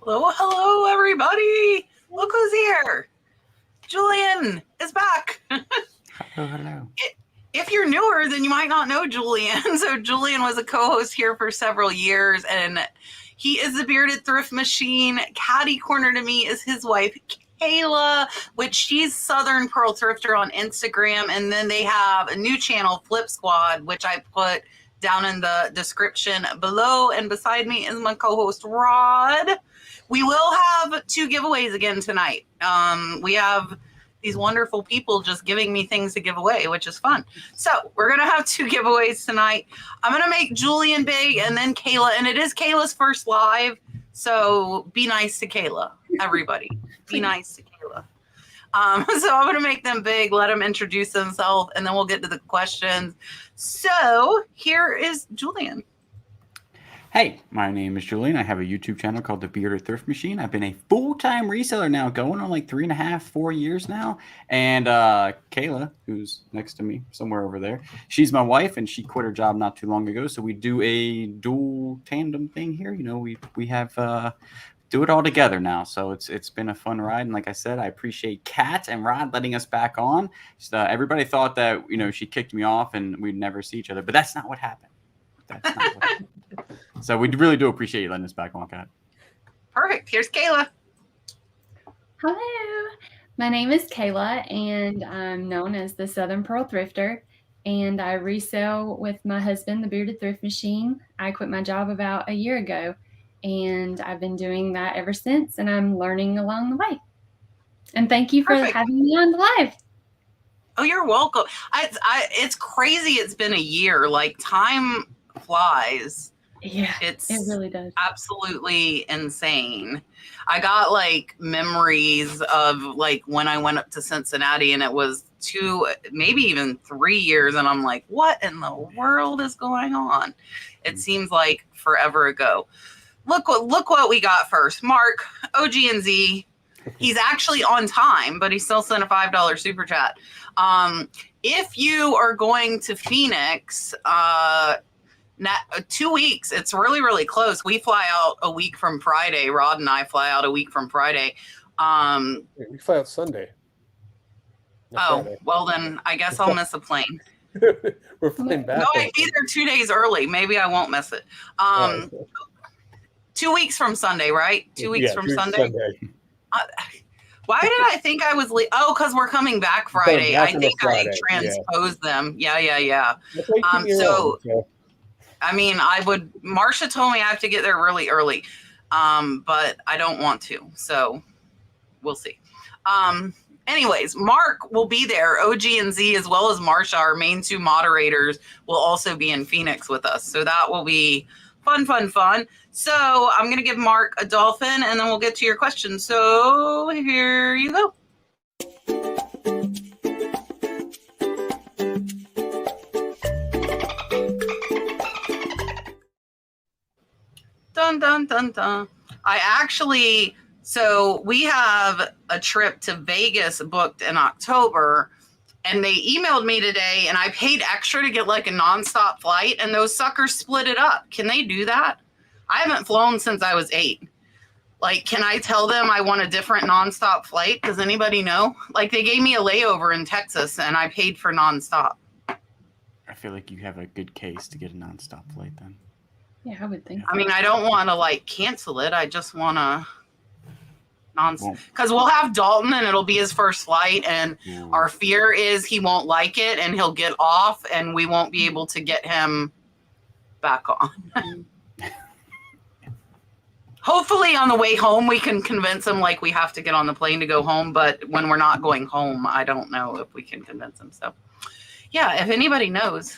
Hello, hello, everybody. Look who's here. Julian is back. Hello. If you're newer, then you might not know Julian. So Julian was a co-host here for several years, and he is the Bearded Thrift Machine. Catty corner to me is his wife, Kayla, which she's Southern Pearl Thrifter on Instagram. And then they have a new channel, Flip Squad, which I put down in the description below. And beside me is my co-host, Rod. We will have 2 giveaways again tonight. We have these wonderful people just giving me things to give away, which is fun. So we're going to have 2 giveaways tonight. I'm going to make Julian big and then Kayla. And it is Kayla's first live. So be nice to Kayla, everybody. Be nice to Kayla. So I'm going to make them big, let them introduce themselves, and then we'll get to the questions. So here is Julian. Hey, my name is Julian. I have a YouTube channel called The Bearded Thrift Machine. I've been a full-time reseller now, going on like 3.5, 4 years now. And Kayla, who's next to me somewhere over there, she's my wife, and she quit her job not too long ago. So we do a dual tandem thing here. You know, we have do it all together now. So it's been a fun ride. And like I said, I appreciate Kat and Rod letting us back on. So, everybody thought that, you know, she kicked me off and we'd never see each other, but that's not what happened. That's not what happened. So we really do appreciate you letting us back on, Kat. Perfect. Here's Kayla. Hello. My name is Kayla, and I'm known as the Southern Pearl Thrifter, and I resell with my husband, the Bearded Thrift Machine. I quit my job about a year ago, and I've been doing that ever since, and I'm learning along the way. And thank you for having me on the live. Oh, you're welcome. It's crazy. It's been a year. Like, time flies. Yeah, it really does. Absolutely insane. I got like memories of like when I went up to Cincinnati, and it was 2, maybe even 3 years. And I'm like, what in the world is going on? It seems like forever ago. Look what we got first. Mark, OG&Z. He's actually on time, but he still sent a $5 super chat. If you are going to Phoenix, 2 weeks, it's really, really close. We fly out a week from Friday. Rod and I fly out a week from Friday. We fly out Sunday. Friday. Well, then I guess I'll miss a plane. We're flying back. No, I'd be there 2 days early. Maybe I won't miss it. 2 weeks from Sunday, right? 2 weeks from Sunday. Why did I think I was because we're coming back Friday. I think I transposed them. Yeah. So I mean, Marsha told me I have to get there really early, but I don't want to. So we'll see. Anyways, Mark will be there. OG&Z as well as Marsha, our main 2 moderators, will also be in Phoenix with us. So that will be fun. So I'm going to give Mark a dolphin, and then we'll get to your questions. So here you go. Dun, dun, dun, dun. So we have a trip to Vegas booked in October, and they emailed me today, and I paid extra to get like a nonstop flight, and those suckers split it up. Can they do that? I haven't flown since I was 8. Like, can I tell them I want a different nonstop flight? Does anybody know? Like, they gave me a layover in Texas, and I paid for nonstop. I feel like you have a good case to get a nonstop flight then. Yeah, I would think so. I mean, I don't want to like cancel it. I just want to because we'll have Dalton, and it'll be his first flight, and our fear is he won't like it, and he'll get off, and we won't be able to get him back on. Hopefully on the way home, we can convince him like we have to get on the plane to go home. But when we're not going home, I don't know if we can convince him. So yeah, if anybody knows,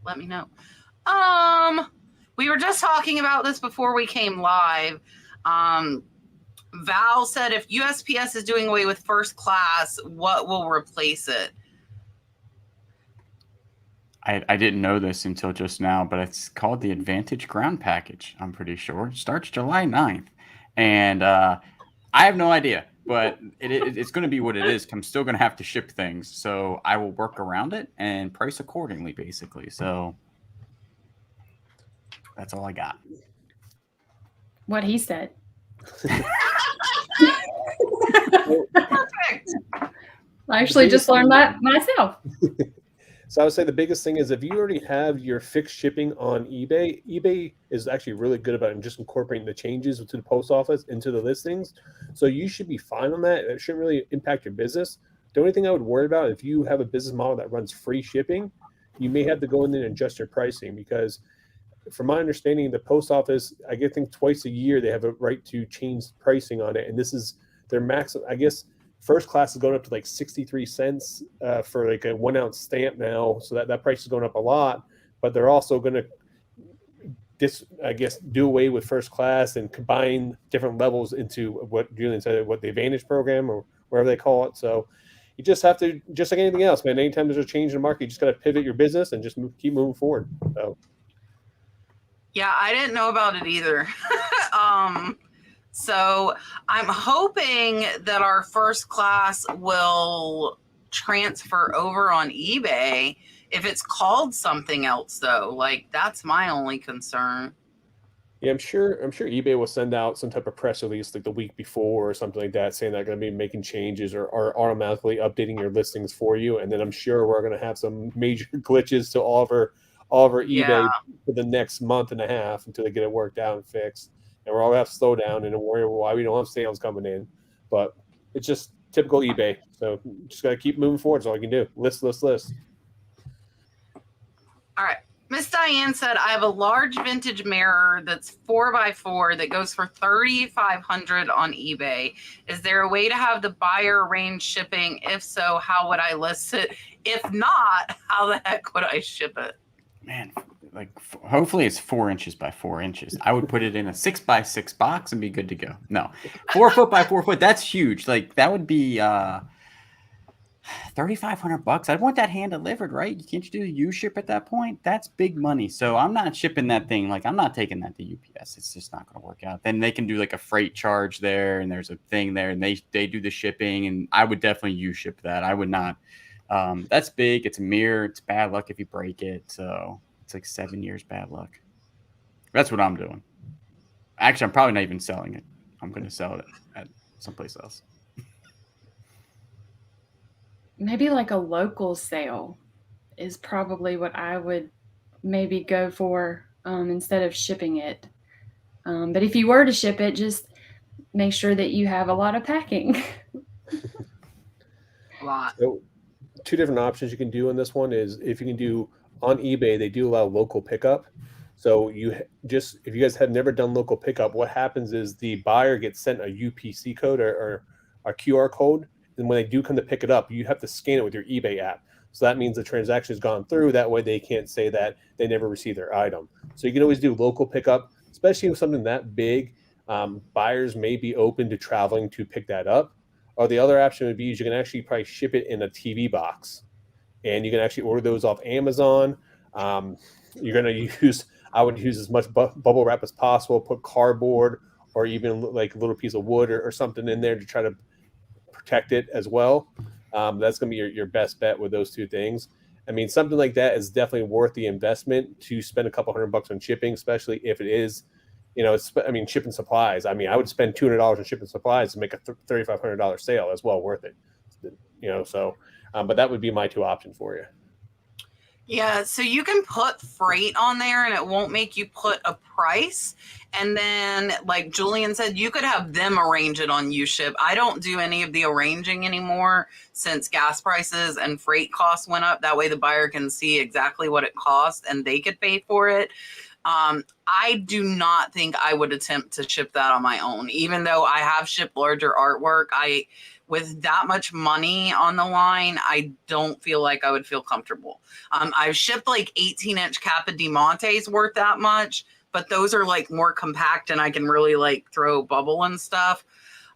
let me know. We were just talking about this before we came live. Val said, if USPS is doing away with first class, what will replace it? I didn't know this until just now, but it's called the Advantage Ground Package, I'm pretty sure. It starts July 9th. And I have no idea, but it's going to be what it is. I'm still going to have to ship things. So I will work around it and price accordingly, basically. So that's all I got. What he said. Perfect. I actually just learned that myself. So I would say the biggest thing is if you already have your fixed shipping on eBay, eBay is actually really good about just incorporating the changes to the post office into the listings. So you should be fine on that. It shouldn't really impact your business. The only thing I would worry about, if you have a business model that runs free shipping, you may have to go in there and adjust your pricing, because from my understanding, the post office, I think twice a year they have a right to change pricing on it. And this is their max, I guess. First class is going up to like 63 cents for like a 1 ounce stamp now. So that price is going up a lot, but they're also going to do away with first class and combine different levels into what Julian said, what the Advantage program or whatever they call it. So you just have to, just like anything else, man, anytime there's a change in the market, you just got to pivot your business and just keep moving forward. So. Yeah, I didn't know about it either. So I'm hoping that our first class will transfer over on eBay. If it's called something else, though, like that's my only concern. Yeah, I'm sure eBay will send out some type of press release like the week before or something like that, saying they're going to be making changes or automatically updating your listings for you. And then I'm sure we're going to have some major glitches to all of our eBay for the next month and a half until they get it worked out and fixed. And we're all going to have to slow down and worry why we don't have sales coming in. But it's just typical eBay. So just got to keep moving forward. That's all you can do. List. All right. Miss Diane said, I have a large vintage mirror that's 4x4 that goes for $3,500 on eBay. Is there a way to have the buyer arrange shipping? If so, how would I list it? If not, how the heck would I ship it? Man, like hopefully it's 4 inches by 4 inches. I would put it in a 6x6 box and be good to go. No, 4 foot by 4 foot. That's huge. Like that would be $3,500. I'd want that hand delivered, right? Can't you do the U-ship at that point? That's big money. So I'm not shipping that thing. Like I'm not taking that to UPS. It's just not going to work out. Then they can do like a freight charge there, and there's a thing there, and they do the shipping. And I would definitely U-ship that. I would not. That's big. It's a mirror. It's bad luck if you break it. So it's like 7 years bad luck. That's what I'm doing. Actually, I'm probably not even selling it. I'm going to sell it at someplace else. Maybe like a local sale is probably what I would maybe go for instead of shipping it. But if you were to ship it, just make sure that you have a lot of packing. A lot. So, two different options you can do on this one is if you can do on eBay, they do allow local pickup. So if you guys have never done local pickup, what happens is the buyer gets sent a UPC code or a QR code. And when they do come to pick it up, you have to scan it with your eBay app. So that means the transaction has gone through. That way they can't say that they never received their item. So you can always do local pickup, especially with something that big. Buyers may be open to traveling to pick that up. Or the other option would be you can actually probably ship it in a TV box. And you can actually order those off Amazon. You're going to use, I would use as much bubble wrap as possible, put cardboard or even like a little piece of wood or something in there to try to protect it as well. That's going to be your best bet with those two things. I mean, something like that is definitely worth the investment to spend a couple $100 on shipping, especially if it is, shipping supplies. I mean, I would spend $200 on shipping supplies to make a $3,500 sale as well, worth it. But that would be my two options for you. Yeah, so you can put freight on there and it won't make you put a price. And then, like Julian said, you could have them arrange it on U-Ship. I don't do any of the arranging anymore since gas prices and freight costs went up. That way the buyer can see exactly what it costs and they could pay for it. I do not think I would attempt to ship that on my own, even though I have shipped larger artwork. With that much money on the line, I don't feel like I would feel comfortable. I've shipped like 18-inch Kappa Diamantes worth that much, but those are like more compact and I can really like throw bubble and stuff.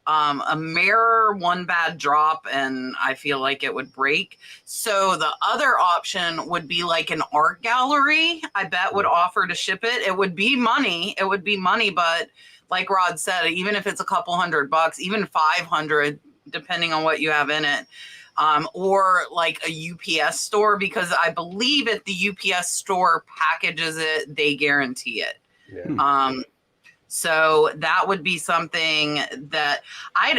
A mirror, one bad drop, and I feel like it would break. So the other option would be like an art gallery, I bet would offer to ship it. It would be money. But like Rod said, even if it's a couple $100, even $500, depending on what you have in it, or like a UPS store, because I believe if the UPS store packages it, they guarantee it. Yeah. So that would be something that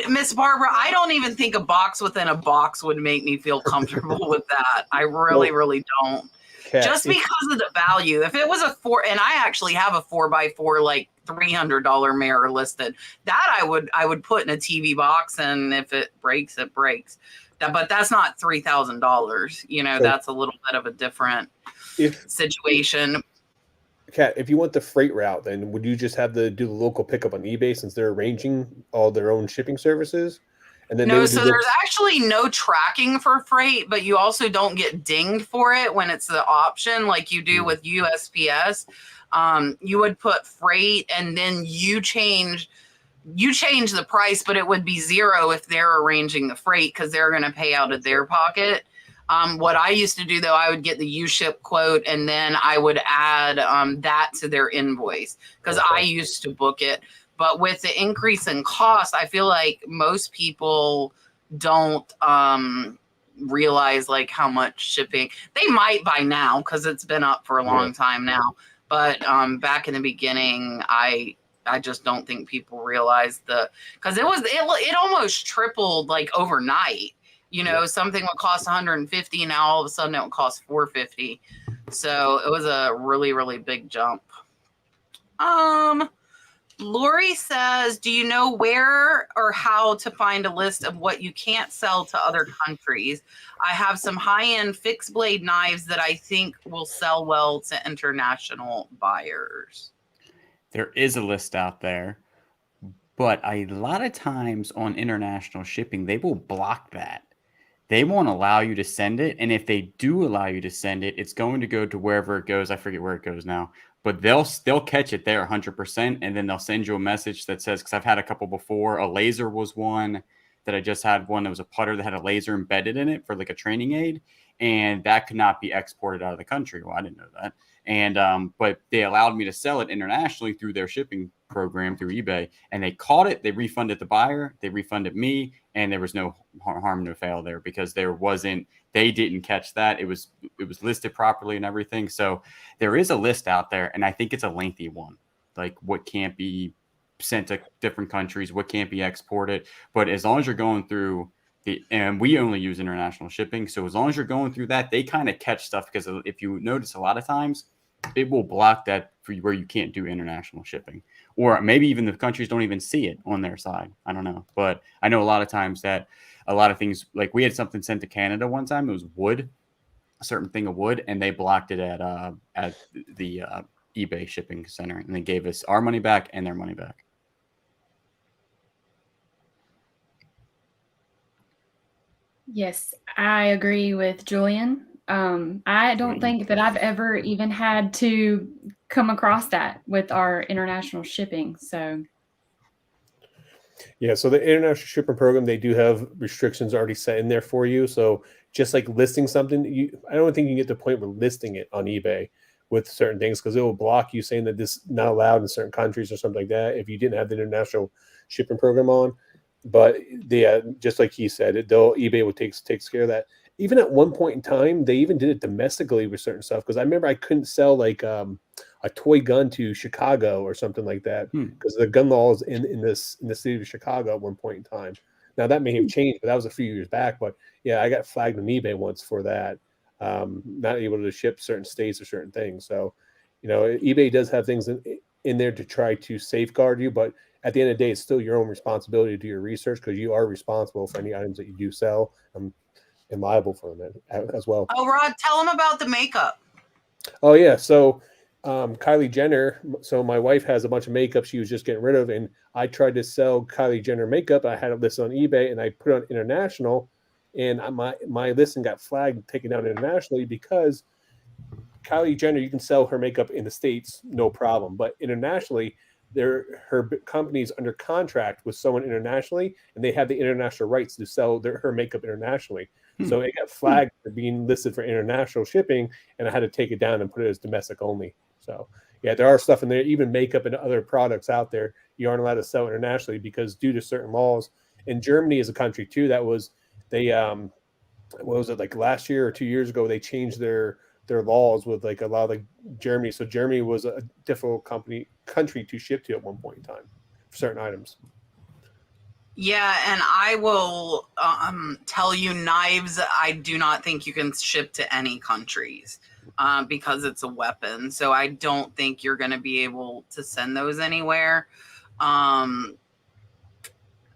Miss Barbara, I don't even think a box within a box would make me feel comfortable with that. I really, really don't. Kat, Just because of the value. If it was and I actually have a 4x4, like $300 mirror listed, that I would put in a TV box, and if it breaks, it breaks. But that's not $3,000. You know, So that's a little bit of a different situation. Kat, if you want the freight route, then would you just have to do the local pickup on eBay since they're arranging all their own shipping services? And then No, so there's actually no tracking for freight, but you also don't get dinged for it when it's the option like you do with USPS. You would put freight, and then you change the price, but it would be zero if they're arranging the freight because they're going to pay out of their pocket. What I used to do, though, I would get the U-ship quote, and then I would add that to their invoice because I used to book it. But with the increase in cost, I feel like most people don't realize like how much shipping they might by now because it's been up for a long time now. But back in the beginning, I just don't think people realized because it almost tripled like overnight. You know, something would cost $150, now all of a sudden it would cost $450. So it was a really, really big jump. Lori says, do you know where or how to find a list of what you can't sell to other countries? I have some high-end fixed blade knives that I think will sell well to international buyers. There is a list out there, but a lot of times on international shipping, they will block that. They won't allow you to send it. And if they do allow you to send it, it's going to go to wherever it goes. I forget where it goes now, but they'll catch it there 100%. And then they'll send you a message that says, because I've had a couple before, a laser was one that I just had one that was a putter that had a laser embedded in it for like a training aid. And that could not be exported out of the country. Well, I didn't know that. And, but they allowed me to sell it internationally through their shipping program through eBay, and they caught it. They refunded the buyer, they refunded me, and there was no harm, no foul there because they didn't catch that. It was listed properly and everything. So there is a list out there, and I think it's a lengthy one, like what can't be sent to different countries, what can't be exported. But as long as you're going through and we only use international shipping. So as long as you're going through that, they kind of catch stuff because if you notice a lot of times, it will block that for where you can't do international shipping, or maybe even the countries don't even see it on their side. I don't know, but I know a lot of times that a lot of things, like we had something sent to Canada one time, it was wood, a certain thing of wood, and they blocked it at the eBay shipping center, and they gave us our money back and their money back. Yes, I agree with Julian. I don't think that I've ever even had to come across that with our international shipping. So, yeah, so the international shipping program, they do have restrictions already set in there for you. So just like listing something, I don't think you can get to the point where listing it on eBay with certain things because it will block you saying that this is not allowed in certain countries or something like that if you didn't have the international shipping program on. But just like he said, eBay would takes care of that. Even at one point in time, they even did it domestically with certain stuff. Because I remember I couldn't sell like a toy gun to Chicago or something like that because the gun laws in the city of Chicago at one point in time. Now that may have changed, but that was a few years back. But yeah, I got flagged on eBay once for that, not able to ship certain states or certain things. So, eBay does have things in there to try to safeguard you, but at the end of the day, it's still your own responsibility to do your research because you are responsible for any items that you do sell and liable for them as well. Oh, Rod, tell them about the makeup. Oh, yeah. So Kylie Jenner, so my wife has a bunch of makeup she was just getting rid of, and I tried to sell Kylie Jenner makeup. I had it listed on eBay, and I put it on international, and my listing got flagged and taken down internationally because Kylie Jenner, you can sell her makeup in the States, no problem. But internationally, her company's under contract with someone internationally, and they have the international rights to sell her makeup internationally. So it got flagged for being listed for international shipping, and I had to take it down and put it as domestic only. So yeah, there are stuff in there, even makeup and other products out there you aren't allowed to sell internationally because due to certain laws. And Germany is a country too that was what was it, like last year or 2 years ago, they changed their laws with like a lot of like Germany. So Germany was a difficult country to ship to at one point in time for certain items. Yeah, and I will tell you, knives, I do not think you can ship to any countries because it's a weapon. So I don't think you're going to be able to send those anywhere.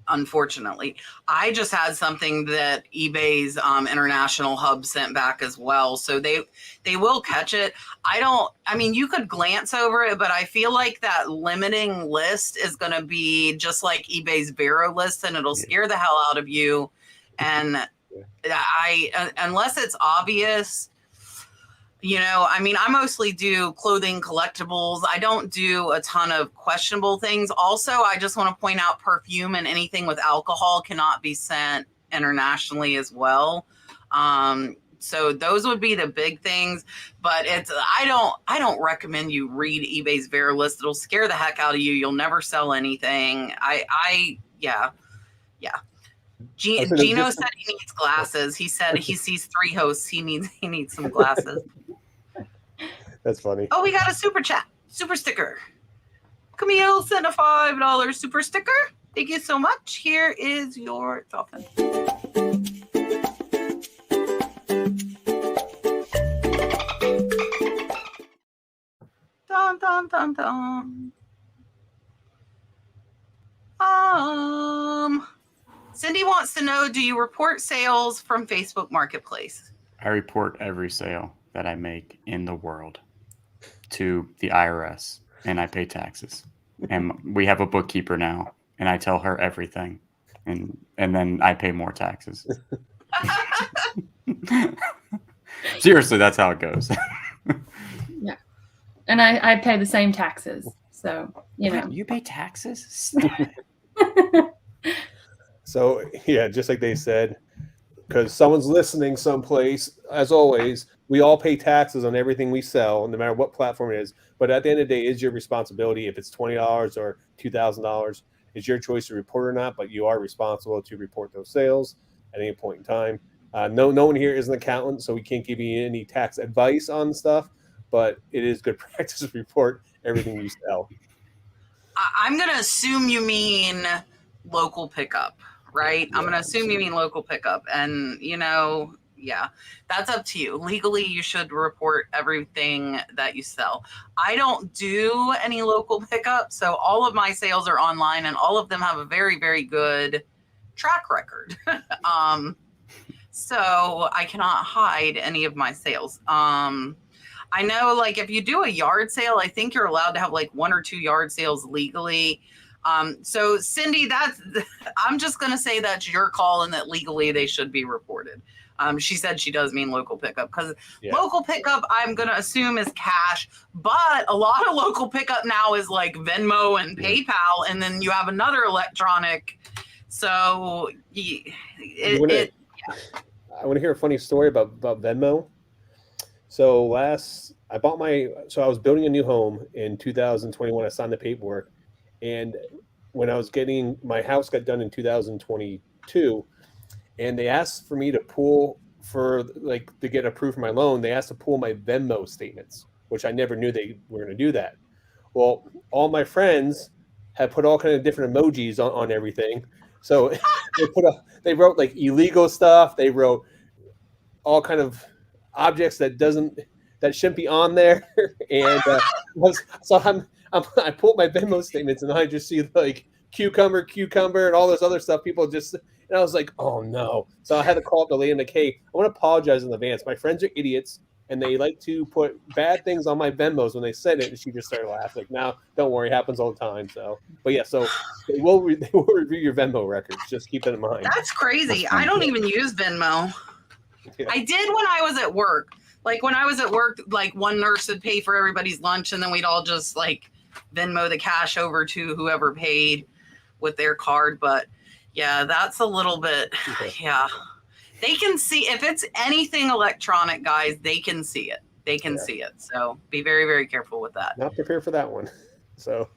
Unfortunately, I just had something that eBay's international hub sent back as well. So they will catch it. I mean, you could glance over it, but I feel like that limiting list is going to be just like eBay's Vero list, and it'll scare the hell out of you. And unless it's obvious, I mean, I mostly do clothing collectibles. I don't do a ton of questionable things. Also, I just want to point out perfume and anything with alcohol cannot be sent internationally as well. So those would be the big things, but I don't recommend you read eBay's Vero list. It'll scare the heck out of you. You'll never sell anything. Yeah. Gino said he needs glasses. He said he sees 3 hosts. He needs some glasses. That's funny. Oh, we got a super sticker. Camille sent a $5 super sticker. Thank you so much. Here is your dolphin. Dun, dun, dun, dun. Cindy wants to know, do you report sales from Facebook Marketplace? I report every sale that I make in the world to the IRS, and I pay taxes. And we have a bookkeeper now, and I tell her everything, and then I pay more taxes. Seriously, that's how it goes. Yeah, and I pay the same taxes, so You pay taxes? So yeah, just like they said, because someone's listening someplace, as always, we all pay taxes on everything we sell, no matter what platform it is. But at the end of the day, it's your responsibility. If it's $20 or $2,000, it's your choice to report or not, but you are responsible to report those sales at any point in time. No one here is an accountant, so we can't give you any tax advice on stuff, but it is good practice to report everything you sell. I'm going to assume you mean local pickup, right? Yeah, I'm going to assume you mean local pickup. And, yeah, that's up to you. Legally, you should report everything that you sell. I don't do any local pickup, so all of my sales are online, and all of them have a very, very good track record. So I cannot hide any of my sales. I know, like, if you do a yard sale, I think you're allowed to have like 1 or 2 yard sales legally. So Cindy, I'm just going to say that's your call, and that legally they should be reported. She said she does mean local pickup, because local pickup, I'm going to assume, is cash, but a lot of local pickup now is like Venmo and PayPal, and then you have another electronic. So I want to hear a funny story about Venmo. So I was building a new home in 2021. I signed the paperwork, and when I was my house got done in 2022, and they asked for me to pull to get approved for my loan. They asked to pull my Venmo statements, which I never knew they were going to do that. Well, all my friends had put all kind of different emojis on everything. So they wrote like illegal stuff. They wrote all kind of objects that shouldn't be on there. And I pulled my Venmo statements, and I just see like cucumber, and all this other stuff. And I was like, oh no. So I had to call up the lady and like, hey, I want to apologize in advance. My friends are idiots, and they like to put bad things on my Venmos when they send it. And she just started laughing. Like, now, don't worry, it happens all the time. So, but yeah, so they will review your Venmo records. Just keep it in mind. That's crazy. I don't even use Venmo. Yeah. I did when I was at work. Like when I was at work, like one nurse would pay for everybody's lunch, and then we'd all just like Venmo the cash over to whoever paid with their card. But yeah, that's a little bit, yeah. They can see, if it's anything electronic, guys, they can see it. They can see it. So be very, very careful with that. Not prepared for that one. So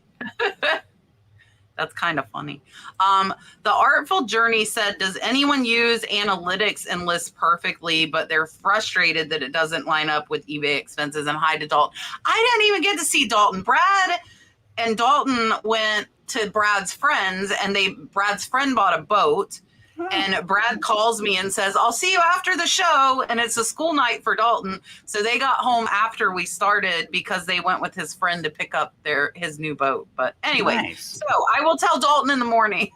that's kind of funny. The Artful Journey said, does anyone use analytics and list perfectly, but they're frustrated that it doesn't line up with eBay expenses? And hi to Dalton. I didn't even get to see Dalton. Brad and Dalton went to Brad's friends, and Brad's friend bought a boat. And Brad calls me and says, I'll see you after the show. And it's a school night for Dalton. So they got home after we started because they went with his friend to pick up his new boat. But anyway, Nice. So I will tell Dalton in the morning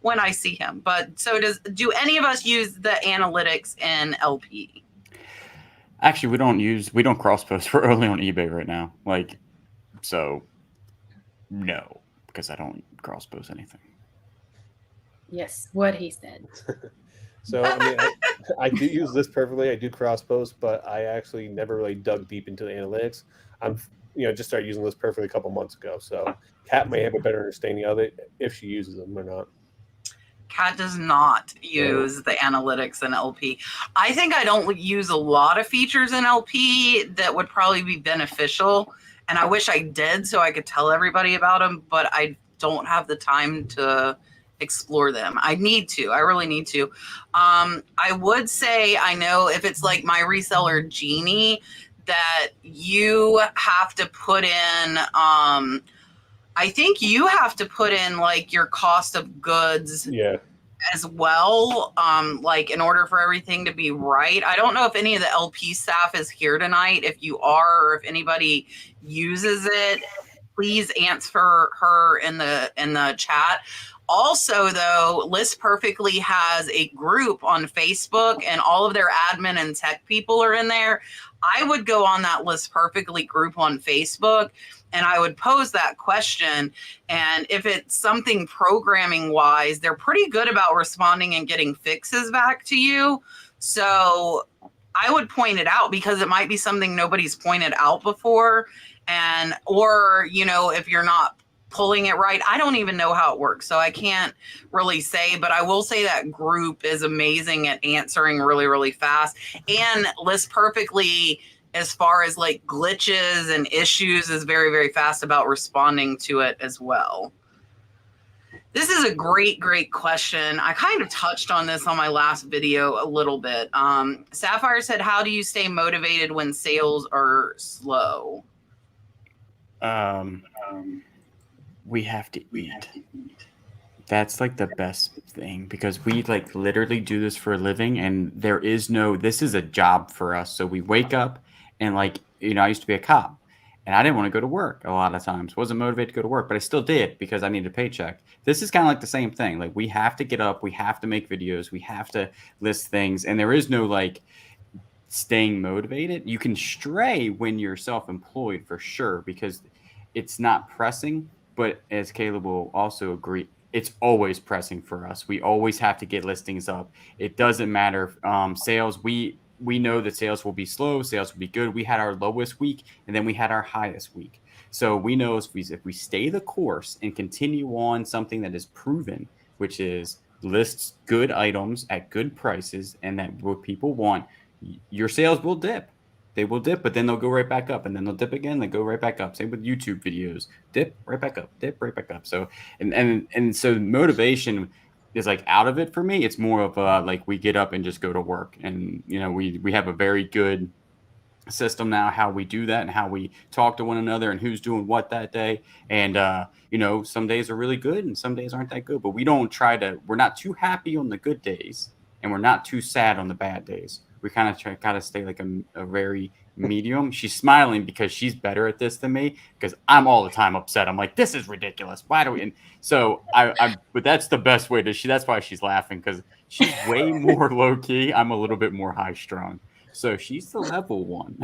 when I see him. But so do any of us use the analytics in LP? Actually, we don't cross post. We're only on eBay right now. So no, because I don't cross post anything. Yes, what he said. So I mean, I do use List Perfectly. I do cross post, but I actually never really dug deep into the analytics. I'm just started using List Perfectly a couple months ago. So Kat may have a better understanding of it if she uses them or not. Kat does not use the analytics in LP. I think I don't use a lot of features in LP that would probably be beneficial. And I wish I did so I could tell everybody about them, but I don't have the time to explore them. I need to. I really need to. I would say, I know if it's like My Reseller Genie, that you have to put in, I think you have to put in like your cost of goods as well, like in order for everything to be right. I don't know if any of the LP staff is here tonight. If you are, or if anybody uses it, please answer her in the chat. Also, though, List Perfectly has a group on Facebook, and all of their admin and tech people are in there. I would go on that List Perfectly group on Facebook, and I would pose that question. And if it's something programming wise, they're pretty good about responding and getting fixes back to you. So I would point it out because it might be something nobody's pointed out before. Or if you're not pulling it right, I don't even know how it works, so I can't really say, but I will say that group is amazing at answering really, really fast. And List Perfectly, as far as like glitches and issues, is very, very fast about responding to it as well. This is a great, great question. I kind of touched on this on my last video a little bit. Sapphire said, how do you stay motivated when sales are slow? We have to eat. That's like the best thing, because we like literally do this for a living, and this is a job for us. So we wake up and I used to be a cop, and I didn't want to go to work a lot of times. Wasn't motivated to go to work, but I still did because I needed a paycheck. This is kind of like the same thing. Like, we have to get up, we have to make videos, we have to list things, and there is no like staying motivated. You can stray when you're self-employed for sure, because it's not pressing. But as Kayla will also agree, it's always pressing for us. We always have to get listings up. It doesn't matter. Sales, we know that sales will be slow, sales will be good. We had our lowest week, and then we had our highest week. So we know if we stay the course and continue on something that is proven, which is lists good items at good prices and that what people want, your sales will dip. They will dip, but then they'll go right back up, and then they'll dip again. They go right back up. Same with YouTube videos, dip right back up, dip right back up. So, and so motivation is like out of it for me. It's more of like we get up and just go to work, and we have a very good system now how we do that and how we talk to one another and who's doing what that day. And some days are really good and some days aren't that good. But we're not too happy on the good days, and we're not too sad on the bad days. We kind of stay like a very medium. She's smiling because she's better at this than me, because I'm all the time upset. I'm like, this is ridiculous. Why do we? And so but that's the best way that's why she's laughing, because she's way more low key. I'm a little bit more high strung. So she's the level one.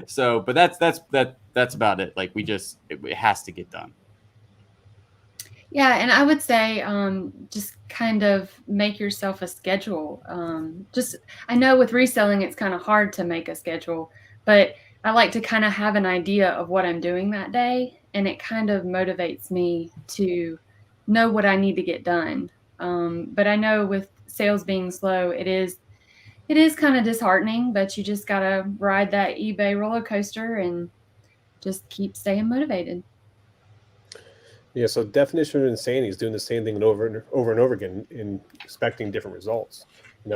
So, but that's about it. Like, it has to get done. Yeah, and I would say just kind of make yourself a schedule. I know with reselling, it's kind of hard to make a schedule, but I like to kind of have an idea of what I'm doing that day, and it kind of motivates me to know what I need to get done. But I know with sales being slow, it is kind of disheartening, but you just got to ride that eBay roller coaster and just keep staying motivated. Yeah, so definition of insanity is doing the same thing over and over again and expecting different results.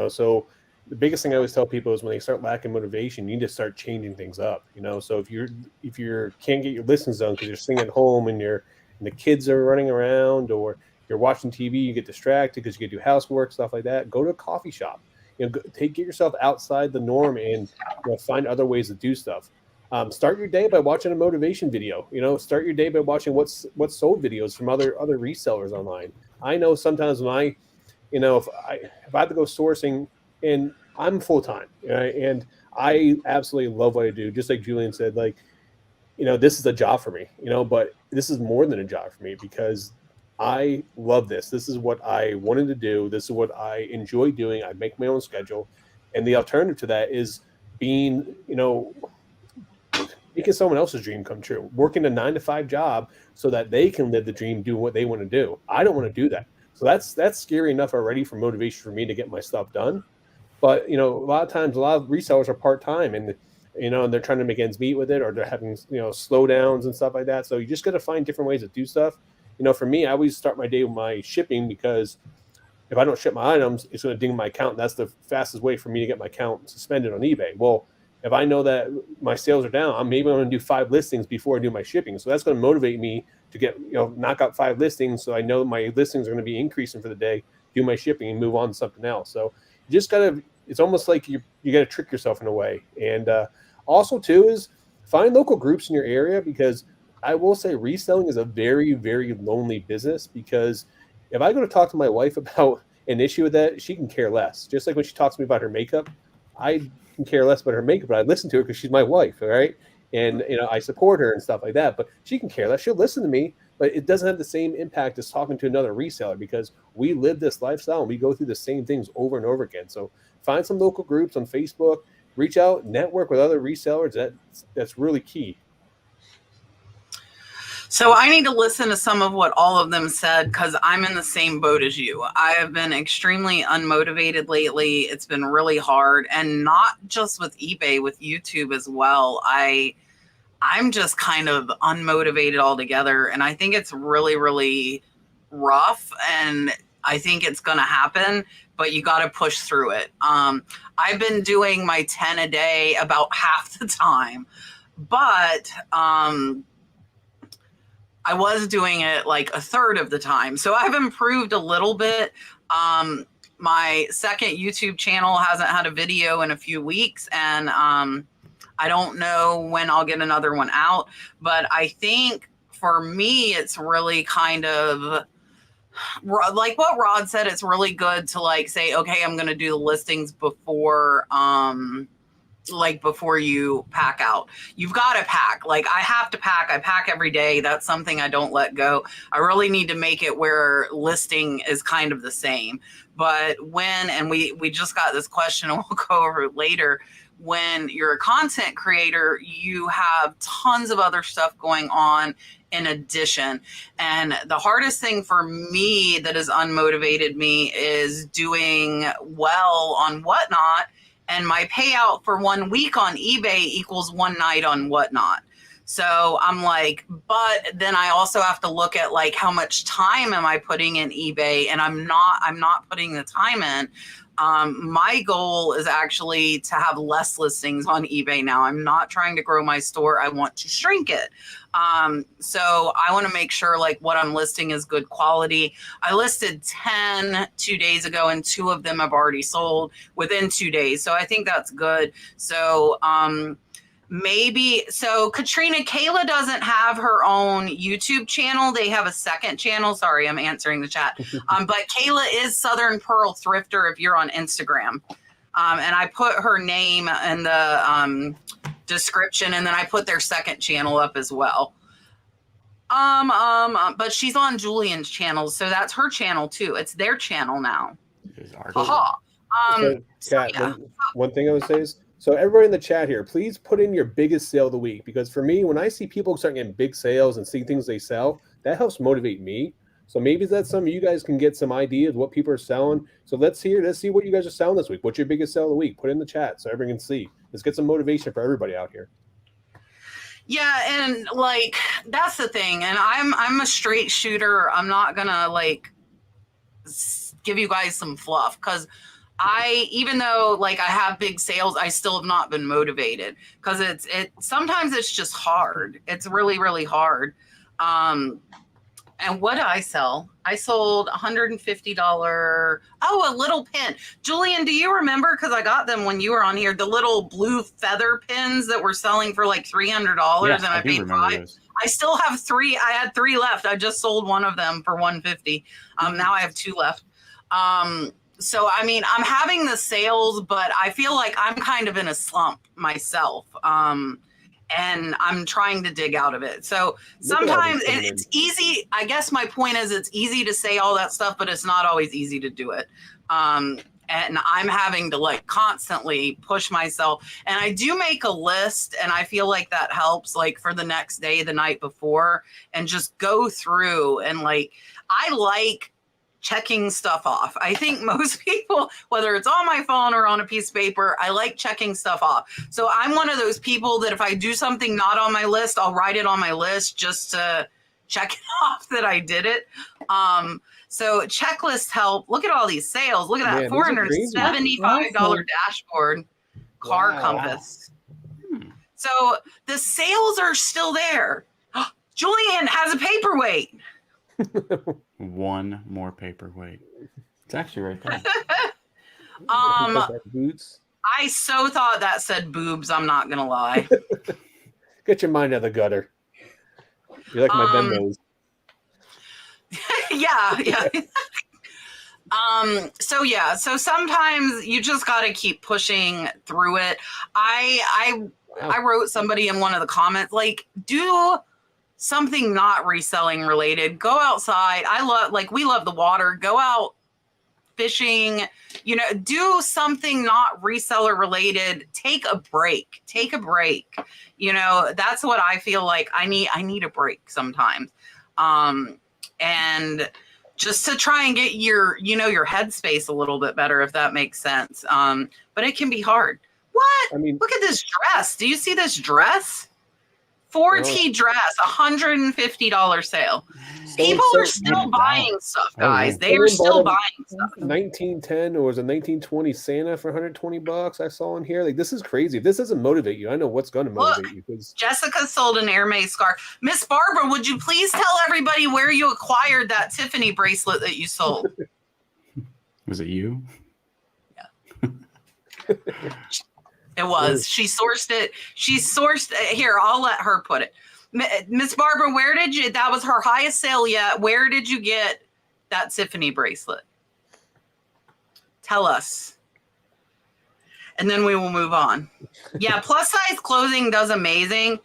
So the biggest thing I always tell people is when they start lacking motivation, you need to start changing things up. So if you can't get your listings done because you're sitting at home and the kids are running around, or you're watching TV, you get distracted because you get to do housework, stuff like that. Go to a coffee shop. Get yourself outside the norm and find other ways to do stuff. Start your day by watching a motivation video. Start your day by watching what's sold videos from other resellers online. I know sometimes when if I have to go sourcing, and I'm full time, and I absolutely love what I do. Just like Julian said, this is a job for me, but this is more than a job for me because I love this. This is what I wanted to do. This is what I enjoy doing. I make my own schedule. And the alternative to that is being, making someone else's dream come true, working a 9-to-5 job so that they can live the dream, do what they want to do. I don't want to do that. So that's scary enough already for motivation for me to get my stuff done. But, a lot of times, a lot of resellers are part-time and, and they're trying to make ends meet with it, or they're having, slowdowns and stuff like that. So you just got to find different ways to do stuff. For me, I always start my day with my shipping, because if I don't ship my items, it's going to ding my account. And that's the fastest way for me to get my account suspended on eBay. Well, if I know that my sales are down, maybe I'm going to do 5 listings before I do my shipping. So that's going to motivate me to get, knock out 5 listings. So I know my listings are going to be increasing for the day, do my shipping and move on to something else. So you just got to, it's almost like you got to trick yourself in a way. And also too is find local groups in your area, because I will say reselling is a very, very lonely business, because if I go to talk to my wife about an issue with that, she can care less. Just like when she talks to me about her makeup, I can care less about her makeup, but I listen to her because she's my wife, all right? And, I support her and stuff like that, but she can care less. She'll listen to me, but it doesn't have the same impact as talking to another reseller, because we live this lifestyle and we go through the same things over and over again. So find some local groups on Facebook, reach out, network with other resellers. That's really key. So I need to listen to some of what all of them said, because I'm in the same boat as you. I have been extremely unmotivated lately. It's been really hard, and not just with eBay, with YouTube as well. I'm just kind of unmotivated altogether, and I think it's really, really rough, and I think it's going to happen, but you got to push through it. I've been doing my 10 a day about half the time, but I was doing it like a third of the time. So I've improved a little bit. My second YouTube channel hasn't had a video in a few weeks, and I don't know when I'll get another one out. But I think for me, it's really kind of like what Rod said. It's really good to say, okay, I'm going to do the listings before before you pack out. You've got to pack. I have to pack. I pack every day. That's something I don't let go. I really need to make it where listing is kind of the same. But and we just got this question, and we'll go over it later. When you're a content creator, you have tons of other stuff going on in addition. And the hardest thing for me that has unmotivated me is doing well on Whatnot. And my payout for 1 week on eBay equals 1 night on Whatnot. So I'm like, but then I also have to look at how much time am I putting in eBay, and I'm not putting the time in. My goal is actually to have less listings on eBay now. I'm not trying to grow my store. I want to shrink it. So I want to make sure what I'm listing is good quality. I listed 10 2 days ago, and 2 of them have already sold within 2 days. So I think that's good. So, Kayla doesn't have her own YouTube channel. They have a second channel. Sorry, I'm answering the chat. But Kayla is Southern Pearl Thrifter if you're on Instagram. And I put her name in the description, and then I put their second channel up as well. But she's on Julian's channel, so that's her channel too. It's their channel now. One thing I would say is, so everybody in the chat here, please put in your biggest sale of the week, because for me, when I see people starting getting big sales and see things they sell, that helps motivate me. So maybe that's some of you guys can get some ideas what people are selling. So let's see what you guys are selling this week. What's your biggest sale of the week? Put it in the chat so everyone can see. Let's get some motivation for everybody out here. Yeah, and that's the thing. And I'm a straight shooter. I'm not gonna give you guys some fluff, because even though like I have big sales, I still have not been motivated because sometimes it's just hard. It's really, really hard. And what did I sell? I sold $150. Oh, a little pin. Julian, do you remember? Because I got them when you were on here. The little blue feather pins that were selling for like $300, and I paid $5. Those. I still have 3. I had 3 left. I just sold one of them for $150. Now I have 2 left. So I mean, I'm having the sales, but I feel like I'm kind of in a slump myself. And I'm trying to dig out of it. So sometimes it's easy. I guess my point is it's easy to say all that stuff, but it's not always easy to do it. And I'm having to like constantly push myself. And I do make a list, and I feel like that helps, like for the next day, the night before, and just go through and like, I like checking stuff off. I think most people, whether it's on my phone or on a piece of paper, I like checking stuff off. So I'm one of those people that if I do something not on my list, I'll write it on my list just to check it off that I did it. So checklists help. Look at all these sales. Look at that $475 dashboard car compass. So the sales are still there. Julian has a paperweight. One more paperweight. It's actually right there. Boots. I so thought that said boobs. I'm not gonna lie. Get your mind out of the gutter. You're like my Venmos. Yeah. So sometimes you just got to keep pushing through it. I wrote somebody in one of the comments like, do something not reselling related. Go outside. We love the water. Go out fishing, do something not reseller related. Take a break. That's what I feel like I need a break sometimes. And just to try and get your headspace a little bit better, if that makes sense. But it can be hard. What? I mean, look at this dress. Do you see this dress? 4T dress, $150 sale. People are still buying stuff, guys. They are still buying stuff. 1910 or was it 1920 Santa for $120? I saw in here. Like, this is crazy. If this doesn't motivate you, I know what's going to motivate you. Because Jessica sold an Hermes scarf. Miss Barbara, would you please tell everybody where you acquired that Tiffany bracelet that you sold? Was it you? Yeah. It was. She sourced it. Here, I'll let her put it. Miss Barbara, that was her highest sale yet. Where did you get that Tiffany bracelet? Tell us. And then we will move on. Yeah, plus size clothing does amazing.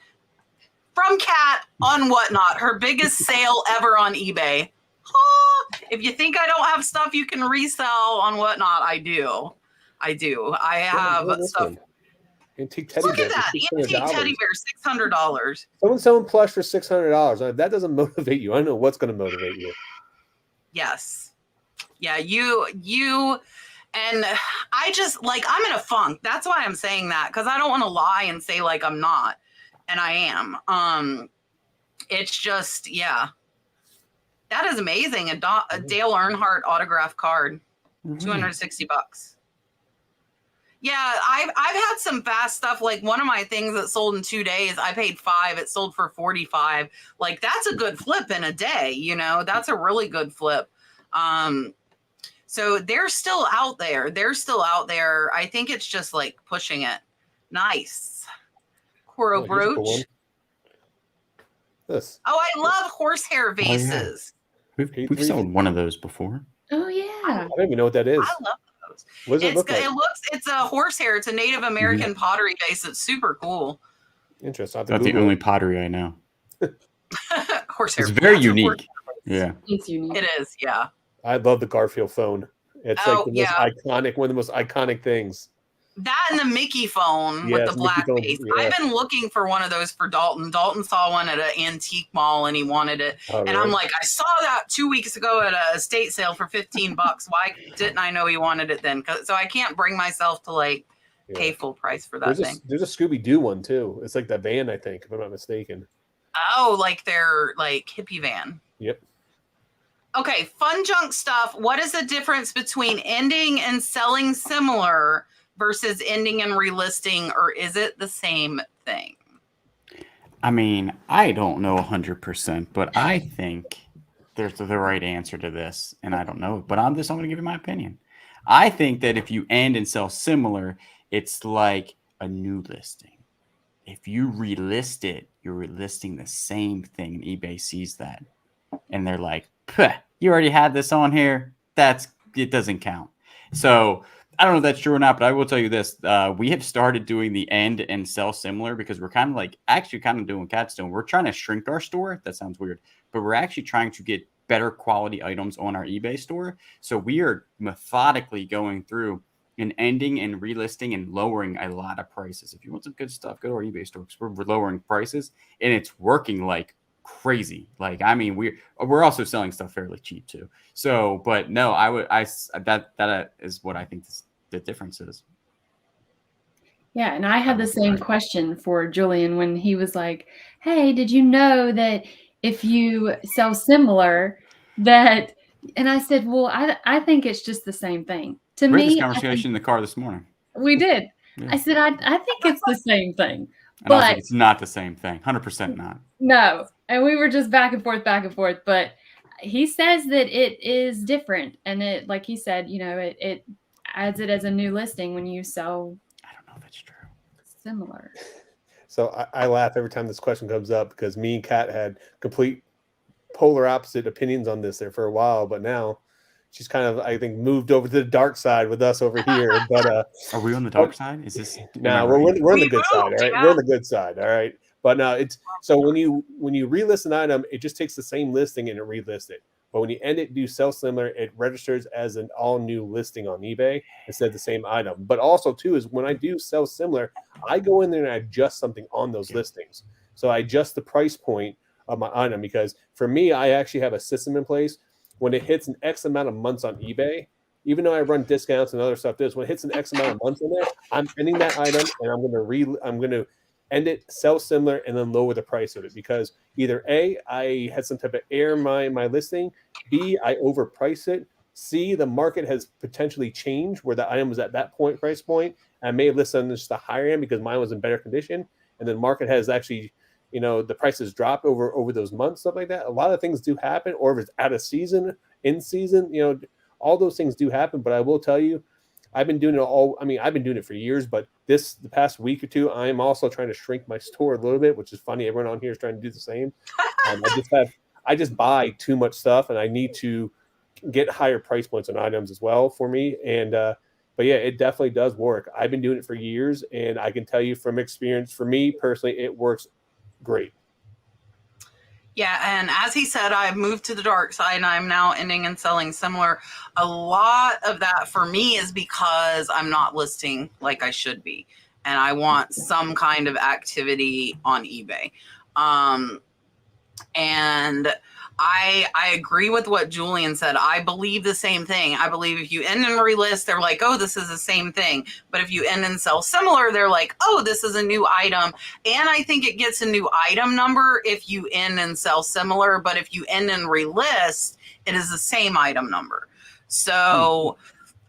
From Kat on Whatnot, her biggest sale ever on eBay. If you think I don't have stuff you can resell on Whatnot, I do. I have stuff. Antique teddy Look at that. Antique teddy bear, $600. Someone's selling plush for $600. That doesn't motivate you. I know what's going to motivate you. Yes. Yeah, you and I just I'm in a funk. That's why I'm saying that, because I don't want to lie and say like I'm not, and I am. It's just, yeah. That is amazing. A Dale Earnhardt autograph card, $260. Yeah, I've had some fast stuff. Like one of my things that sold in 2 days, I paid $5. It sold for $45. Like that's a good flip in a day. That's a really good flip. So they're still out there. I think it's just like pushing it. Nice. Coral brooch. This. Oh, I love horsehair vases. Oh, yeah. We've sold one of those before. Oh yeah. I don't even know what that is. I love those. What does it look like? It's a horsehair. It's a Native American pottery vase. It's super cool. Interesting. That's the only pottery I know. Horsehair. It's very unique. Yeah. It's unique. It is, yeah. I love the Garfield phone. It's like the most iconic, one of the most iconic things. That and the Mickey phone with the black base. Yeah. I've been looking for one of those for Dalton. Dalton saw one at an antique mall and he wanted it. And I'm like, I saw that 2 weeks ago at a estate sale for $15. Why didn't I know he wanted it then? So I can't bring myself to pay full price for that thing. There's a Scooby-Doo one too. It's like that van, I think, if I'm not mistaken. Oh, like their hippie van. Yep. Okay, fun junk stuff. What is the difference between ending and selling similar versus ending and relisting, or is it the same thing? I mean, I don't know 100%, but I think there's the right answer to this, and I don't know, but I'm going to give you my opinion. I think that if you end and sell similar, it's like a new listing. If you relist it, you're relisting the same thing, and eBay sees that, and they're like, you already had this on here. It doesn't count. So I don't know if that's true or not, but I will tell you this. We have started doing the end and sell similar because we're kind of like actually kind of doing Catstone. We're trying to shrink our store. That sounds weird, but we're actually trying to get better quality items on our eBay store. So we are methodically going through and ending and relisting and lowering a lot of prices. If you want some good stuff, go to our eBay store because we're lowering prices and it's working like crazy. Like, I mean, we're also selling stuff fairly cheap too. So, but no, that is what I think the difference is. Yeah, and I had the same question for Julian when he was like, "Hey, did you know that if you sell similar that," and I said, "Well, I think it's just the same thing." To We had me, this conversation in the car this morning. We did. Yeah. I said, I think it's the same thing. And I was like, it's not the same thing. 100% not. No. And we were just back and forth. But he says that it is different. And it, like he said, it adds it as a new listing when you sell. I don't know if that's true. Similar. So I laugh every time this question comes up because me and Kat had complete polar opposite opinions on this there for a while. But now she's kind of, I think, moved over to the dark side with us over here. But are we on the dark side? Is this? No, we're on the good side. All right, we're on the good side. All right. But no, it's so when you relist an item, it just takes the same listing and it relists it. But when you end it, do sell similar, it registers as an all new listing on eBay instead of the same item. But also too is when I do sell similar, I go in there and I adjust something on those listings. So I adjust the price point of my item because for me, I actually have a system in place. When it hits an X amount of months on eBay, even though I run discounts and other stuff, when it hits an X amount of months on there, I'm ending that item and I'm going to end it, sell similar, and then lower the price of it because either A, I had some type of error in my listing, B, I overprice it, C, the market has potentially changed where the item was at that price point. I may have listed on just the higher end because mine was in better condition, and then market has actually, the prices dropped over those months, stuff like that. A lot of things do happen, or if it's out of season, in season, all those things do happen. But I will tell you, I've been doing it I've been doing it for years, but the past week or two, I am also trying to shrink my store a little bit, which is funny. Everyone on here is trying to do the same. I just buy too much stuff, and I need to get higher price points on items as well for me. And but yeah, it definitely does work. I've been doing it for years, and I can tell you from experience, for me personally, it works great. Yeah, and as he said, I've moved to the dark side and I'm now ending and selling similar. A lot of that for me is because I'm not listing like I should be. And I want some kind of activity on eBay. And I agree with what Julian said. I believe the same thing. I believe if you end and relist, they're like, oh, this is the same thing. But if you end and sell similar, they're like, oh, this is a new item. And I think it gets a new item number if you end and sell similar. But if you end and relist, it is the same item number. So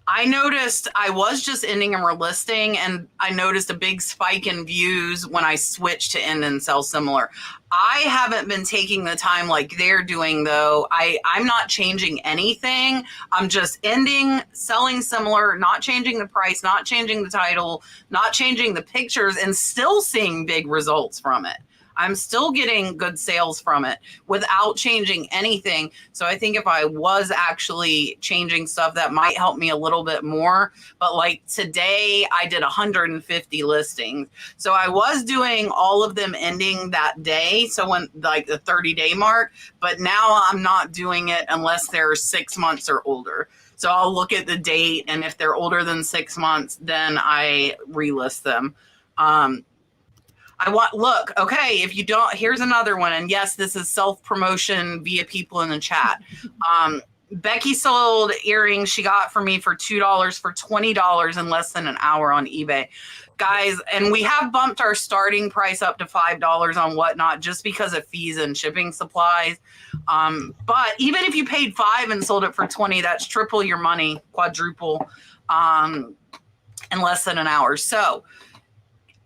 I noticed I was just ending and relisting, and I noticed a big spike in views when I switched to end and sell similar. I haven't been taking the time like they're doing, though. I'm not changing anything. I'm just ending, selling similar, not changing the price, not changing the title, not changing the pictures, and still seeing big results from it. I'm still getting good sales from it without changing anything. So I think if I was actually changing stuff, that might help me a little bit more. But like today, I did 150 listings. So I was doing all of them ending that day. So when like the 30-day mark, but now I'm not doing it unless they're 6 months or older. So I'll look at the date, and if they're older than 6 months, then I relist them. Okay, if you don't, here's another one. And yes, this is self-promotion via people in the chat. Becky sold earrings she got for me for $2 for $20 in less than an hour on eBay. Guys, and we have bumped our starting price up to $5 on Whatnot just because of fees and shipping supplies. But even if you paid $5 and sold it for $20, that's triple your money, quadruple, in less than an hour. So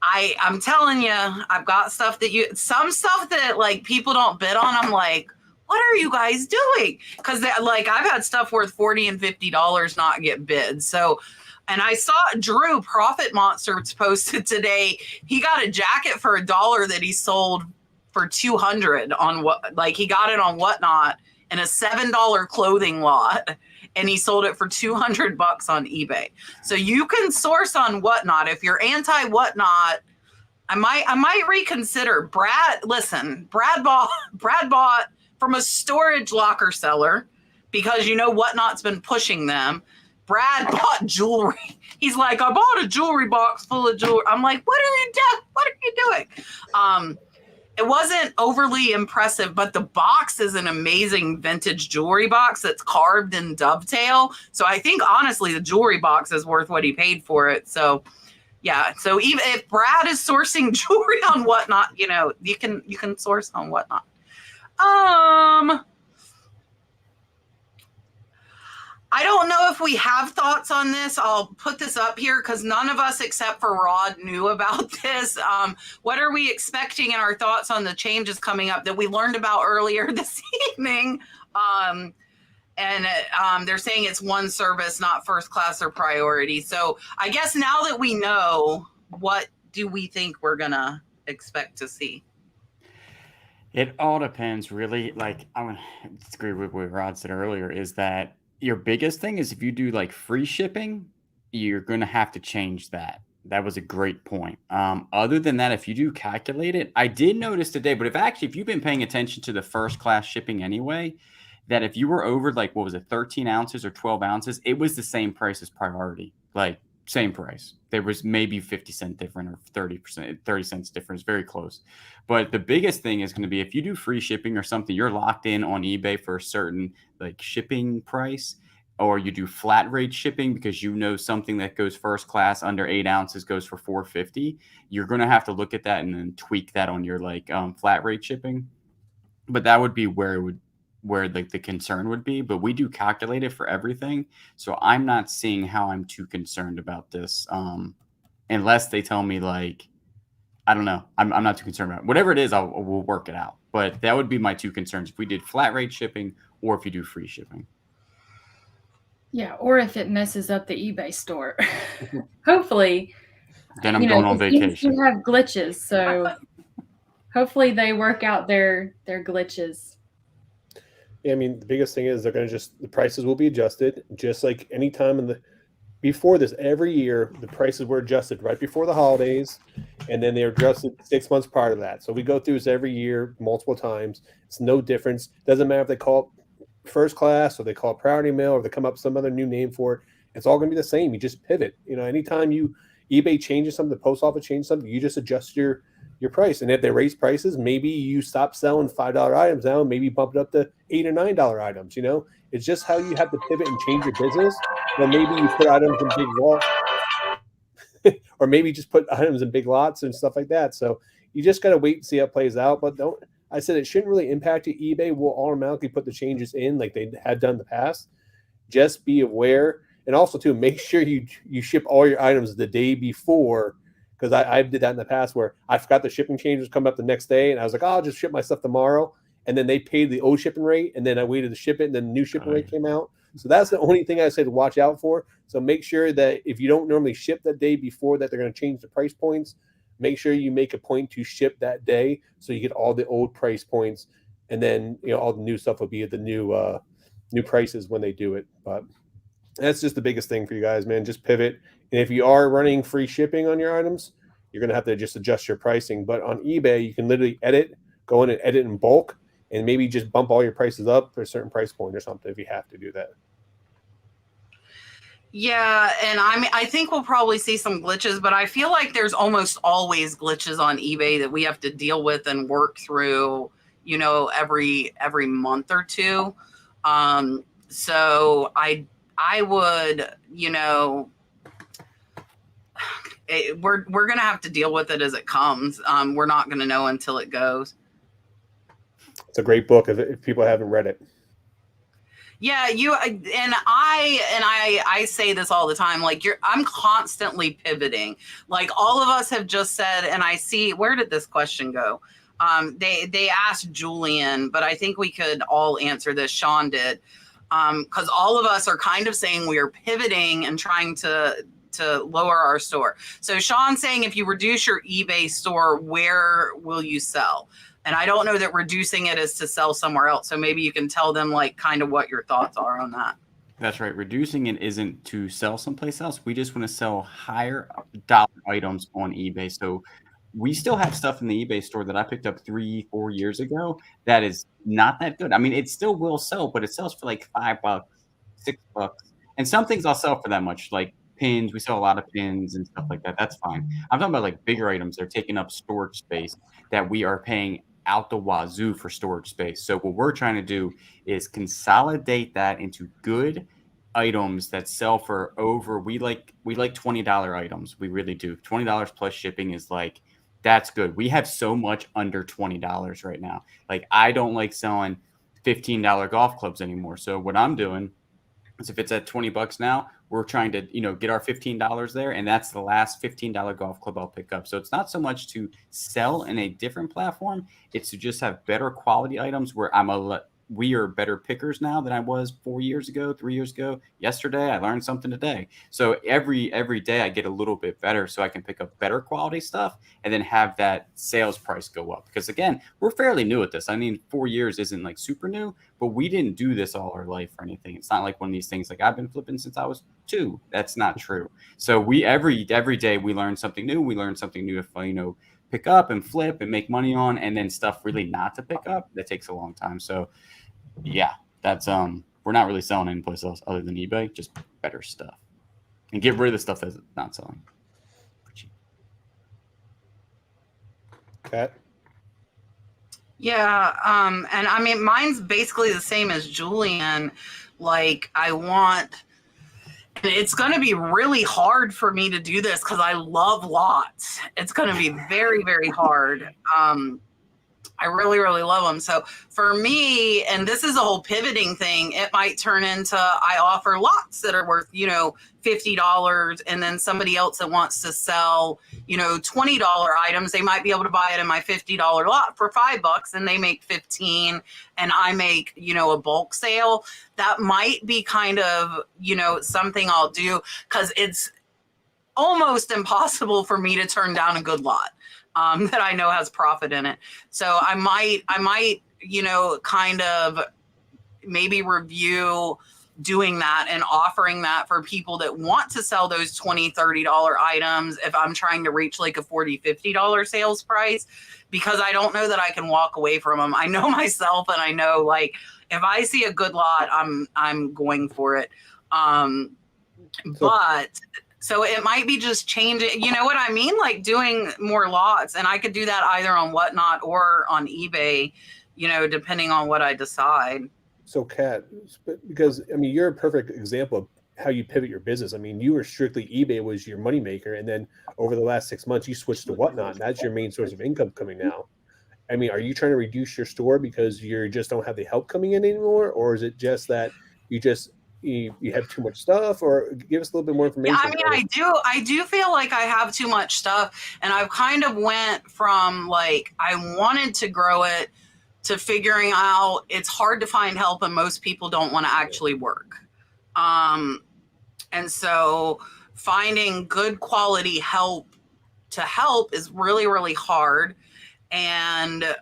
I'm telling you, I've got some stuff that like people don't bid on. I'm like, what are you guys doing? Because like I've had stuff worth $40 and $50 not get bid. So, and I saw Drew Profit Monsters posted today. He got a jacket for $1 that he sold for $200 on he got it on Whatnot in a $7 clothing lot, and he sold it for $200 on eBay. So you can source on Whatnot. If you're anti Whatnot, I might reconsider. Brad bought from a storage locker seller because Whatnot's been pushing them. Brad bought jewelry. He's like, I bought a jewelry box full of jewelry. I'm like, what are you doing? It wasn't overly impressive, but the box is an amazing vintage jewelry box that's carved in dovetail. So I think honestly, the jewelry box is worth what he paid for it. So yeah. So even if Brad is sourcing jewelry on Whatnot, you can source on Whatnot. I don't know if we have thoughts on this. I'll put this up here because none of us except for Rod knew about this. What are we expecting in our thoughts on the changes coming up that we learned about earlier this evening? They're saying it's one service, not first class or priority. So I guess now that we know, what do we think we're going to expect to see? It all depends, really. Like, I'm going to disagree with what Rod said earlier, is that your biggest thing is if you do like free shipping, you're going to have to change that. That was a great point. Other than that, if you do calculate it, I did notice today, but if you've been paying attention to the first class shipping anyway, that if you were over 13 ounces or 12 ounces, it was the same price as priority, like same price. There was maybe 50 cents different or 30 cents difference, very close. But the biggest thing is going to be if you do free shipping or something, you're locked in on eBay for a certain shipping price, or you do flat rate shipping because something that goes first class under 8 ounces goes for $4.50. You're going to have to look at that and then tweak that on your flat rate shipping. But that would be where the concern would be. But we do calculate it for everything, so I'm not seeing how I'm too concerned about this, unless they tell me I don't know. I'm not too concerned about it. Whatever it is, we'll work it out. But that would be my two concerns if we did flat rate shipping or if you do free shipping. Yeah, or if it messes up the eBay store. Hopefully. Then I'm going on vacation. You have glitches, so hopefully they work out their glitches. Yeah, I mean, the biggest thing is the prices will be adjusted, just like any time before this, every year, the prices were adjusted right before the holidays, and then they were adjusted 6 months prior to that. So we go through this every year, multiple times. It's no difference. Doesn't matter if they call it first class or they call it priority mail or they come up with some other new name for it. It's all going to be the same. You just pivot. Anytime eBay changes something, the post office changes something, you just adjust your price. And if they raise prices, maybe you stop selling $5 items now and maybe bump it up to $8 or $9 items. It's just how you have to pivot and change your business. Then maybe you put items in big lots, or maybe just put items in big lots and stuff like that. So you just got to wait and see how it plays out. But I said it shouldn't really impact you. eBay will automatically put the changes in like they had done in the past. Just be aware. And also, too, make sure you ship all your items the day before, because I did that in the past where I forgot the shipping changes come up the next day, and I was like, I'll just ship my stuff tomorrow. And then they paid the old shipping rate, and then I waited to ship it, and then the new shipping rate came out. So that's the only thing I say to watch out for. So make sure that if you don't normally ship that day before that they're going to change the price points, make sure you make a point to ship that day so you get all the old price points, and then all the new stuff will be at the new prices when they do it. But that's just the biggest thing for you guys, man. Just pivot. And if you are running free shipping on your items, you're going to have to just adjust your pricing. But on eBay, you can literally go in and edit in bulk, and maybe just bump all your prices up for a certain price point or something if you have to do that. Yeah, and I think we'll probably see some glitches, but I feel like there's almost always glitches on eBay that we have to deal with and work through, every month or two. So I would, we're going to have to deal with it as it comes. We're not going to know until it goes. It's a great book if people haven't read it. Yeah, I say this all the time. Like I'm constantly pivoting. Like all of us have just said, and I see, where did this question go? They asked Julian, but I think we could all answer this. Sean did, because all of us are kind of saying we are pivoting and trying to lower our store. So Sean's saying, if you reduce your eBay store, where will you sell? And I don't know that reducing it is to sell somewhere else. So maybe you can tell them like kind of what your thoughts are on that. That's right. Reducing it isn't to sell someplace else. We just want to sell higher dollar items on eBay. So we still have stuff in the eBay store that I picked up 3-4 years ago that is not that good. I mean, it still will sell, but it sells for like $5, $6. And some things I'll sell for that much, like pins. We sell a lot of pins and stuff like that. That's fine. I'm talking about like bigger items that are taking up storage space that we are paying out the wazoo for storage space. So what we're trying to do is consolidate that into good items that sell for over, we like $20 items. We really do. $20 plus shipping is like, that's good. We have so much under $20 right now. Like I don't like selling $15 golf clubs anymore. So what I'm doing is if it's at $20 now, we're trying to, get our $15 there. And that's the last $15 golf club I'll pick up. So it's not so much to sell in a different platform. It's to just have better quality items where we are better pickers now than I was 4 years ago, 3 years ago. Yesterday, I learned something today. So every day I get a little bit better so I can pick up better quality stuff and then have that sales price go up. Because again, we're fairly new at this. I mean, 4 years isn't like super new, but we didn't do this all our life or anything. It's not like one of these things like I've been flipping since I was 2. That's not true. So we every day we learn something new. We learn something new to pick up and flip and make money on, and then stuff really not to pick up that takes a long time. So yeah, that's we're not really selling anyplace else other than eBay, just better stuff, and get rid of the stuff that's not selling. Kat? Yeah, and I mean mine's basically the same as Julian. Like it's going to be really hard for me to do this because I love lots. It's going to be very, very hard. I really, really love them. So for me, and this is a whole pivoting thing, it might turn into I offer lots that are worth, $50, and then somebody else that wants to sell, $20 items, they might be able to buy it in my $50 lot for $5 and they make 15 and I make, a bulk sale. That might be kind of, something I'll do because it's almost impossible for me to turn down a good lot. That I know has profit in it. So I might, kind of maybe review doing that and offering that for people that want to sell those $20, $30 items if I'm trying to reach like a $40, $50 sales price, because I don't know that I can walk away from them. I know myself, and I know like if I see a good lot, I'm going for it. So it might be just changing, you know what I mean? Like doing more lots, and I could do that either on Whatnot or on eBay, depending on what I decide. So Kat, because you're a perfect example of how you pivot your business. I mean, you were strictly eBay was your moneymaker, and then over the last 6 months, you switched to Whatnot, and that's your main source of income coming now. I mean, are you trying to reduce your store because you just don't have the help coming in anymore, or is it just that you have too much stuff? Or give us a little bit more information. Yeah, I do feel like I have too much stuff, and I've kind of went from like I wanted to grow it to figuring out it's hard to find help and most people don't want to actually work. And so finding good quality help is really, really hard. And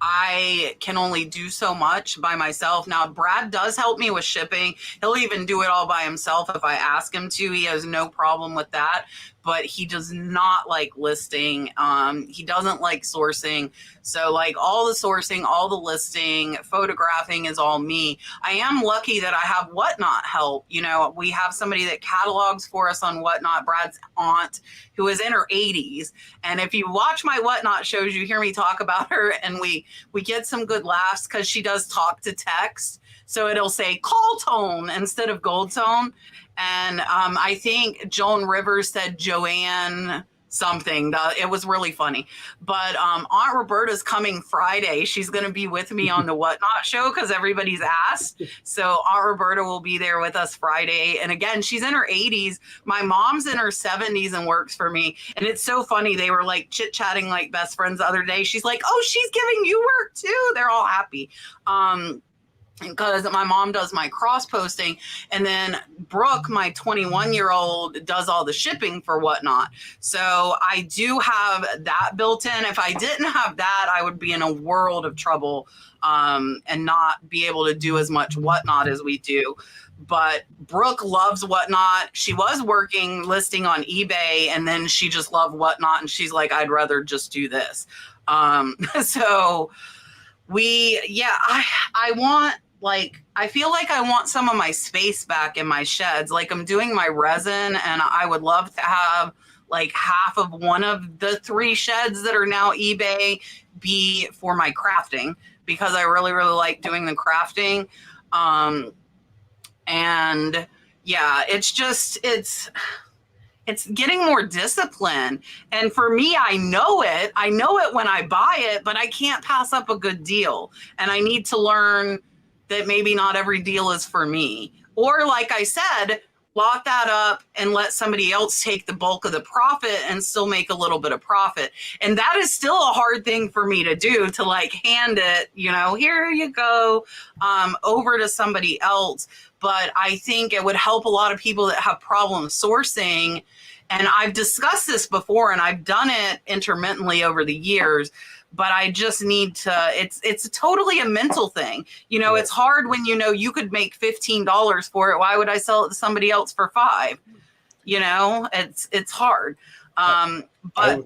I can only do so much by myself. Now, Brad does help me with shipping. He'll even do it all by himself if I ask him to. He has no problem with that, but he does not like listing. He doesn't like sourcing. So like all the sourcing, all the listing, photographing is all me. I am lucky that I have Whatnot help. We have somebody that catalogs for us on Whatnot, Brad's aunt, who is in her 80s. And if you watch my Whatnot shows, you hear me talk about her, and we get some good laughs because she does talk to text. So it'll say call tone instead of gold tone. And I think Joan Rivers said Joanne something. It was really funny. But Aunt Roberta's coming Friday. She's going to be with me on the Whatnot show because everybody's asked. So Aunt Roberta will be there with us Friday. And again, she's in her 80s. My mom's in her 70s and works for me. And it's so funny. They were like chit-chatting like best friends the other day. She's like, oh, she's giving you work too. They're all happy. Because my mom does my cross posting, and then Brooke, my 21-year-old, does all the shipping for Whatnot. So I do have that built in. If I didn't have that, I would be in a world of trouble and not be able to do as much Whatnot as we do. But Brooke loves Whatnot. She was working listing on eBay, and then she just loved Whatnot, and she's like, I'd rather just do this. So I want, like, I feel like I want some of my space back in my sheds. Like, I'm doing my resin, and I would love to have like half of one of the 3 sheds that are now eBay be for my crafting, because I really, really like doing the crafting. And yeah, it's getting more discipline. And for me, I know it when I buy it, but I can't pass up a good deal. And I need to learn that maybe not every deal is for me. Or like I said, lock that up and let somebody else take the bulk of the profit and still make a little bit of profit. And that is still a hard thing for me to do, to like hand it, here you go, over to somebody else. But I think it would help a lot of people that have problems sourcing. And I've discussed this before, and I've done it intermittently over the years, but I just need to, it's totally a mental thing. It's hard when you could make $15 for it. Why would I sell it to somebody else for $5? It's hard. But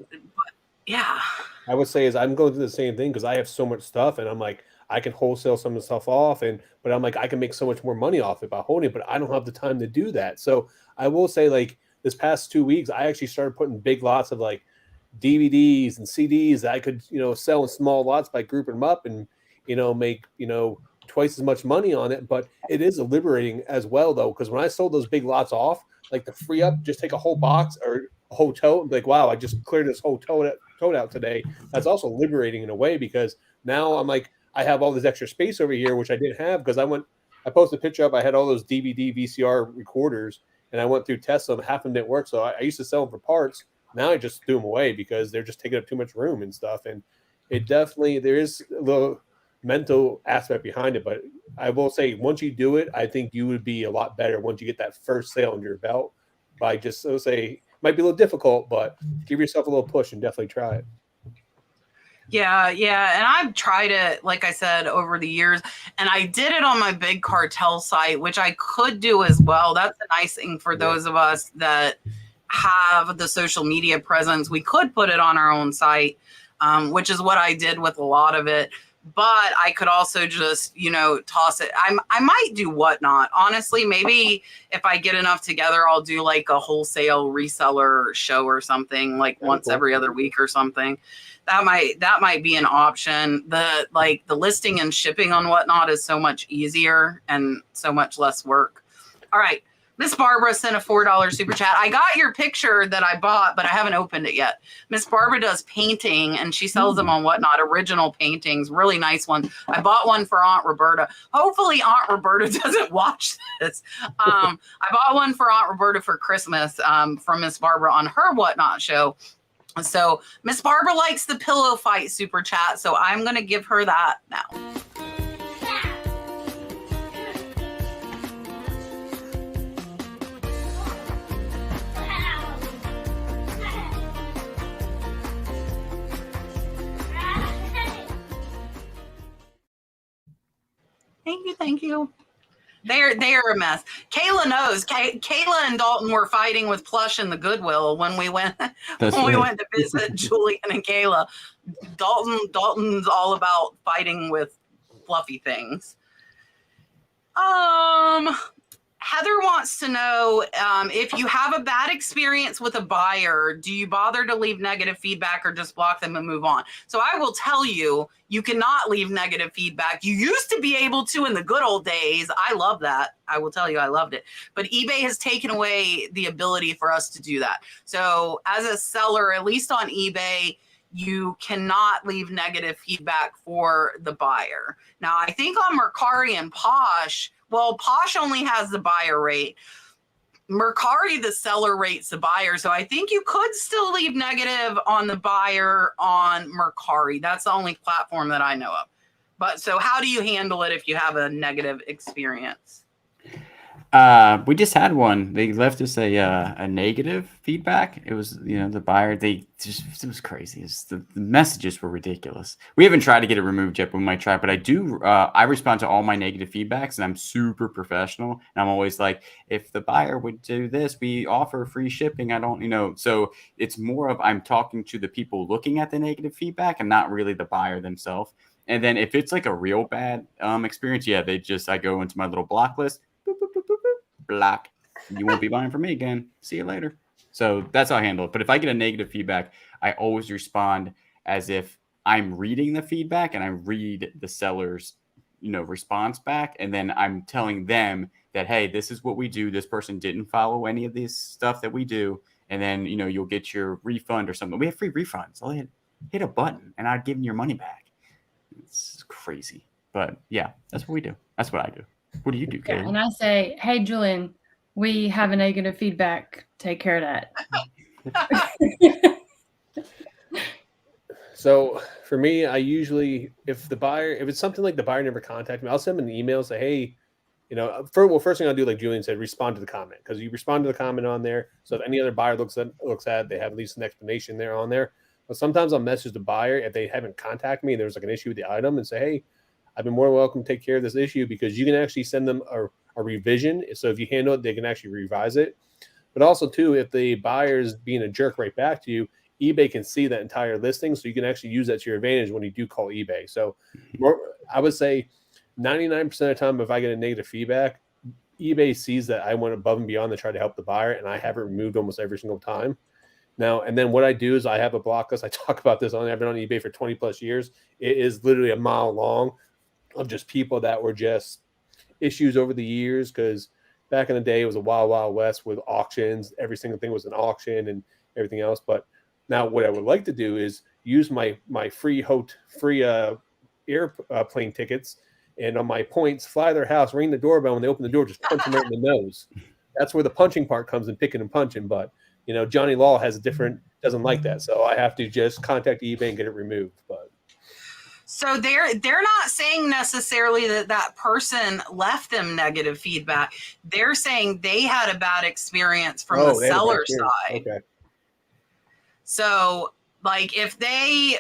yeah. I would say is I'm going through the same thing, because I have so much stuff, and I'm like, I can wholesale some of the stuff off, but I'm like, I can make so much more money off it by holding it, but I don't have the time to do that. So I will say, like, this past 2 weeks, I actually started putting big lots of like DVDs and CDs that I could, sell in small lots by grouping them up and, make, twice as much money on it. But it is liberating as well, though, because when I sold those big lots off, like, the free up, just take a whole box or a whole tote and be like, wow, I just cleared this whole tote out today. That's also liberating in a way, because now I'm like, I have all this extra space over here, which I didn't have, because I posted a picture up. I had all those DVD, VCR recorders, and I went through tests of them. Half of them didn't work. So I used to sell them for parts. Now I just threw them away because they're just taking up too much room and stuff. And it definitely, there is a little mental aspect behind it. But I will say, once you do it, I think you would be a lot better once you get that first sale under your belt. By just, so say, it might be a little difficult, but give yourself a little push and definitely try it. Yeah. And I've tried it, like I said, over the years, and I did it on my big cartel site, which I could do as well. That's a nice thing for those of us that have the social media presence. We could put it on our own site, which is what I did with a lot of it. But I could also just, toss it. I might do Whatnot. Honestly, maybe if I get enough together, I'll do like a wholesale reseller show or something, like once every other week or something. That might be an option. The listing and shipping on Whatnot is so much easier and so much less work. All right. Miss Barbara sent a $4 super chat. I got your picture that I bought, but I haven't opened it yet. Miss Barbara does painting, and she sells them on Whatnot, original paintings, really nice ones. I bought one for Aunt Roberta. Hopefully Aunt Roberta doesn't watch this. I bought one for Aunt Roberta for Christmas from Miss Barbara on her Whatnot show. So Miss Barbara likes the pillow fight super chat, so I'm going to give her that now. Thank you. They are a mess. Kayla knows. Kayla and Dalton were fighting with Plush in the Goodwill when we went to visit Julian and Kayla. Dalton's all about fighting with fluffy things. Heather wants to know if you have a bad experience with a buyer, do you bother to leave negative feedback or just block them and move on? So I will tell you, you cannot leave negative feedback. You used to be able to in the good old days. I love that. I will tell you, I loved it. But eBay has taken away the ability for us to do that. So as a seller, at least on eBay, you cannot leave negative feedback for the buyer. Now, I think on Mercari and Posh, well, Posh only has the buyer rate. Mercari, the seller rates the buyer. So I think you could still leave negative on the buyer on Mercari. That's the only platform that I know of. But so how do you handle it if you have a negative experience? We just had one. They left us a negative feedback. It was, the buyer, it was crazy. The messages were ridiculous. We haven't tried to get it removed yet, but we might try. But I respond to all my negative feedbacks, and I'm super professional. And I'm always like, if the buyer would do this, we offer free shipping. I don't, so it's more of I'm talking to the people looking at the negative feedback and not really the buyer themselves. And then if it's like a real bad experience, yeah, I go into my little block list. Block. You won't be buying from me again. See you later. So that's how I handle it. But if I get a negative feedback, I always respond as if I'm reading the feedback and I read the seller's, response back. And then I'm telling them that, hey, this is what we do. This person didn't follow any of this stuff that we do. And then, you'll get your refund or something. We have free refunds. All you hit a button and I'd give them your money back. It's crazy. But yeah, that's what we do. That's what I do. What do you do, Kayla? And I say, hey, Julian, we have a negative feedback. Take care of that. So for me, I usually, if it's something like the buyer never contacted me, I'll send them an email, say, hey, first thing I'll do, like Julian said, respond to the comment, because you respond to the comment on there. So if any other buyer looks at it, they have at least an explanation there on there. But sometimes I'll message the buyer if they haven't contacted me and there's like an issue with the item and say, hey, I've been more welcome to take care of this issue, because you can actually send them a revision. So if you handle it, they can actually revise it. But also, too, if the buyer's being a jerk right back to you, eBay can see that entire listing. So you can actually use that to your advantage when you do call eBay. So I would say 99% of the time, if I get a negative feedback, eBay sees that I went above and beyond to try to help the buyer, and I have it removed almost every single time. Now, and then what I do is I have a block list. I talk about this I've been on eBay for 20 plus years. It is literally a mile long of just people that were just issues over the years, because back in the day it was a wild, wild west with auctions. Every single thing was an auction and everything else. But now what I would like to do is use my free airplane tickets, and on my points, fly their house, ring the doorbell. When they open the door, just punch them right in the nose. That's where the punching part comes in, picking and punching. But Johnny Law doesn't like that, so I have to just contact eBay and get it removed. But so they're not saying necessarily that person left them negative feedback. They're saying they had a bad experience from the seller side. Okay. So like if they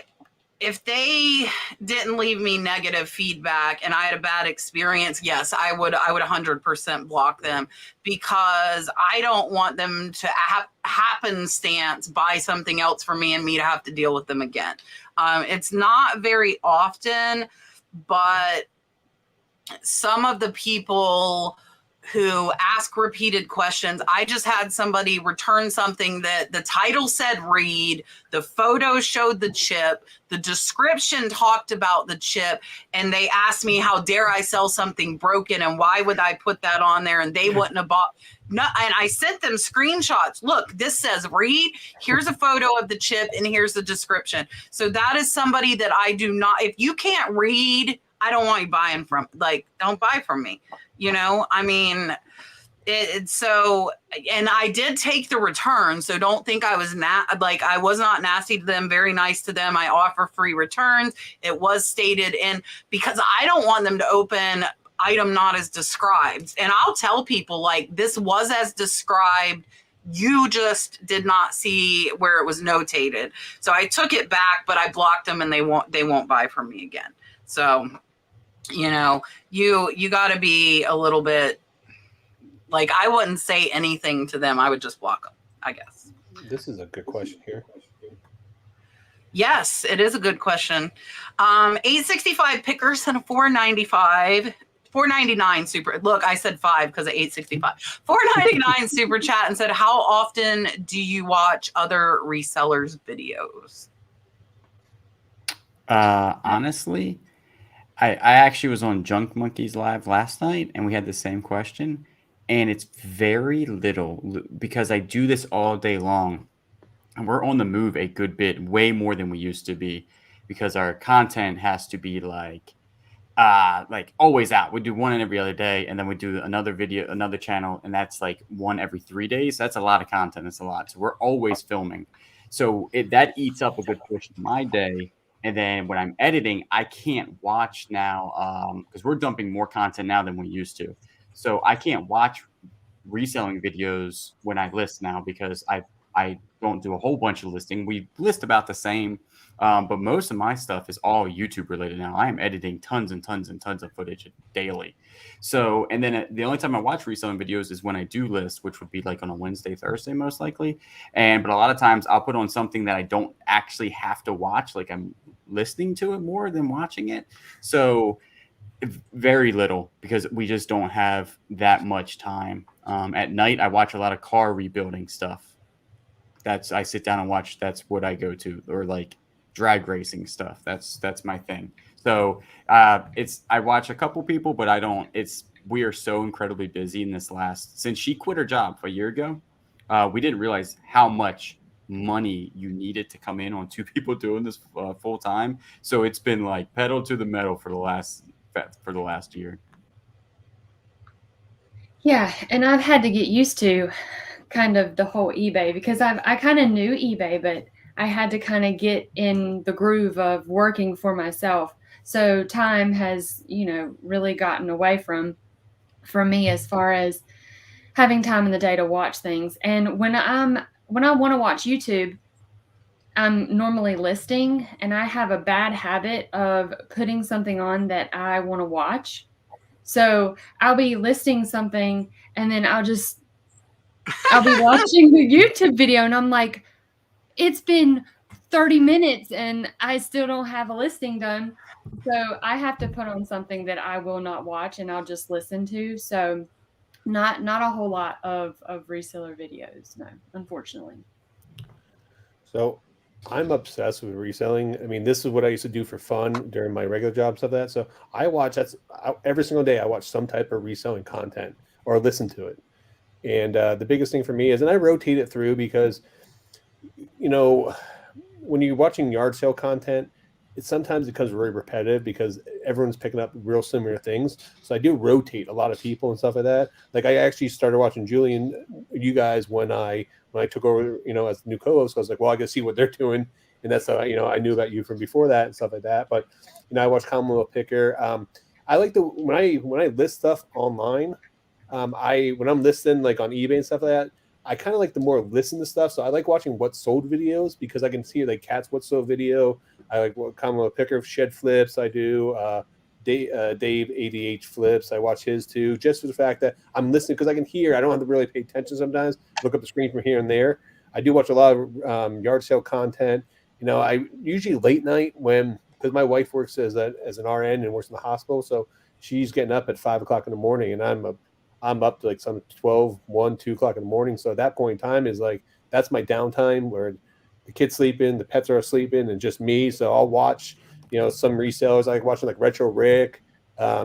didn't leave me negative feedback and I had a bad experience, yes, I would 100% block them, because I don't want them to happenstance buy something else from me and me to have to deal with them again. It's not very often, but some of the people who ask repeated questions. I just had somebody return something that the title said read, the photo showed the chip, the description talked about the chip, and they asked me, how dare I sell something broken, and why would I put that on there, and they wouldn't have bought. No, and I sent them screenshots. Look, this says read. Here's a photo of the chip, and here's the description. So that is somebody that I do not. If you can't read, I don't want you buying from. Don't buy from me. I mean, so, and I did take the return. So don't think I was I was not nasty to them. Very nice to them. I offer free returns. It was stated because I don't want them to open item not as described. And I'll tell people this was as described. You just did not see where it was notated. So I took it back, but I blocked them and they won't buy from me again. So, you got to be a little bit I wouldn't say anything to them. I would just block them, I guess. This is a good question here. Yes, it is a good question. 865 pickers and a 495 $4.99 super. Look, I said 5 because of 865. $4.99 super chat and said, how often do you watch other resellers' videos? Honestly, I actually was on Junk Monkeys Live last night, and we had the same question, and it's very little because I do this all day long, and we're on the move a good bit, way more than we used to be, because our content has to be like always out. We do one in every other day, and then we do another video, another channel, and that's like one every 3 days. That's a lot of content. It's a lot. So we're always filming. So that eats up a good portion of my day. And then when I'm editing, I can't watch now because we're dumping more content now than we used to. So I can't watch reselling videos when I list now because I don't do a whole bunch of listing. We list about the same, but most of my stuff is all YouTube related now. I am editing tons and tons and tons of footage daily. So, and then the only time I watch reselling videos is when I do list, which would be like on a Wednesday, Thursday, most likely. But a lot of times I'll put on something that I don't actually have to watch. Like I'm listening to it more than watching it. So very little because we just don't have that much time. At night, I watch a lot of car rebuilding stuff. I sit down and watch. That's what I go to, or like drag racing stuff. That's my thing. So I watch a couple people, but I don't. We are so incredibly busy in this since she quit her job a year ago. We didn't realize how much money you needed to come in on 2 people doing this full time. So it's been like pedal to the metal for the last year. Yeah, and I've had to get used to kind of the whole eBay because I kind of knew eBay, but I had to kind of get in the groove of working for myself. So time has, really gotten away from me as far as having time in the day to watch things. And when I want to watch YouTube, I'm normally listing, and I have a bad habit of putting something on that I want to watch. So I'll be listing something, and then I'll be watching the YouTube video, and I'm like, it's been 30 minutes, and I still don't have a listing done. So I have to put on something that I will not watch, and I'll just listen to. So not a whole lot of reseller videos, no, unfortunately. So I'm obsessed with reselling. I mean, this is what I used to do for fun during my regular job, stuff like that. So every single day I watch some type of reselling content or listen to it. And the biggest thing for me is, and I rotate it through because, when you're watching yard sale content, sometimes it becomes very repetitive because everyone's picking up real similar things. So I do rotate a lot of people and stuff like that. Like I actually started watching Julian, you guys, when I took over, as the new co-host. I was like, well, I gotta see what they're doing, and that's how I knew about you from before that and stuff like that. But I watched Commonwealth Picker. I like when I list stuff online. When I'm listing like on eBay and stuff like that, I kind of like to more listen to stuff. So I like watching what sold videos because I can see like Cat's what sold video. I like what Commonwealth Picker shed flips. I do Dave ADH flips. I watch his too, just for the fact that I'm listening because I can hear. I don't have to really pay attention sometimes. Look up the screen from here and there. I do watch a lot of yard sale content. I usually late night because my wife works as an RN and works in the hospital, so she's getting up at 5 o'clock in the morning, and I'm up to like some 12, 1, 2 o'clock in the morning. So at that point in time is like, that's my downtime where the kids sleeping, the pets are sleeping, and just me. So I'll watch, some resellers. I like watching like Retro Rick,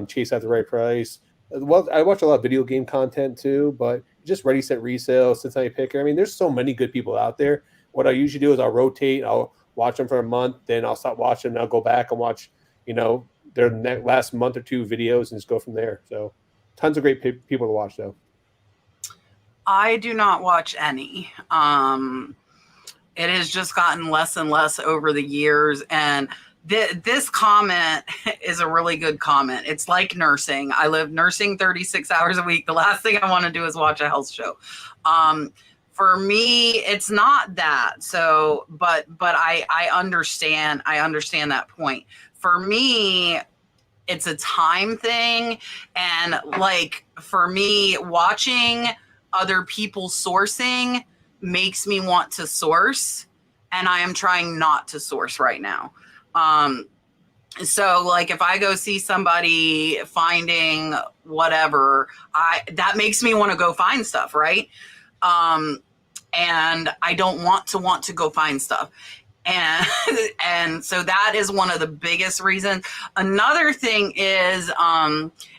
Chase at the Right Price. Well, I watch a lot of video game content too, but just Ready, Set, Resale, Cincinnati Picker. I mean, there's so many good people out there. What I usually do is I'll rotate. I'll watch them for a month, then I'll stop watching, and I'll go back and watch, their last month or 2 videos and just go from there. So tons of great people to watch, though. I do not watch any. It has just gotten less and less over the years. And this comment is a really good comment. It's like nursing. I live nursing 36 hours a week. The last thing I want to do is watch a health show. For me, it's not that. So, but I understand. I understand that point. For me, it's a time thing. And like for me, watching other people sourcing makes me want to source. And I am trying not to source right now. So like if I go see somebody finding whatever, that makes me want to go find stuff, right? And I don't want to go find stuff. And and so that is one of the biggest reasons. Another thing is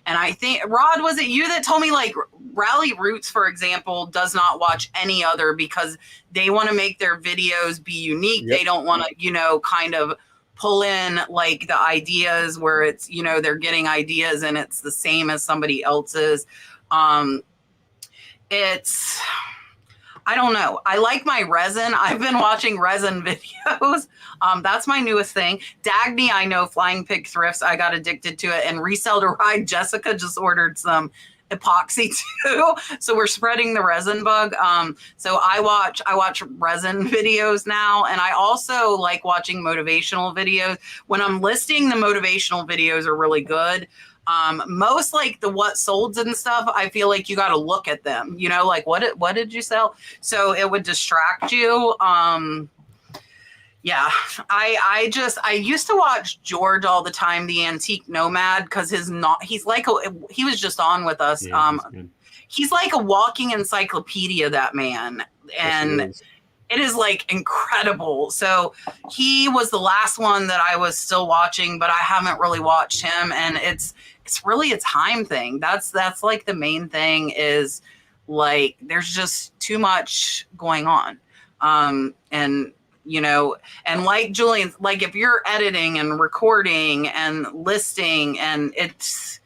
and I think, Rod, was it you that told me, like, Rally Roots, for example, does not watch any other because they want to make their videos be unique. Yep. They don't want to, kind of pull in like the ideas where it's, they're getting ideas and it's the same as somebody else's. I don't know. I like my resin. I've been watching resin videos. That's my newest thing. Dagny, I know, Flying Pig Thrifts. I got addicted to it. And Resell to Ride, Jessica just ordered some epoxy too. So we're spreading the resin bug. So I watch resin videos now. And I also like watching motivational videos. When I'm listing, the motivational videos are really good. Most like the what solds and stuff, I feel like you got to look at them, like what did you sell? So it would distract you. Yeah, I used to watch George all the time, the Antique Nomad, because he was just on with us. Yeah, he's like a walking encyclopedia, that man. And it is like incredible. So he was the last one that I was still watching, but I haven't really watched him. And it's really a time thing. That's like the main thing is like, there's just too much going on. And like Julian, like if you're editing and recording and listing and it's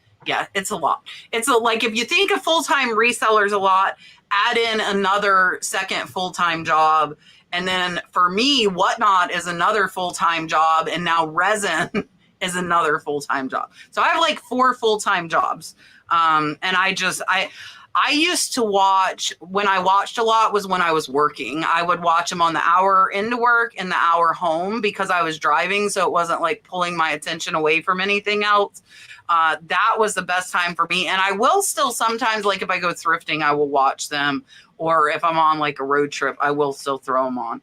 a lot. Like if you think a full-time reseller is a lot, add in another second full-time job. And then for me, Whatnot is another full-time job. And now resin is another full-time job. So I have like 4 full-time jobs. And I used to watch, when I watched a lot was when I was working. I would watch them on the hour into work and the hour home because I was driving. So it wasn't like pulling my attention away from anything else. That was the best time for me. And I will still sometimes, like if I go thrifting, I will watch them. Or if I'm on like a road trip, I will still throw them on.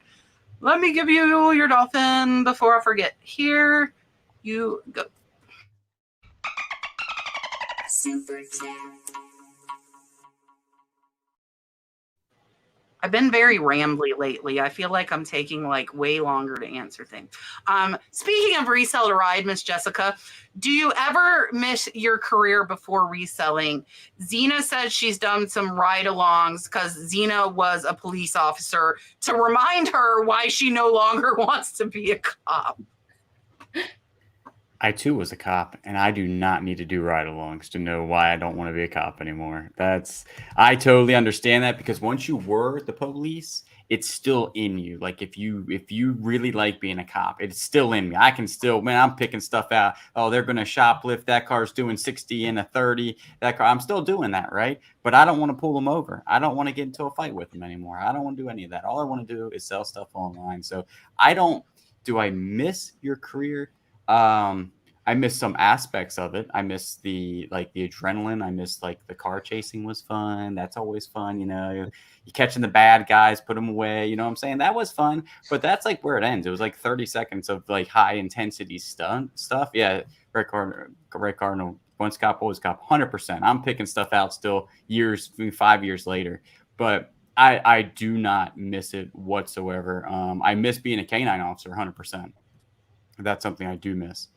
Let me give you your dolphin before I forget. Here you go. Super chat. I've been very rambly lately. I feel like I'm taking like way longer to answer things. Speaking of Resell to Ride, Miss Jessica, do you ever miss your career before reselling? Zena says she's done some ride-alongs because Zena was a police officer to remind her why she no longer wants to be a cop. I too was a cop, and I do not need to do ride-alongs to know why I don't want to be a cop anymore. I totally understand that because once you were the police, it's still in you. Like if you really like being a cop, it's still in me. I can still, man, I'm picking stuff out. Oh, they're going to shoplift. That car's doing 60 and a 30. That car, I'm still doing that, right? But I don't want to pull them over. I don't want to get into a fight with them anymore. I don't want to do any of that. All I want to do is sell stuff online. So do I miss your career? I miss some aspects of it. I miss the adrenaline. I miss like the car chasing was fun. That's always fun. You catching the bad guys, put them away. You know what I'm saying? That was fun, but that's like where it ends. It was like 30 seconds of like high intensity stuff. Yeah. Red Cardinal, once cop, always cop, 100%. I'm picking stuff out still 5 years later, but I do not miss it whatsoever. I miss being a canine officer 100%. That's something I do miss.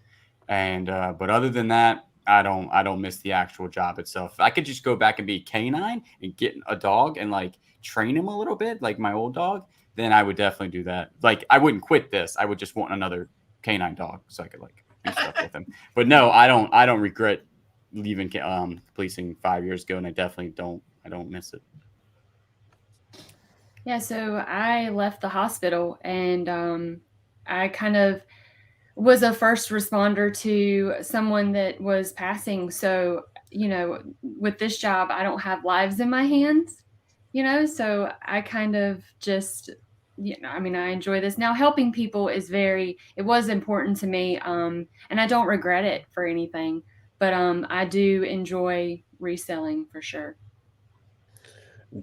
And but other than that, I don't miss the actual job itself. If I could just go back and be canine and get a dog and like train him a little bit, like my old dog, then I would definitely do that. Like I wouldn't quit this. I would just want another canine dog so I could like do stuff with him. But no, I don't regret leaving policing 5 years ago, and I definitely don't miss it. Yeah, so I left the hospital and I kind of was a first responder to someone that was passing. So, with this job, I don't have lives in my hands, so I kind of just, I enjoy this. Now, helping people it was important to me. And I don't regret it for anything, but I do enjoy reselling for sure.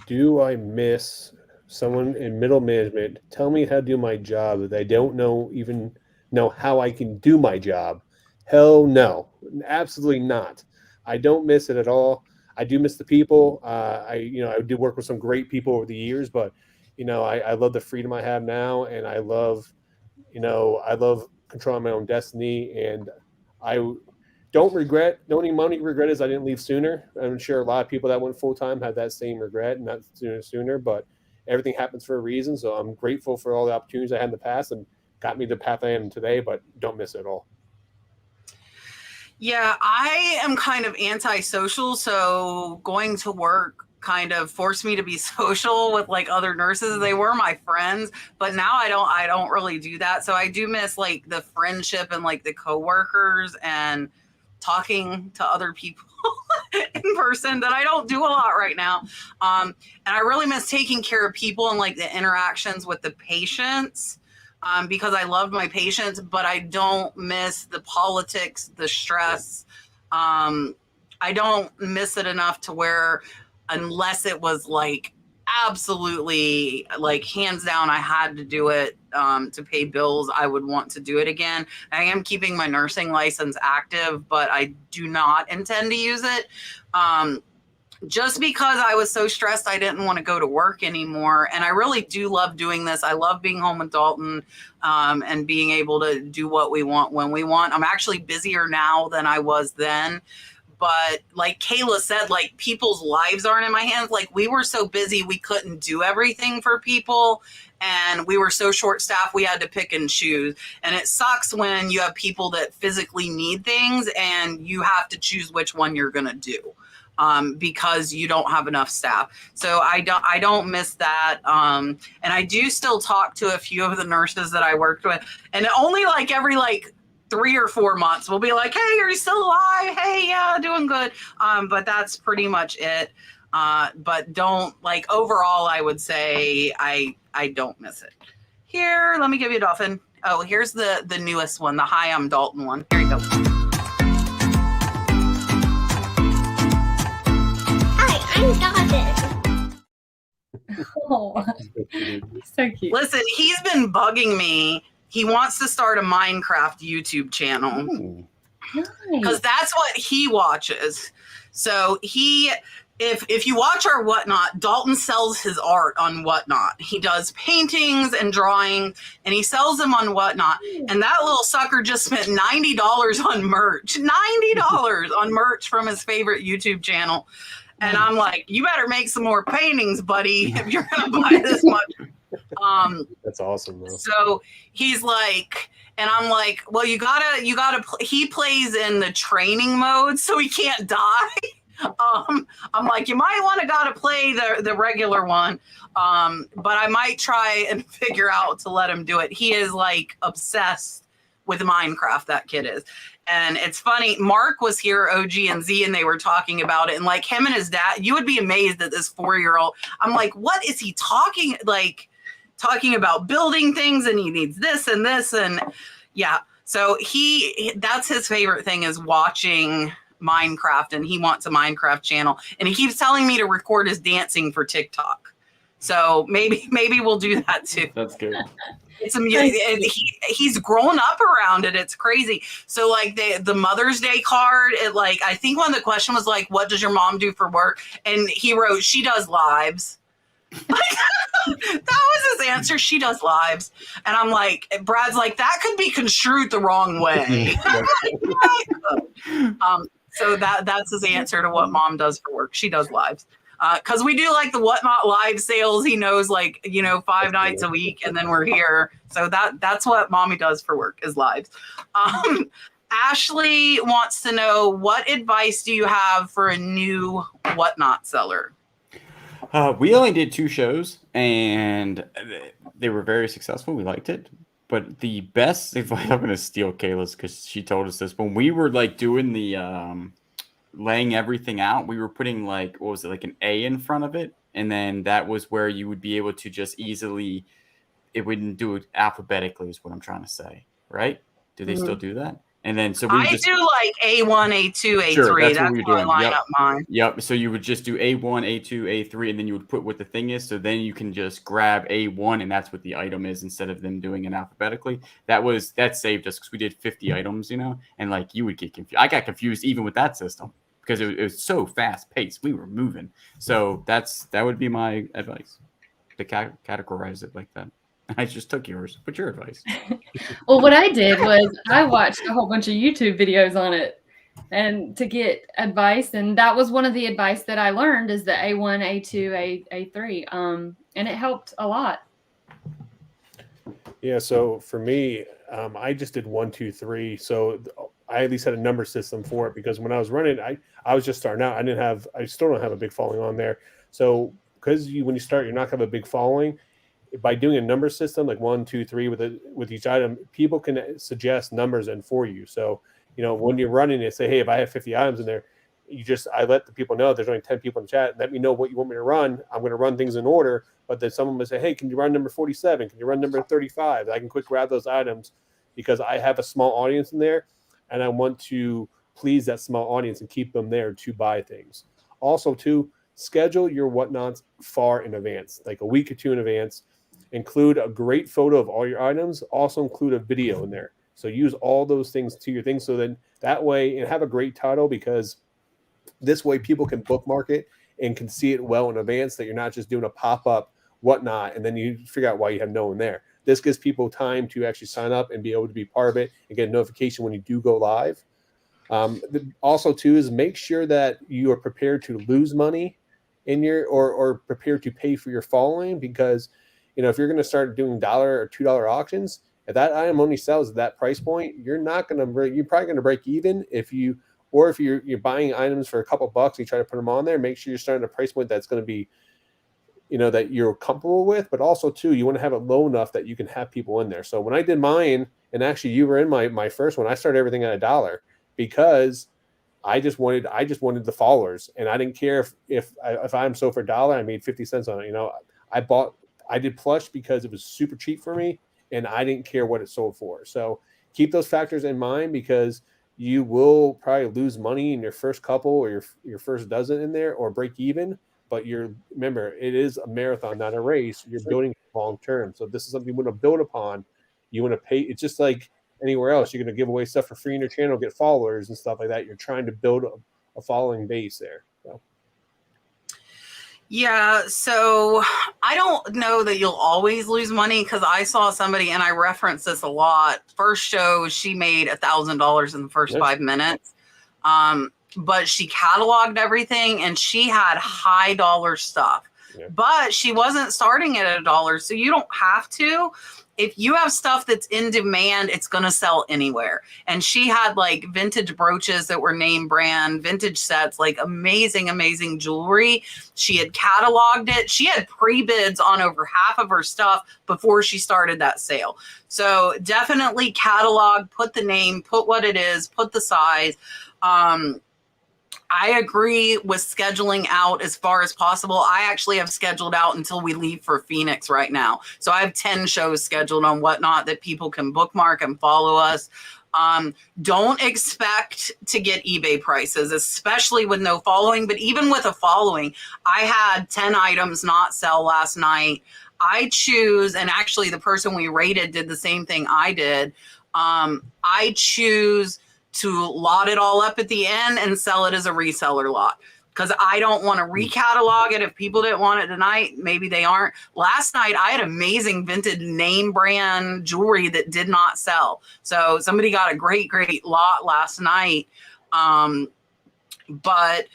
Do I miss someone in middle management tell me how to do my job that I don't know how I can do my job, Hell no, absolutely not. I don't miss it at all. I do miss the people. I did work with some great people over the years, but I love the freedom I have now, and I love controlling my own destiny, and I don't regret. The only regret is I didn't leave sooner. I'm sure a lot of people that went full time had that same regret, and not sooner. But everything happens for a reason, so I'm grateful for all the opportunities I had in the past and got me the path I am today. But don't miss it at all. Yeah, I am kind of antisocial, so going to work kind of forced me to be social with like other nurses. They were my friends, but now I don't really do that. So I do miss like the friendship and like the coworkers and talking to other people in person that I don't do a lot right now. And I really miss taking care of people and like the interactions with the patients. Because I love my patients, but I don't miss the politics, the stress. I don't miss it enough to where, unless it was like absolutely like hands down, I had to do it to pay bills, I would want to do it again. I am keeping my nursing license active, but I do not intend to use it. Just because I was so stressed, I didn't want to go to work anymore. And I really do love doing this. I love being home with Dalton and being able to do what we want when we want. I'm actually busier now than I was then. But like Kayla said, like people's lives aren't in my hands. Like we were so busy, we couldn't do everything for people. And we were so short staffed, we had to pick and choose. And it sucks when you have people that physically need things and you have to choose which one you're going to do. Because you don't have enough staff. So I don't miss that. And I do still talk to a few of the nurses that I worked with, and only like every like 3 or 4 months we'll be like, hey, are you still alive? Hey, yeah, doing good. But that's pretty much it. But don't like overall, I would say I don't miss it. Here, let me give you a dolphin. Oh, here's the newest one, the Hi, I'm Dalton one. Here you go. Oh, so cute. Listen, he's been bugging me. He wants to start a Minecraft YouTube channel because that's what he watches. So if you watch our Whatnot, Dalton sells his art on Whatnot. He does paintings and drawings, and he sells them on Whatnot. And that little sucker just spent $90 on merch. $90 on merch from his favorite YouTube channel. And I'm like, you better make some more paintings, buddy, if you're going to buy this much. That's awesome, though. So he's like, and I'm like, well, you gotta, he plays in the training mode, so he can't die. I'm like, you might gotta play the regular one. But I might try and figure out to let him do it. He is like obsessed with Minecraft, that kid is. And it's funny, Mark was here, OG and Z, and they were talking about it. And like him and his dad, you would be amazed at this 4-year-old. I'm like, what is he talking about building things, and he needs this and this. And yeah, so that's his favorite thing is watching Minecraft, and he wants a Minecraft channel. And he keeps telling me to record his dancing for TikTok. So maybe we'll do that too. That's good. He's grown up around it. It's crazy. So like the Mother's Day card, I think one of the question was like, what does your mom do for work? And he wrote, she does lives. That was his answer. She does lives. And I'm like, Brad's like, that could be construed the wrong way. So that's his answer to what mom does for work. She does lives. Because we do like the Whatnot live sales. He knows 5 nights a week, and then we're here. So that's what mommy does for work is lives. Ashley wants to know, what advice do you have for a new Whatnot seller? We only did 2 shows, and they were very successful. We liked it. But the best advice, I'm going to steal Kayla's because she told us this. When we were doing the laying everything out, we were putting an A in front of it, and then that was where you would be able to just easily, it wouldn't do it alphabetically is what I'm trying to say, right? Do they still do that? And then so we I do like A1, A2, A3. Sure, that's what that's we're how I doing. line Yep. up mine. Yep. So you would just do A1, A2, A3, and then you would put what the thing is. So then you can just grab A1, and that's what the item is instead of them doing it alphabetically. That saved us because we did 50 items, and like you would get confused. I got confused even with that system because it was so fast paced. We were moving. So that would be my advice, to categorize it like that. I just took yours. What's your advice? Well, what I did was I watched a whole bunch of YouTube videos on it and to get advice. And that was one of the advice that I learned is the A1, A2, A3. And it helped a lot. Yeah. So for me, I just did 1, 2, 3. So I at least had a number system for it because when I was running, I was just starting out. I still don't have a big following on there. So because when you start, you're not going to have a big following. By doing a number system like 1, 2, 3 with each item, people can suggest numbers and for you. So when you're running it, say, hey, if I have 50 items in there, I let the people know there's only 10 people in the chat. Let me know what you want me to run. I'm going to run things in order. But then someone will say, hey, can you run number 47? Can you run number 35? I can quick grab those items because I have a small audience in there, and I want to please that small audience and keep them there to buy things. Also, too, schedule your whatnots far in advance, like a week or 2 in advance. Include a great photo of all your items. Also include a video in there. So use all those things to your thing. So then that way, and have a great title because this way people can bookmark it and can see it well in advance that you're not just doing a pop-up whatnot and then you figure out why you have no one there. This gives people time to actually sign up and be able to be part of it and get a notification when you do go live. Also, too, is make sure that you are prepared to lose money in your or prepared to pay for your following because if you're going to start doing $1 or $2 auctions, if that item only sells at that price point, you're probably going to break even if you're buying items for a couple bucks and you try to put them on there. Make sure you're starting at a price point that's going to be, that you're comfortable with, but also too, you want to have it low enough that you can have people in there. So when I did mine, and actually you were in my first one, I started everything at $1 because I just wanted the followers, and I didn't care if I'm sold for $1, I made 50 cents on it. I did plush because it was super cheap for me and I didn't care what it sold for. So keep those factors in mind because you will probably lose money in your first couple or your first dozen in there or break even. But remember, it is a marathon, not a race. You're building long term. So this is something you want to build upon. You want to pay. It's just like anywhere else. You're going to give away stuff for free in your channel, get followers and stuff like that. You're trying to build a following base there. So. Yeah, so I don't know that you'll always lose money because I saw somebody, and I reference this a lot. First show, she made $1,000 in the first 5 minutes. But she cataloged everything, and she had high dollar stuff. Yeah. But she wasn't starting at $1, so you don't have to. If you have stuff that's in demand, it's going to sell anywhere. And she had like vintage brooches that were name brand, vintage sets, like amazing, amazing jewelry. She had cataloged it. She had pre-bids on over half of her stuff before she started that sale. So definitely catalog, put the name, put what it is, put the size. I agree with scheduling out as far as possible. I actually have scheduled out until we leave for Phoenix right now. So I have 10 shows scheduled on Whatnot that people can bookmark and follow us. Don't expect to get eBay prices, especially with no following. But even with a following, I had 10 items not sell last night. I choose, and actually the person we rated did the same thing I did. I choose to lot it all up at the end and sell it as a reseller lot. Because I don't want to recatalog it. If people didn't want it tonight, maybe they aren't. Last night, I had amazing vintage name brand jewelry that did not sell. So somebody got a great, great lot last night. But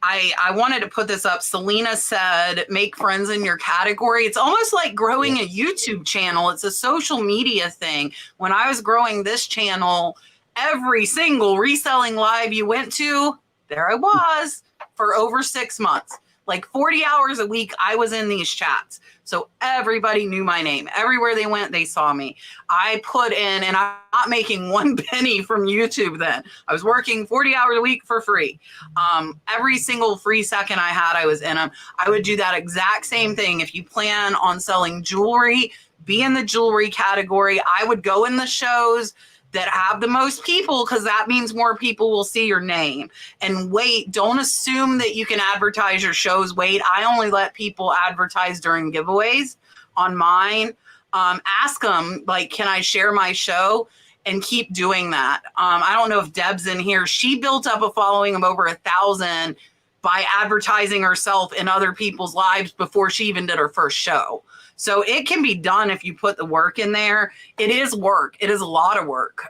I wanted to put this up. Selena said, make friends in your category. It's almost like growing a YouTube channel. It's a social media thing. When I was growing this channel, every single reselling live you went to, there I was for over 6 months. Like 40 hours a week, I was in these chats. So everybody knew my name. Everywhere they went, they saw me. I put in, and I'm not making 1 penny from YouTube then. I was working 40 hours a week for free. Every single free second I had, I was in them. I would do that exact same thing. If you plan on selling jewelry, be in the jewelry category. I would go in the shows that have the most people, because that means more people will see your name. And wait, don't assume that you can advertise your shows. Wait, I only let people advertise during giveaways on mine. Ask them, like, can I share my show? And keep doing that. I don't know if Deb's in here. She built up a following of over 1,000 by advertising herself in other people's lives before she even did her first show. So it can be done if you put the work in there. It is work. It is a lot of work.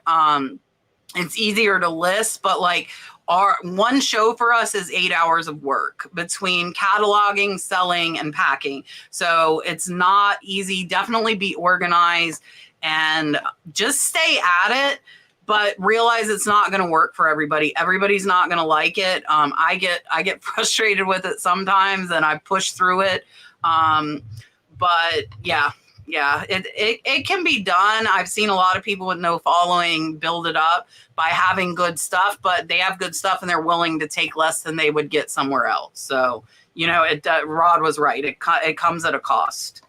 It's easier to list, but like our one show for us is 8 hours of work between cataloging, selling, and packing. So it's not easy. Definitely be organized and just stay at it. But realize it's not going to work for everybody. Everybody's not going to like it. I get frustrated with it sometimes, and I push through it. But yeah, it can be done. I've seen a lot of people with no following build it up by having good stuff, but they have good stuff and they're willing to take less than they would get somewhere else. So Rod was right. It comes at a cost.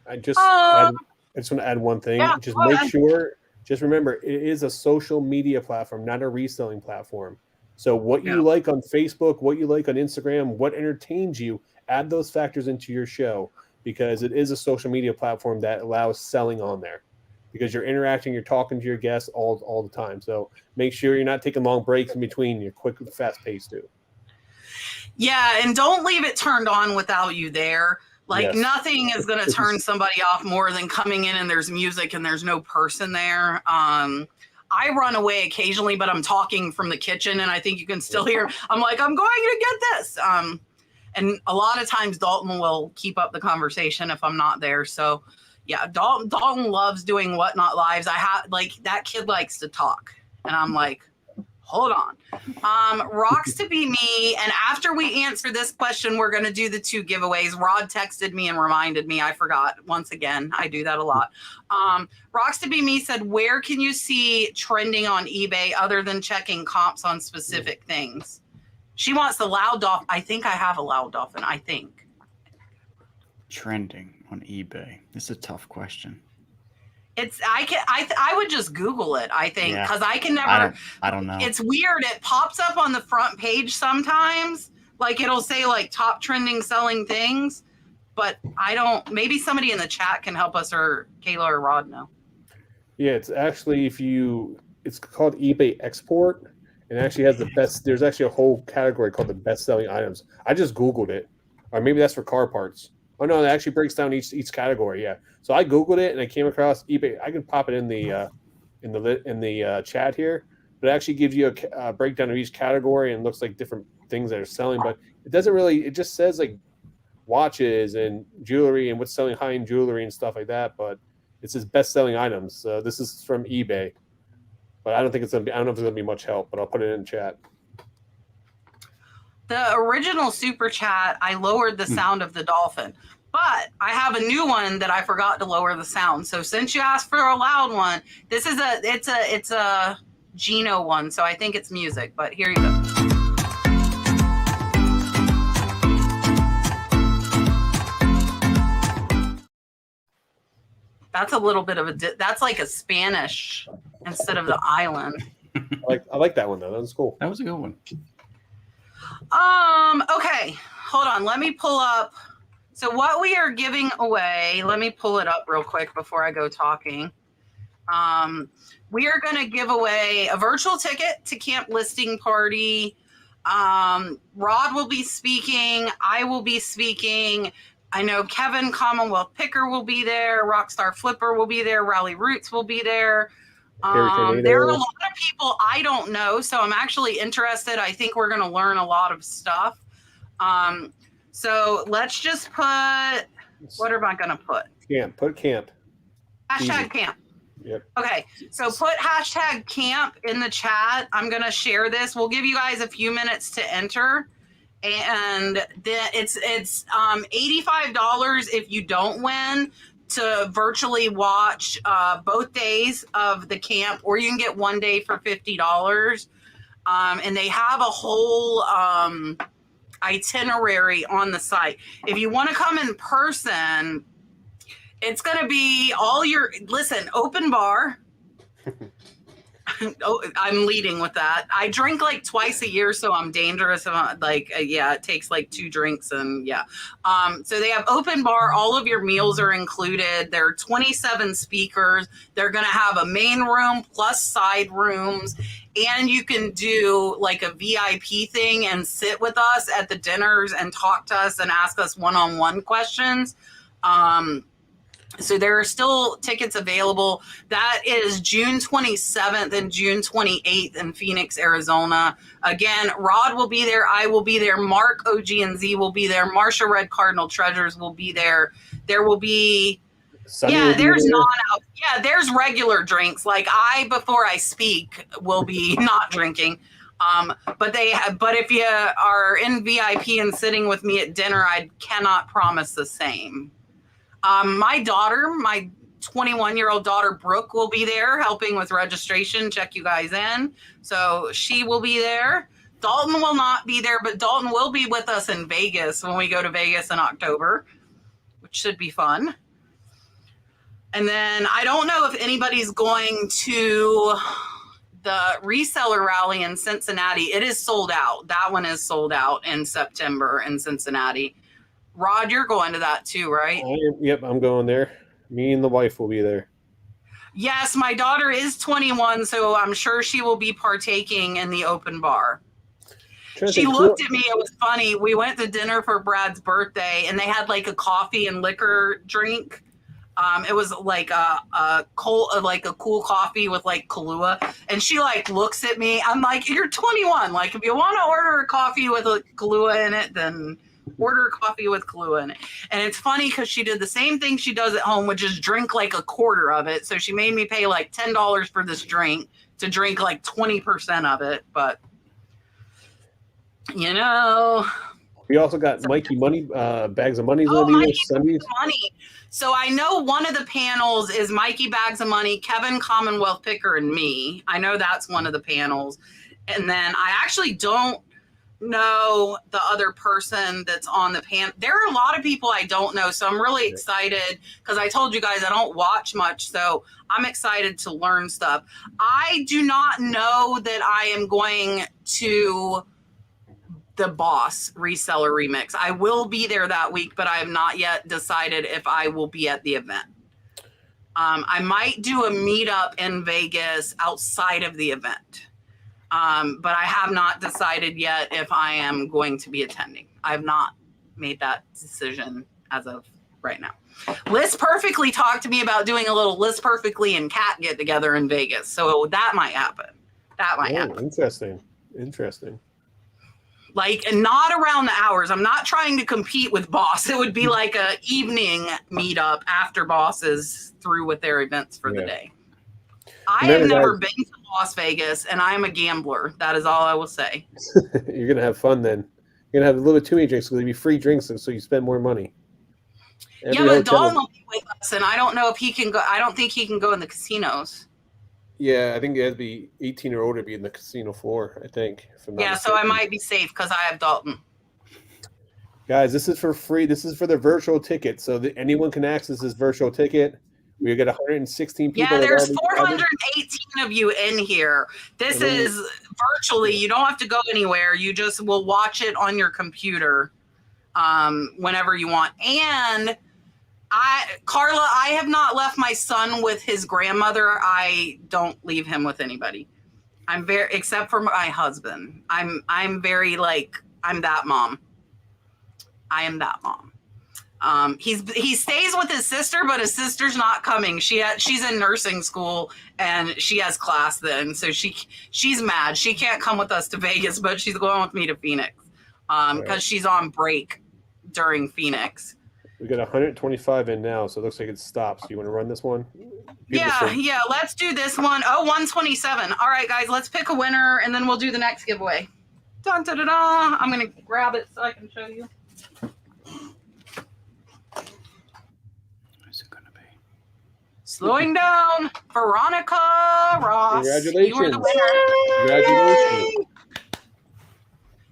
I just want to add one thing. Yeah, just make sure. Just remember, it is a social media platform, not a reselling platform. So what you like on Facebook, what you like on Instagram, what entertains you, add those factors into your show, because it is a social media platform that allows selling on there, because you're interacting, you're talking to your guests all the time. So make sure you're not taking long breaks in between. You're quick and fast paced too. Yeah, and don't leave it turned on without you there. Like nothing is going to turn somebody off more than coming in and there's music and there's no person there. I run away occasionally, but I'm talking from the kitchen and I think you can still hear. I'm like, I'm going to get this. And a lot of times Dalton will keep up the conversation if I'm not there. So yeah, Dalton loves doing Whatnot Lives. That kid likes to talk. And I'm like, hold on. Rocks to be me. And after we answer this question, we're going to do the 2 giveaways. Rod texted me and reminded me. I forgot. Once again, I do that a lot. Rocks to be me said, where can you see trending on eBay other than checking comps on specific things? She wants the loud dolphin. I think I have a loud dolphin. I think. Trending on eBay. This is a tough question. I would just Google it, I think, because I can never. I don't know. It's weird. It pops up on the front page sometimes. Like it'll say like top trending selling things, but I don't. Maybe somebody in the chat can help us, or Kayla or Rod know. Yeah, it's actually it's called eBay Export, and it actually has the best. There's actually a whole category called the best selling items. I just Googled it, or maybe that's for car parts. Oh no, it actually breaks down each category. Yeah, so I Googled it and I came across eBay. I can pop it in the chat here, but it actually gives you a breakdown of each category and looks like different things that are selling. But it doesn't really. It just says like watches and jewelry and what's selling high end jewelry and stuff like that. But it says best selling items. So this is from eBay, but I don't think it's gonna be. I don't know if it's gonna be much help, but I'll put it in chat. The original super chat, I lowered the sound of the dolphin, but I have a new one that I forgot to lower the sound. So since you asked for a loud one, this is it's a Gino one. So I think it's music, but here you go. That's a little bit of that's like a Spanish instead of the island. I like that one though. That was cool. That was a good one. Okay, hold on. Let me pull up. So what we are giving away, let me pull it up real quick before I go talking. We are going to give away a virtual ticket to Camp Listing Party. Rod will be speaking. I will be speaking. I know Kevin, Commonwealth Picker, will be there. Rockstar Flipper will be there. Rally Roots will be there. There are a lot of people I don't know, so I'm actually interested. I think we're going to learn a lot of stuff. So let's just put, what am I going to put? Put camp. Hashtag Easy. camp. Yep. Okay, so put hashtag camp in the chat. I'm going to share this. We'll give you guys a few minutes to enter. And then it's $85 if you don't win, to virtually watch both days of the camp, or you can get one day for $50. And they have a whole itinerary on the site. If you want to come in person, it's going to be open bar. I'm leading with that. I drink like twice a year, so I'm dangerous. It takes like 2 drinks and yeah. So they have open bar. All of your meals are included. There are 27 speakers. They're going to have a main room plus side rooms. And you can do like a VIP thing and sit with us at the dinners and talk to us and ask us one-on-one questions. So there are still tickets available. That is June 27th and June 28th in Phoenix, Arizona. Again, Rod will be there. I will be there. Mark, OG, and Z will be there. Marsha Red Cardinal Treasures will be there. There will be... there's regular drinks. Like before I speak, will be not drinking. But if you are in VIP and sitting with me at dinner, I cannot promise the same. My 21-year-old daughter, Brooke, will be there helping with registration, check you guys in. So she will be there. Dalton will not be there, but Dalton will be with us in Vegas when we go to Vegas in October, which should be fun. And then I don't know if anybody's going to the reseller rally in Cincinnati. It is sold out. That one is sold out in September in Cincinnati. Rod, you're going to that too, right? Yep, I'm going there. Me and the wife will be there. Yes, my daughter is 21, so I'm sure she will be partaking in the open bar. She looked at me. It was funny. We went to dinner for Brad's birthday, and they had like a coffee and liquor drink. It was like a cool coffee with like Kahlua. And she like looks at me. I'm like, you're 21. Like, if you want to order a coffee with a Kahlua in it, then order a coffee with Kahlua in it. And it's funny because she did the same thing she does at home, which is drink like a quarter of it. So she made me pay like $10 for this drink to drink like 20% of it. But, you know. We also got Mikey Money, Bags of Money. Money. So I know one of the panels is Mikey Bags of Money, Kevin Commonwealth Picker, and me. I know that's one of the panels. And then I actually don't know the other person that's on the panel. There are a lot of people I don't know. So I'm really excited because I told you guys I don't watch much. So I'm excited to learn stuff. I do not know that I am going to the Boss Reseller Remix. I will be there that week, but I have not yet decided if I will be at the event. I might do a meetup in Vegas outside of the event, but I have not decided yet if I am going to be attending. I have not made that decision as of right now. List Perfectly talked to me about doing a little List Perfectly and Cat get together in Vegas, so that might happen. Happen. Interesting. Like, and not around the hours. I'm not trying to compete with Boss. It would be like a evening meetup after Boss is through with their events for the day. I have never been to Las Vegas, and I am a gambler. That is all I will say. You're going to have fun then. You're going to have a little bit too many drinks, so there'll be free drinks, so you spend more money. But Dalton will be with us, and I don't know if he can go. I don't think he can go in the casinos. Yeah, I think it has to be 18 or older to be in the casino floor, I think. So I might be safe because I have Dalton. Guys, this is for free. This is for the virtual ticket, so that anyone can access this virtual ticket. We get 116 people. Yeah, there's 418 of you in here. This is virtually. You don't have to go anywhere. You just will watch it on your computer whenever you want. And Carla, I have not left my son with his grandmother. I don't leave him with anybody. Except for my husband. I'm very like, I'm that mom. I am that mom. He stays with his sister, but his sister's not coming. She's in nursing school and she has class then. So she's mad. She can't come with us to Vegas, but she's going with me to Phoenix because she's on break during Phoenix. We got 125 in now, so it looks like it stops. Do you want to run this one? Yeah, let's do this one. Oh, 127. All right, guys, let's pick a winner, and then we'll do the next giveaway. Dun, da, da, da. I'm going to grab it so I can show you. What's it going to be? Slowing down, Veronica Ross. Congratulations. You are the winner. Congratulations. Yay!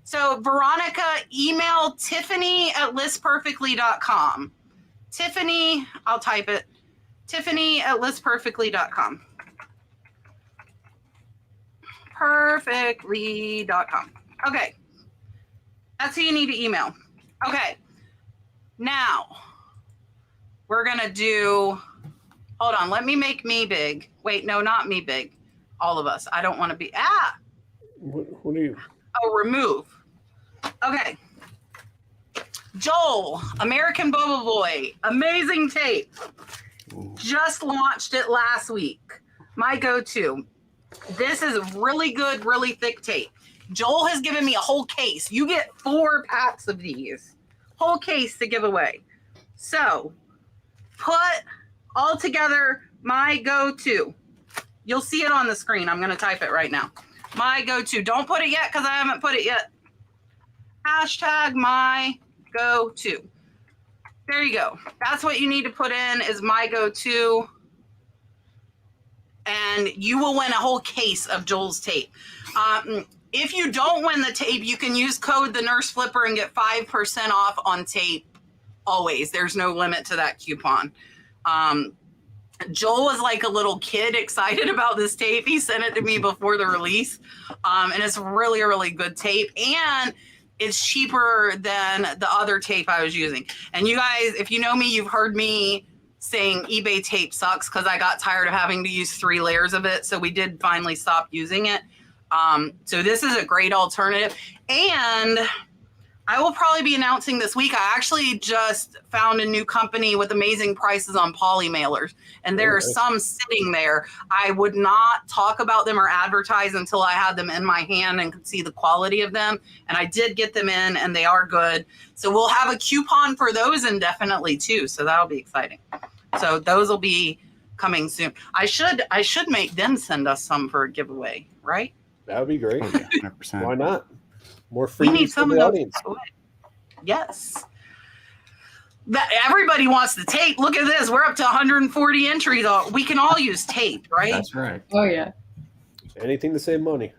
So, Veronica, email Tiffany@listperfectly.com. Tiffany, I'll type it. Tiffany@listperfectly.com. perfectly.com. Okay. That's who you need to email. Okay. Now, we're going to do, hold on, let me make me big. Wait, no, not me big. All of us. I don't want to be, What do you? Oh, remove. Okay. Joel, American Boba Boy, amazing tape. Just launched it last week. My go-to. This is really good, really thick tape. Joel has given me a whole case. You get 4 packs of these. Whole case to give away. So, put all together my go-to. You'll see it on the screen. I'm going to type it right now. My go-to. Don't put it yet because I haven't put it yet. Hashtag my go-to. There you go. That's what you need to put in is my go-to. And you will win a whole case of Joel's tape. If you don't win the tape, you can use code the Nurse Flipper and get 5% off on tape. Always. There's no limit to that coupon. Joel was like a little kid excited about this tape. He sent it to me before the release. And it's really, really good tape. And it's cheaper than the other tape I was using. And you guys, if you know me, you've heard me saying eBay tape sucks because I got tired of having to use 3 layers of it. So we did finally stop using it. So this is a great alternative. And I will probably be announcing this week. I actually just found a new company with amazing prices on poly mailers. And there are some sitting there. I would not talk about them or advertise until I had them in my hand and could see the quality of them. And I did get them in and they are good. So we'll have a coupon for those indefinitely too. So that'll be exciting. So those will be coming soon. I should make them send us some for a giveaway, right? That would be great. Oh, yeah, 100%. Why not? More We freebies need for some of the those. audience. Yes. That everybody wants the tape. Look at this. We're up to 140 entries. We can all use tape, right? That's right. Oh, yeah. Anything to save money.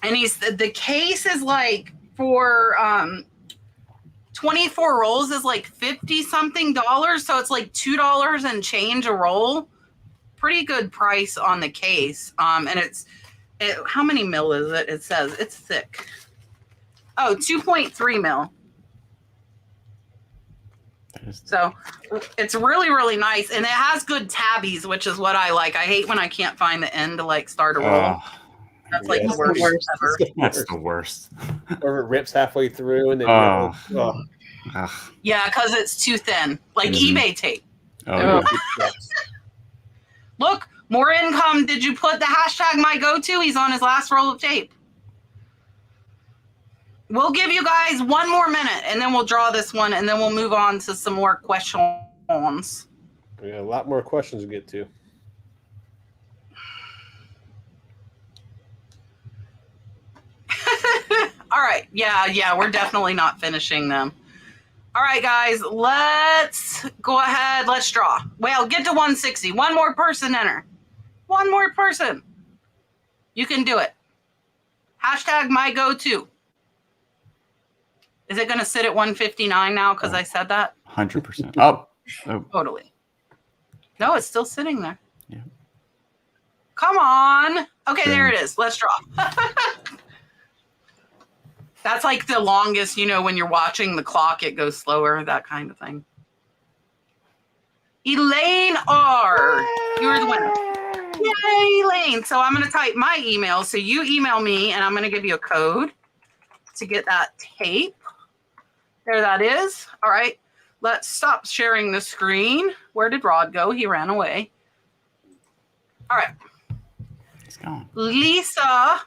And the case is like for 24 rolls is like $50 something. So it's like $2 and change a roll. Pretty good price on the case. And how many mil is it? It says it's thick. Oh, 2.3 mil. So it's really, really nice. And it has good tabbies, which is what I like. I hate when I can't find the end to like start a roll. That's like the worst ever. That's the worst. Or it rips halfway through and then Yeah, because it's too thin. Like eBay tape. Oh, yeah. Look, more income. Did you put the hashtag my go-to? He's on his last roll of tape. We'll give you guys 1 more minute and then we'll draw this one and then we'll move on to some more questions. We got a lot more questions to get to. All right. Yeah, we're definitely not finishing them. All right, guys, let's go ahead. Let's draw. Well, get to 160. 1 more person enter. 1 more person. You can do it. Hashtag my go-to. Is it going to sit at 159 now because I said that? 100%. Oh. Totally. No, it's still sitting there. Yeah. Come on. Okay, there it is. Let's draw. That's like the longest, when you're watching the clock, it goes slower, that kind of thing. Elaine R. You're the winner. Yay, Elaine. So I'm going to type my email. So you email me, and I'm going to give you a code to get that tape. There that is. All right. Let's stop sharing the screen. Where did Rod go? He ran away. All right. He's gone. Lisa.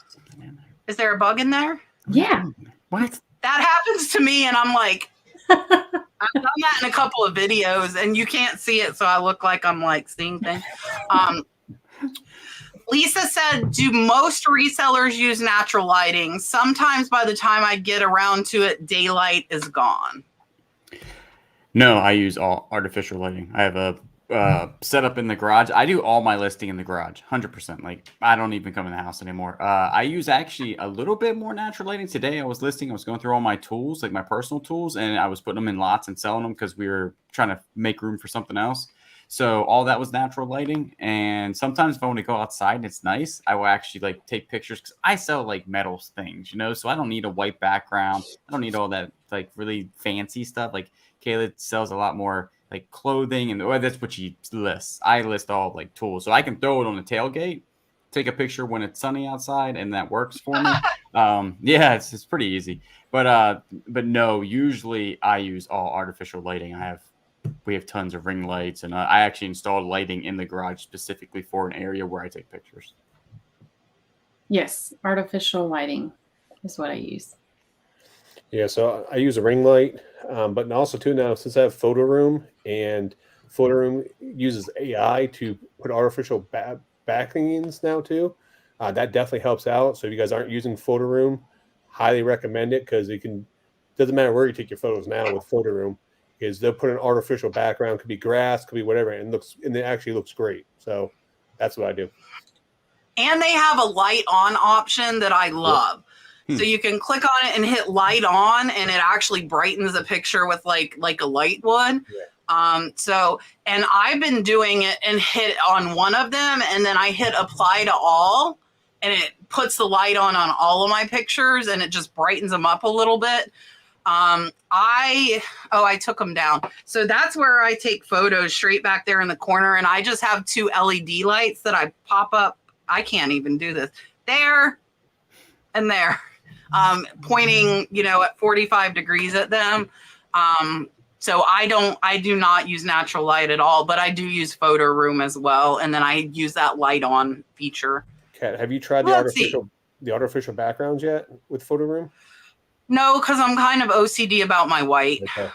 Is there a bug in there? Yeah. What? That happens to me, and I'm like, I've done that in a couple of videos, and you can't see it, so I look like I'm like seeing things. Lisa said, do most resellers use natural lighting? Sometimes by the time I get around to it, daylight is gone. No, I use all artificial lighting. I have a setup in the garage. I do all my listing in the garage, 100%. Like, I don't even come in the house anymore. I use actually a little bit more natural lighting. Today I was going through all my tools, like my personal tools, and I was putting them in lots and selling them because we were trying to make room for something else. So all that was natural lighting. And sometimes if I want to go outside and it's nice, I will actually like take pictures because I sell like metal things, so I don't need a white background. I don't need all that like really fancy stuff. Like Kayla sells a lot more like clothing, and that's what she lists. I list all like tools, so I can throw it on the tailgate, take a picture when it's sunny outside, and that works for me. Yeah, it's pretty easy. But no, usually I use all artificial lighting. We have tons of ring lights, and I actually installed lighting in the garage specifically for an area where I take pictures. Yes, artificial lighting is what I use. Yeah, so I use a ring light, but also too now since I have photo room, and photo room uses AI to put artificial backings now too. That definitely helps out. So if you guys aren't using photo room, highly recommend it because doesn't matter where you take your photos now with photo room, is they'll put an artificial background, could be grass, could be whatever, and it actually looks great. So that's what I do. And they have a light on option that I love. So you can click on it and hit light on, and it actually brightens the picture with like a light would. Yeah. And I've been doing it and hit on one of them, and then I hit apply to all, and it puts the light on all of my pictures, and it just brightens them up a little bit. I took them down. So that's where I take photos, straight back there in the corner. And I just have 2 LED lights that I pop up. I can't even do this. There and there, pointing, at 45 degrees at them. So I do not use natural light at all, but I do use photo room as well. And then I use that light on feature. Kat, have you tried the artificial backgrounds yet with photo room? No, because I'm kind of OCD about my white. Okay.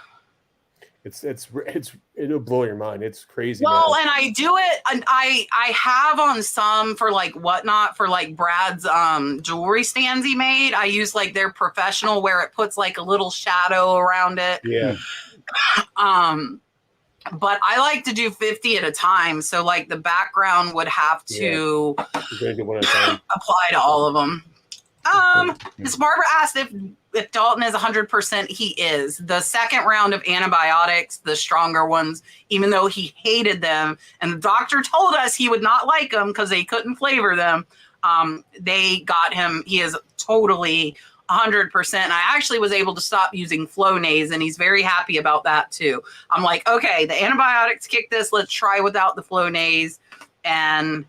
It'll blow your mind. It's crazy. Well, now. And I do it, and I have on some for like Whatnot, for like Brad's jewelry stands he made. I use like their professional where it puts like a little shadow around it. Yeah. But I like to do 50 at a time. So like the background would have to apply to all of them. Miss Barbara asked if Dalton is 100%. He is. The second round of antibiotics, the stronger ones, even though he hated them, and the doctor told us he would not like them because they couldn't flavor them, they got him. He is totally 100%. I actually was able to stop using Flonase, and he's very happy about that too. I'm like, okay, the antibiotics kick this. Let's try without the Flonase. And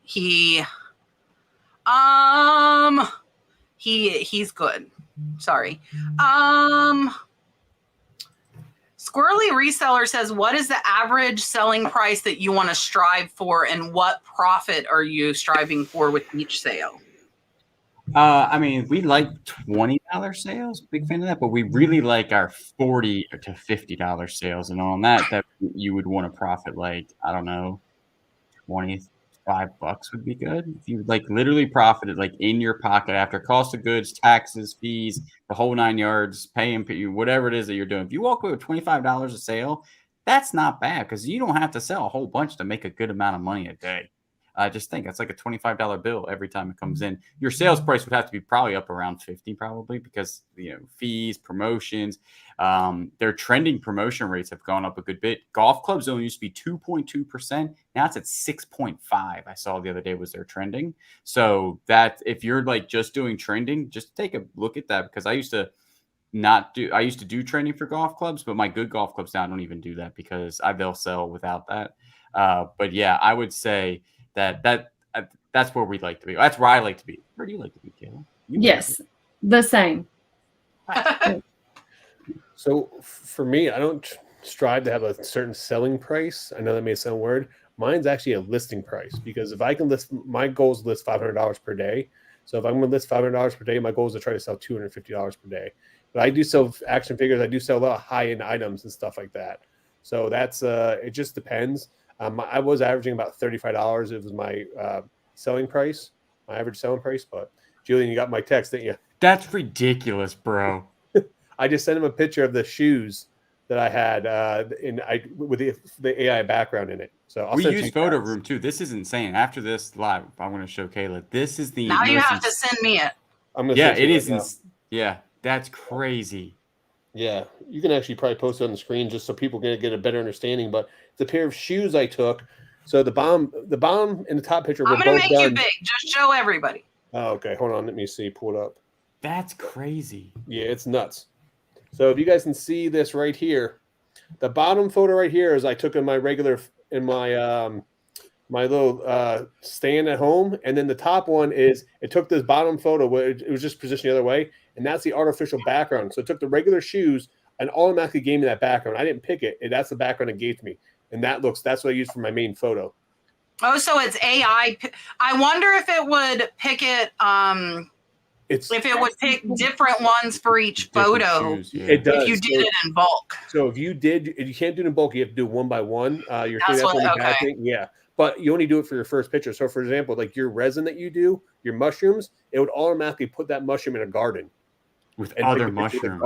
he's good. Sorry. Squirrely Reseller says, what is the average selling price that you want to strive for, and what profit are you striving for with each sale? We like $20 sales, big fan of that, but we really like our $40 to $50 sales. And on that you would want to profit like, I don't know, $25 would be good. If you like literally profited like in your pocket after cost of goods, taxes, fees, the whole 9 yards, paying whatever it is that you're doing. If you walk away with $25 a sale, that's not bad because you don't have to sell a whole bunch to make a good amount of money a day. Just think it's like a $25 bill every time it comes in. Your sales price would have to be probably up around 50 probably because, fees, promotions, their trending promotion rates have gone up a good bit. Golf clubs only used to be 2.2%. Now it's at 6.5. I saw the other day was their trending. So that if you're like just doing trending, just take a look at that because I used to do trending for golf clubs, but my good golf clubs now don't even do that because they'll sell without that. But yeah, I would say that's where we'd like to be. That's where I like to be. Where do you like to be, Kayla? Yes, the same. So for me, I don't strive to have a certain selling price. I know that may sound weird. Mine's actually a listing price because if I can my goal is to list $500 per day. So if I'm going to list $500 per day, my goal is to try to sell $250 per day. But I do sell action figures. I do sell a lot of high-end items and stuff like that. So that's it just depends. I was averaging about $35. It was my selling price, my average selling price. But Julian, you got my text, didn't you? That's ridiculous, bro. I just sent him a picture of the shoes that I had with the AI background in it. So we use photo room too. This is insane. After this live, I'm going to show Kayla. This is the now you have to send me it. Yeah, it is. Yeah, that's crazy. Yeah, you can actually probably post it on the screen just so people can get a better understanding. But it's a pair of shoes I took. So the bottom and the top picture were I'm gonna both make you done. big. Just show everybody. Oh, okay. Hold on. Let me see. Pull it up. That's crazy. Yeah, it's nuts. So if you guys can see this right here, the bottom photo right here is I took in my my little stand at home, and then the top one is it took this bottom photo where it was just positioned the other way, and that's the artificial background. So it took the regular shoes and automatically gave me that background. I didn't pick it, and that's the background it gave to me, and that's what I used for my main photo. Oh, so it's AI. I wonder if it would pick it. If it would pick different ones for each photo. Shoes, yeah. It does. If you did it in bulk. So if you can't do it in bulk, you have to do it one by one. That's what, bad thing. Yeah. But you only do it for your first picture. So for example, like your resin that you do, your mushrooms, it would automatically put that mushroom in a garden. With other mushrooms.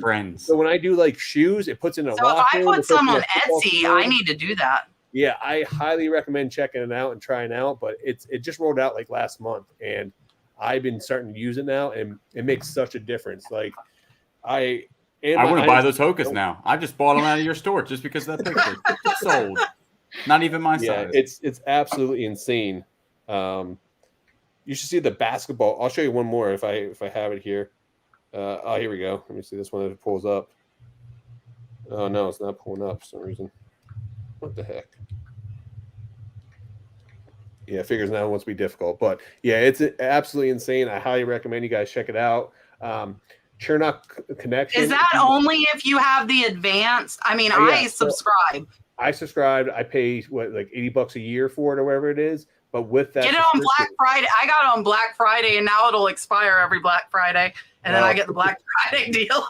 Friends. So when I do like shoes, it puts in a So if I put some on Etsy, field. I need to do that. Yeah, I highly recommend checking it out and trying it out. But it just rolled out like last month, and I've been starting to use it now, and it makes such a difference. Like I want to buy those Hokas now. I just bought them out of your store just because of that picture. It's sold. Not even my size. It's absolutely insane. You should see the basketball. I'll show you one more if I have it here. Here we go. Let me see this one as it pulls up. Oh no, it's not pulling up for some reason. What the heck? Yeah, figures now wants to be difficult, but yeah, it's absolutely insane. I highly recommend you guys check it out. Churnock Connection. Is that only if you have the advanced? I mean, I subscribe. I subscribed. I pay like $80 a year for it or whatever it is. But with that, get it on Black Friday. I got it on Black Friday, and now it'll expire every Black Friday, and then I get the Black Friday deal.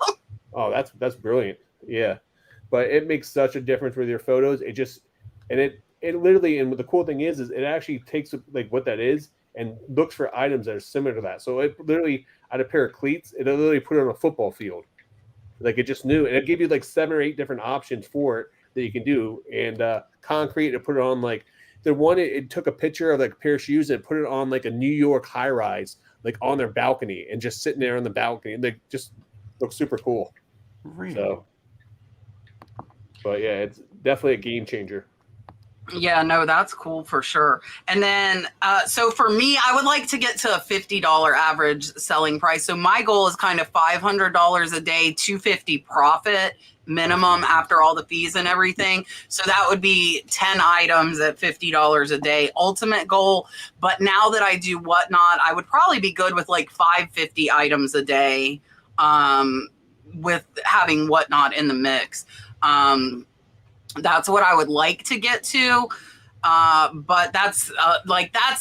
Oh, that's brilliant. Yeah, but it makes such a difference with your photos. It literally, and what the cool thing is it actually takes like what that is and looks for items that are similar to that. So it literally, I had a pair of cleats. It literally put it on a football field. Like it just knew, and it gave you like 7 or 8 different options for it that you can do. And concrete, it put it on like the one. It took a picture of like a pair of shoes and put it on like a New York high rise, like on their balcony, and just sitting there on the balcony, and they just look super cool. Really? So, but yeah, it's definitely a game changer. Yeah, no, that's cool for sure. And then, so for me, I would like to get to a $50 average selling price. So my goal is kind of $500 a day, $250 profit minimum after all the fees and everything. So that would be 10 items at $50 a day, ultimate goal. But now that I do Whatnot, I would probably be good with like 550 items a day, with having Whatnot in the mix. That's what I would like to get to. But that's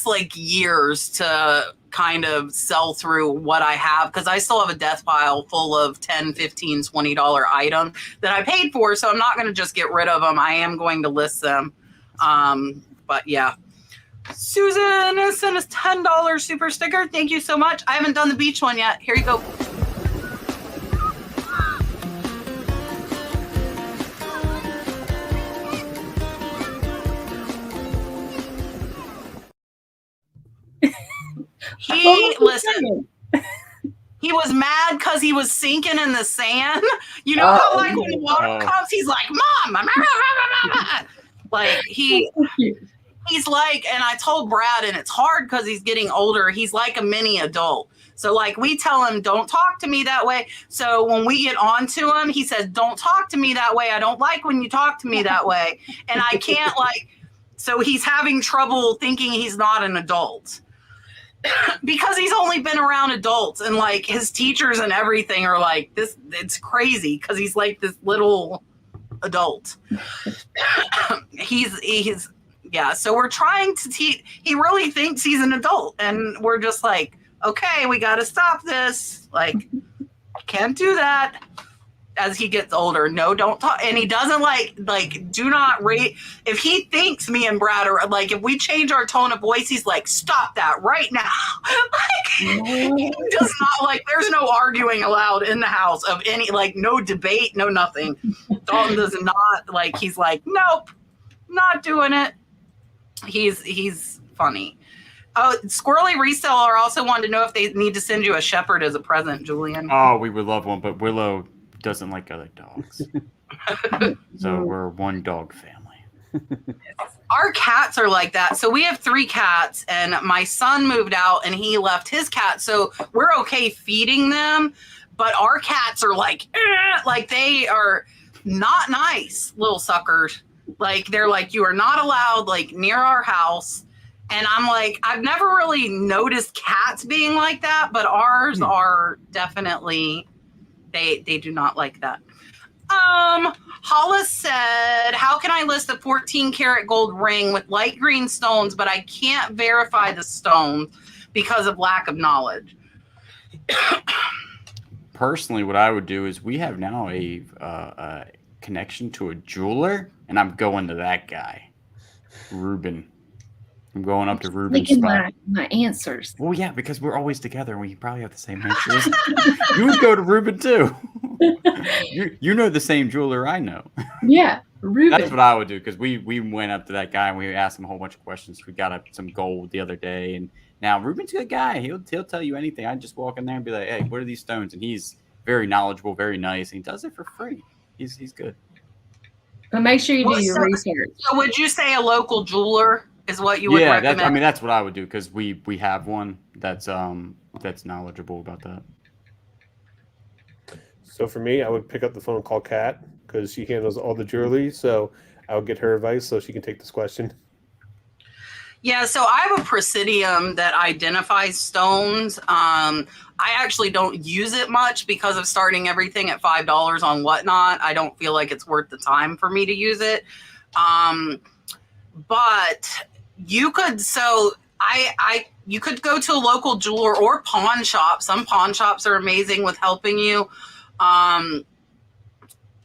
like years to kind of sell through what I have, because I still have a death pile full of $10, $15, $20 items that I paid for. So I'm not going to just get rid of them. I am going to list them. But yeah. Susan sent us $10 super sticker. Thank you so much. I haven't done the beach one yet. Here you go. Listen, he was mad because he was sinking in the sand. You know how like when the water comes, he's like, Mom, like he's like, and I told Brad, and it's hard because he's getting older. He's like a mini adult. So like we tell him, don't talk to me that way. So when we get on to him, he says, don't talk to me that way. I don't like when you talk to me that way. And I can't so he's having trouble thinking he's not an adult. Because he's only been around adults, and like his teachers and everything are like this. It's crazy because he's like this little adult. he's so we're trying to teach. He really thinks he's an adult, and we're just like, okay, we got to stop this. Like, can't do that. As he gets older, no, don't talk. And he doesn't do not rate. If he thinks me and Brad are like, if we change our tone of voice, he's like, stop that right now. He does not there's no arguing allowed in the house of any, no debate, no nothing. Dalton does not he's like, nope, not doing it. He's funny. Oh, Squirrely Reseller also wanted to know if they need to send you a shepherd as a present, Julian. Oh, we would love one, but Willow doesn't like other dogs. So we're one dog family. Our cats are like that. So we have 3 cats, and my son moved out and he left his cat. So we're okay feeding them, but our cats are like they are not nice little suckers. Like they're like, you are not allowed like near our house. And I'm like, I've never really noticed cats being like that, but ours are definitely, they do not like that. Hollis said, how can I list a 14 karat gold ring with light green stones, but I can't verify the stones because of lack of knowledge? Personally, what I would do is we have now a connection to a jeweler, and I'm going to that guy, Ruben. I'm going up to Ruben's spot. My answers. Well, yeah, because we're always together, and we probably have the same answers. You would go to Ruben too. You know the same jeweler I know. Yeah, Ruben. That's what I would do, because we went up to that guy and we asked him a whole bunch of questions. We got some gold the other day, and now Ruben's a good guy. He'll tell you anything. I just walk in there and be like, hey, what are these stones? And he's very knowledgeable, very nice, and he does it for free. He's good. But make sure you do your research. So would you say a local jeweler is what you would recommend? That's what I would do, because we have one that's knowledgeable about that. So for me, I would pick up the phone and call Kat, because she handles all the jewelry. So I would get her advice so she can take this question. Yeah, so I have a Presidium that identifies stones. I actually don't use it much because of starting everything at $5 on Whatnot. I don't feel like it's worth the time for me to use it. But you could, you could go to a local jeweler or pawn shop. Some pawn shops are amazing with helping you.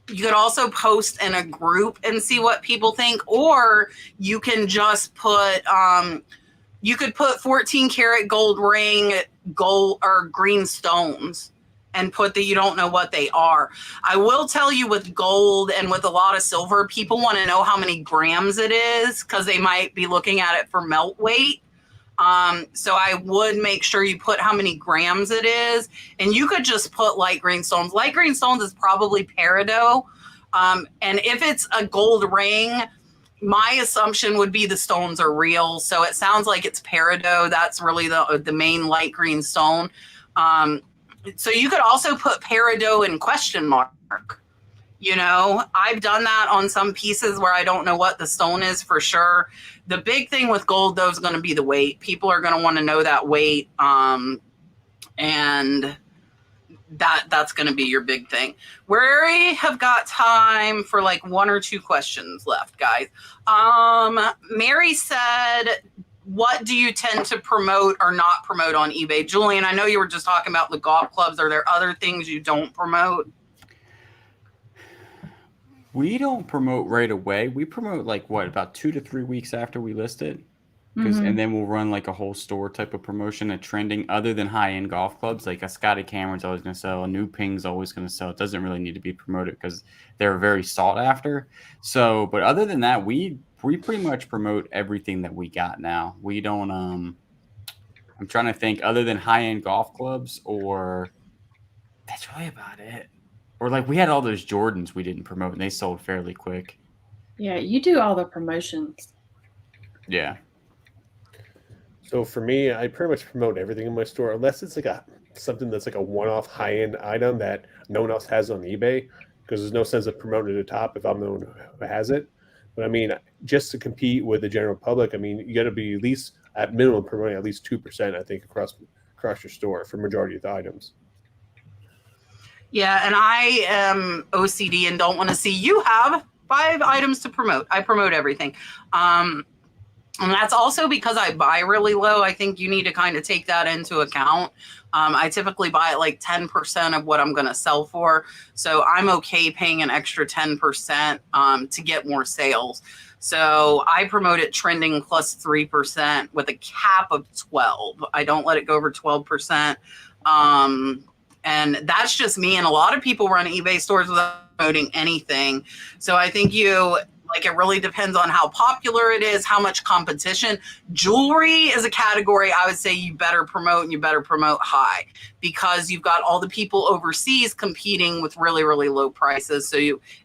You could also post in a group and see what people think, or you can just put, you could put 14 karat gold ring, gold or green stones, and put that you don't know what they are. I will tell you, with gold and with a lot of silver, people want to know how many grams it is, because they might be looking at it for melt weight. So I would make sure you put how many grams it is, and you could just put light green stones. Light green stones is probably peridot. And if it's a gold ring, my assumption would be the stones are real. So it sounds like it's peridot. That's really the main light green stone. So you could also put peridot in question mark. You know, I've done that on some pieces where I don't know what the stone is for sure. The big thing with gold, though, is going to be the weight. People are going to want to know that weight. And that's going to be your big thing. We have got time for like 1 or 2 questions left, guys. Mary said, what do you tend to promote or not promote on eBay? Julian, I know you were just talking about the golf clubs. Are there other things you don't promote? We don't promote right away. We promote about 2 to 3 weeks after we list it. And then we'll run like a whole store type of promotion at trending, other than high-end golf clubs. Like a Scotty Cameron's always going to sell, a new Ping's always going to sell. It doesn't really need to be promoted because they're very sought after. So, but other than that, we pretty much promote everything that we got now. We don't, I'm trying to think, other than high-end golf clubs, or that's really about it. Or like we had all those Jordans we didn't promote and they sold fairly quick. Yeah, you do all the promotions. Yeah. So for me, I pretty much promote everything in my store, unless it's like something that's like a one-off high-end item that no one else has on eBay, because there's no sense of promoting at the top if I'm the one who has it. But I mean, just to compete with the general public, I mean, you got to be at least at minimum promoting at least 2%, I think, across your store for majority of the items. Yeah, and I am OCD and don't want to see you have 5 items to promote. I promote everything. And that's also because I buy really low. I think you need to kind of take that into account. I typically buy at like 10% of what I'm going to sell for. So I'm okay paying an extra 10% to get more sales. So I promote it trending plus 3% with a cap of 12. I don't let it go over 12%. And that's just me. And a lot of people run eBay stores without promoting anything. So I think you Like, it really depends on how popular it is, how much competition. Jewelry is a category I would say you better promote, and you better promote high, because you've got all the people overseas competing with really, really low prices. So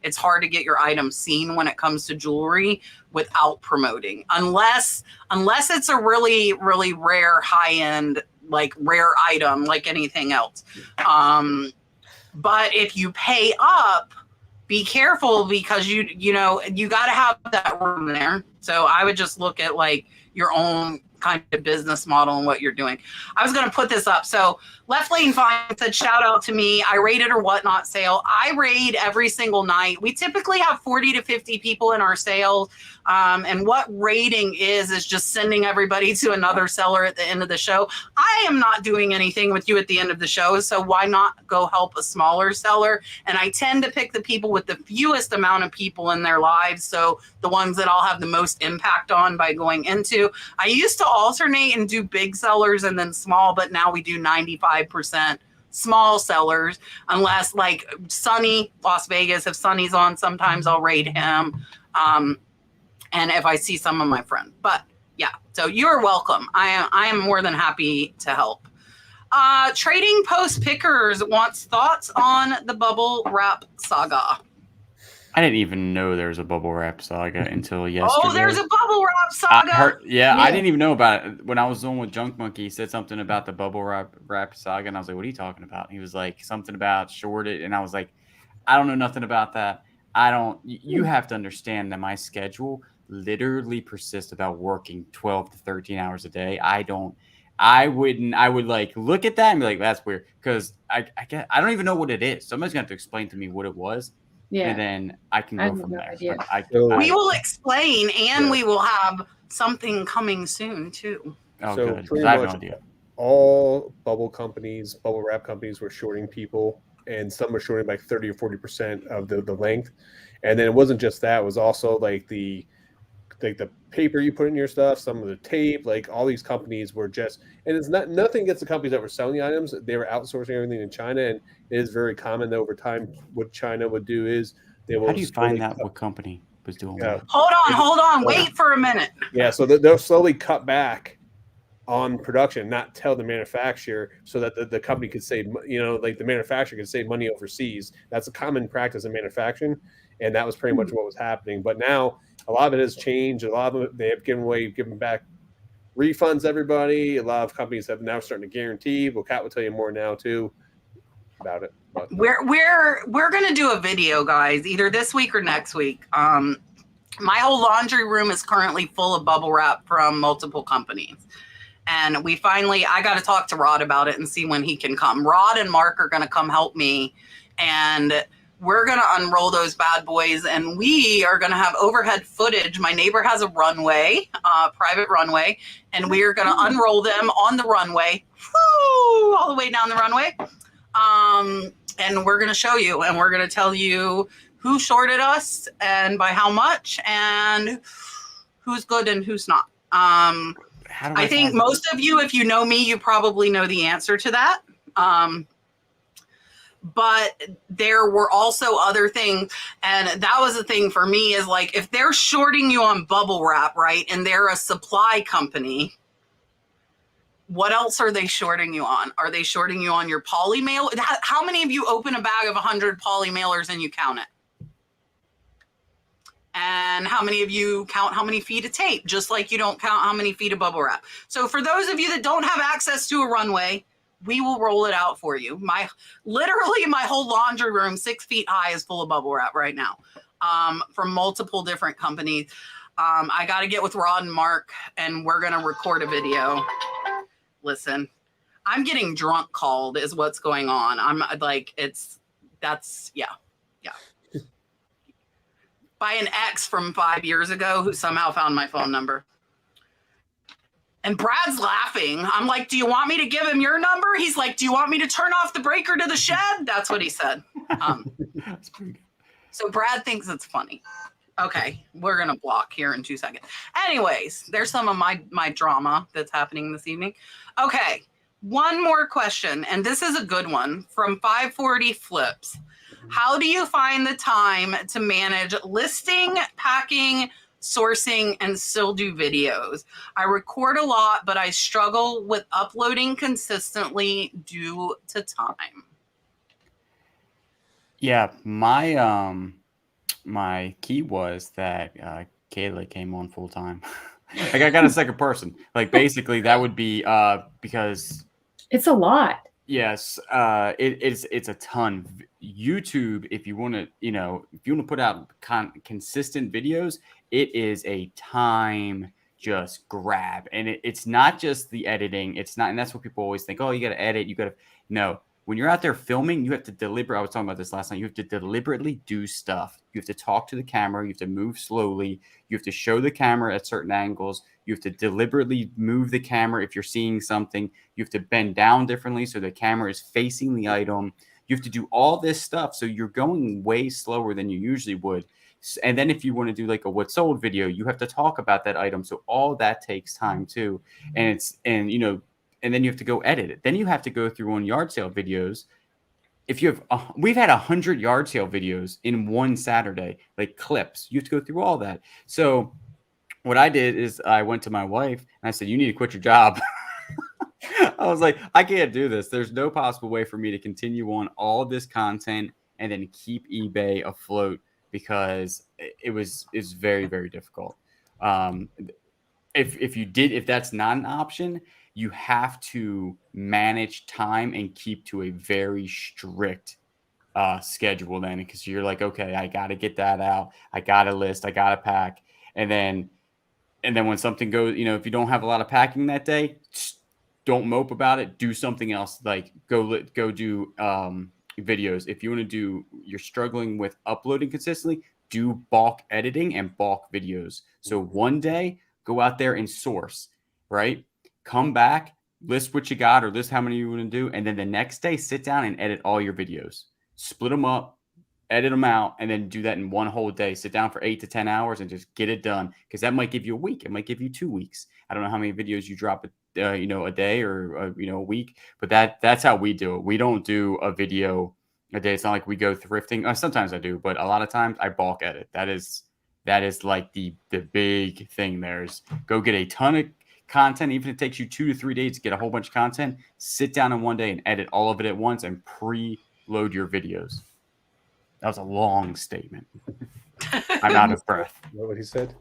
it's hard to get your items seen when it comes to jewelry without promoting, unless it's a really, really rare, high-end, like rare item, like anything else. But if you pay up, be careful, because you got to have that room there. So I would just look at like your own kind of business model and what you're doing. I was going to put this up. So Left Lane Fine said, shout out to me. I raid it or whatnot sale. I raid every single night. We typically have 40 to 50 people in our sales. And what raiding is just sending everybody to another seller at the end of the show. I am not doing anything with you at the end of the show, so why not go help a smaller seller? And I tend to pick the people with the fewest amount of people in their lives, so the ones that I'll have the most impact on by going into. I used to alternate and do big sellers and then small, but now we do 95% small sellers, unless like Sonny, Las Vegas, if Sonny's on, sometimes I'll raid him. And if I see some of my friends. But yeah, so you're welcome. I am more than happy to help. Trading Post Pickers wants thoughts on the bubble wrap saga. I didn't even know there was a bubble wrap saga until yesterday. Oh, there's a bubble wrap saga. I didn't even know about it. When I was on with Junk Monkey, he said something about the bubble wrap saga, and I was like, what are you talking about? And he was like, something about shorted, and I was like, I don't know nothing about that. You have to understand that my schedule literally persists about working 12 to 13 hours a day. I would like look at that and be like, that's weird, because I don't even know what it is. Somebody's going to have to explain to me what it was. Yeah. And then I can go from there. We will explain, and we will have something coming soon too. Oh, so good. I have no idea. All bubble wrap companies were shorting people, and some were shorting like 30 or 40% of the length. And then it wasn't just that; it was also like the paper you put in your stuff, some of the tape, like all these companies were just, and it's nothing against the companies that were selling the items. They were outsourcing everything in China, and it is very common that over time what China would do is they will. How do you find out what company was doing that? Hold on, wait for a minute. Yeah, so they'll slowly cut back on production, not tell the manufacturer, so that the company could save, like the manufacturer could save money overseas. That's a common practice in manufacturing, and that was pretty much what was happening. But now a lot of it has changed. A lot of it, they have given back refunds to everybody. A lot of companies have now starting to guarantee. Well, Kat will tell you more now too about it. But we're gonna do a video, guys, either this week or next week. My whole laundry room is currently full of bubble wrap from multiple companies. And I got to talk to Rod about it and see when he can come. Rod and Mark are going to come help me, and we're going to unroll those bad boys, and we are going to have overhead footage. My neighbor has a runway, private runway, and we are going to unroll them on the runway, all the way down the runway. And we're going to show you, and we're going to tell you who shorted us and by how much, and who's good and who's not. I think most of you, if you know me, you probably know the answer to that. But there were also other things. And that was the thing for me, is like, if they're shorting you on bubble wrap, right, and they're a supply company, what else are they shorting you on? Are they shorting you on your poly mail? How many of you open a bag of 100 poly mailers and you count it? And how many of you count how many feet of tape, just like you don't count how many feet of bubble wrap? So for those of you that don't have access to a runway, we will roll it out for you. Literally my whole laundry room, 6 feet high, is full of bubble wrap right now, from multiple different companies. I got to get with Rod and Mark, and we're going to record a video. Listen, I'm getting drunk called is what's going on. I'm like, yeah. By an ex from 5 years ago who somehow found my phone number. And Brad's laughing. I'm like, do you want me to give him your number? He's like, do you want me to turn off the breaker to the shed? That's what he said. That's pretty good. So Brad thinks it's funny. Okay, we're going to block here in 2 seconds. Anyways, there's some of my drama that's happening this evening. Okay, one more question, and this is a good one from 540 Flips. How do you find the time to manage listing, packing, sourcing, and still do videos? I record a lot, but I struggle with uploading consistently due to time. Yeah, my key was that Kayla came on full time. Like I got a second person. Like basically that would be because It's a lot. yes, it's a ton. YouTube, if you want to, if you want to put out consistent videos, it is a time just grab, and it's not just the editing. It's not, and that's what people always think. Oh, you got to edit. You got to no. When you're out there filming, you have to deliberate. I was talking about this last night. You have to deliberately do stuff. You have to talk to the camera. You have to move slowly. You have to show the camera at certain angles. You have to deliberately move the camera if you're seeing something. You have to bend down differently so the camera is facing the item. You have to do all this stuff. So you're going way slower than you usually would. And then if you want to do like a what sold video, you have to talk about that item. So all that takes time too. And and then you have to go edit it. Then you have to go through on yard sale videos. If you have, we've had 100 yard sale videos in one Saturday, like clips. You have to go through all that. So what I did is I went to my wife and I said, you need to quit your job. I was like, I can't do this. There's no possible way for me to continue on all this content and then keep eBay afloat because it's very, very difficult. If that's not an option, you have to manage time and keep to a very strict schedule then, because you're like, okay, I got to get that out. I got to list, I got to pack. And then when something goes, if you don't have a lot of packing that day, don't mope about it. Do something else. Like go do videos. If you want to do, you're struggling with uploading consistently, do bulk editing and bulk videos. So one day, go out there and source, right? Come back, list what you got or list how many you want to do. And then the next day, sit down and edit all your videos. Split them up, edit them out, and then do that in one whole day. Sit down for 8 to 10 hours and just get it done. Because that might give you a week. It might give you 2 weeks. I don't know how many videos you drop, a day or, a week. But that's how we do it. We don't do a video a day. It's not like we go thrifting. Sometimes I do, but a lot of times I bulk edit. That is like the big thing there is go get a ton of content. Even if it takes you 2 to 3 days to get a whole bunch of content, sit down in one day and edit all of it at once and preload your videos. That was a long statement. I'm out of breath. You know what he said?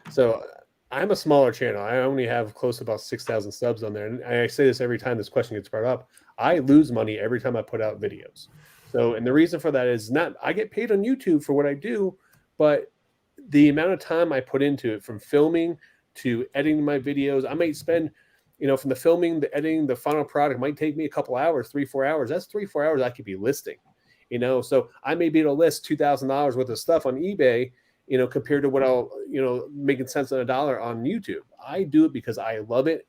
So I'm a smaller channel. I only have close to about 6,000 subs on there. And I say this every time this question gets brought up. I lose money every time I put out videos. So, and the reason for that is not, I get paid on YouTube for what I do, but the amount of time I put into it, from filming to editing my videos, I might spend, from the filming, the editing, the final product might take me a couple hours, 3-4 hours. That's 3-4 hours I could be listing, so I may be able to list $2,000 worth of stuff on eBay, compared to what I'll, making cents on a dollar on YouTube. I do it because I love it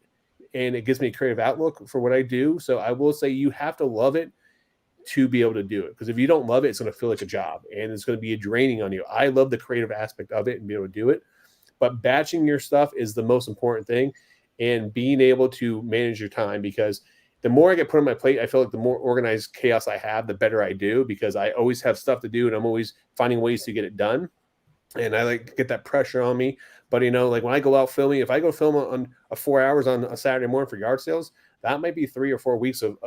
and it gives me a creative outlook for what I do. So I will say you have to love it to be able to do it. Because if you don't love it, it's going to feel like a job and it's going to be draining on you. I love the creative aspect of it and be able to do it. But batching your stuff is the most important thing, and being able to manage your time, because the more I get put on my plate, I feel like the more organized chaos I have, the better I do, because I always have stuff to do and I'm always finding ways to get it done. And I like to get that pressure on me. But, like when I go out filming, if I go film on 4 hours on a Saturday morning for yard sales, that might be 3 or 4 weeks of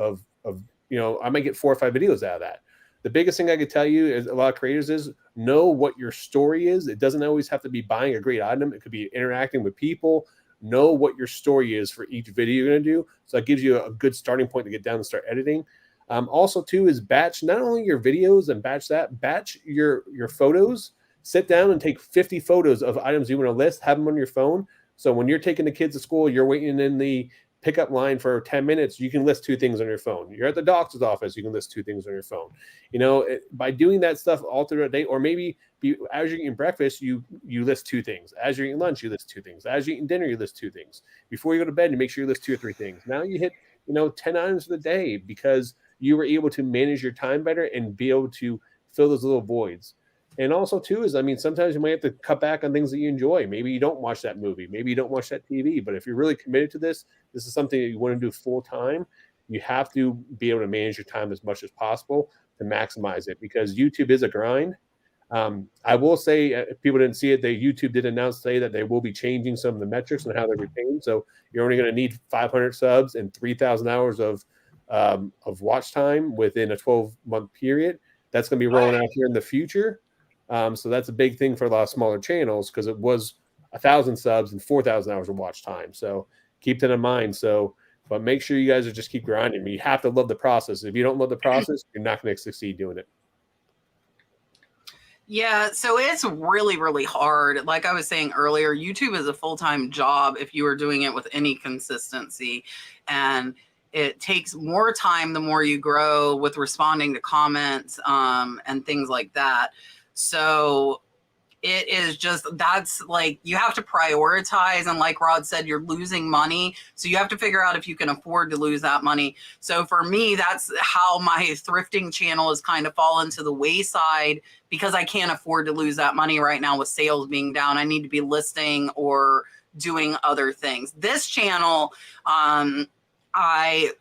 I might get 4 or 5 videos out of that. The biggest thing I could tell you is a lot of creators is know what your story is. It doesn't always have to be buying a great item. It could be interacting with people. Know what your story is for each video you're going to do. So that gives you a good starting point to get down and start editing. Also, too, is batch not only your videos and batch your photos. Sit down and take 50 photos of items you want to list. Have them on your phone. So when you're taking the kids to school, you're waiting in the pickup line for 10 minutes, you can list 2 things on your phone. You're at the doctor's office, you can list 2 things on your phone. By doing that stuff all throughout the day, or maybe as you're eating breakfast, you list 2 things. As you're eating lunch, you list 2 things. As you're eating dinner, you list 2 things. Before you go to bed, you make sure you list 2 or 3 things. Now you hit, 10 items for the day because you were able to manage your time better and be able to fill those little voids. And also, too, is, sometimes you might have to cut back on things that you enjoy. Maybe you don't watch that movie. Maybe you don't watch that TV. But if you're really committed to this is something that you want to do full time, you have to be able to manage your time as much as possible to maximize it, because YouTube is a grind. I will say, if people didn't see it, YouTube did announce today that they will be changing some of the metrics and how they're retained. So you're only going to need 500 subs and 3,000 hours of watch time within a 12-month period. That's going to be rolling out here in the future. So that's a big thing for a lot of smaller channels, because it was 1,000 subs and 4,000 hours of watch time. So keep that in mind. But make sure you guys just keep grinding. You have to love the process. If you don't love the process, you're not going to succeed doing it. Yeah, so it's really, really hard. Like I was saying earlier, YouTube is a full-time job if you are doing it with any consistency. And it takes more time the more you grow with responding to comments and things like that. So it is just, that's like, you have to prioritize. And like Rod said, you're losing money. So you have to figure out if you can afford to lose that money. So for me, that's how my thrifting channel has kind of fallen to the wayside, because I can't afford to lose that money right now with sales being down. I need to be listing or doing other things. This channel, I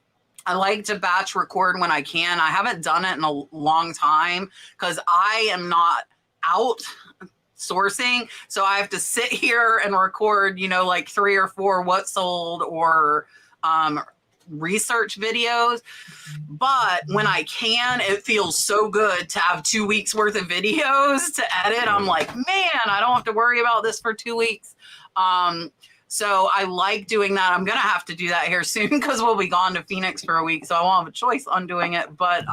like to batch record when I can. I haven't done it in a long time because I am not out sourcing. So I have to sit here and record, like 3 or 4 what sold or research videos. But when I can, it feels so good to have 2 weeks worth of videos to edit. I'm like, man, I don't have to worry about this for 2 weeks. So I like doing that. I'm going to have to do that here soon because we'll be gone to Phoenix for a week. So I won't have a choice on doing it. But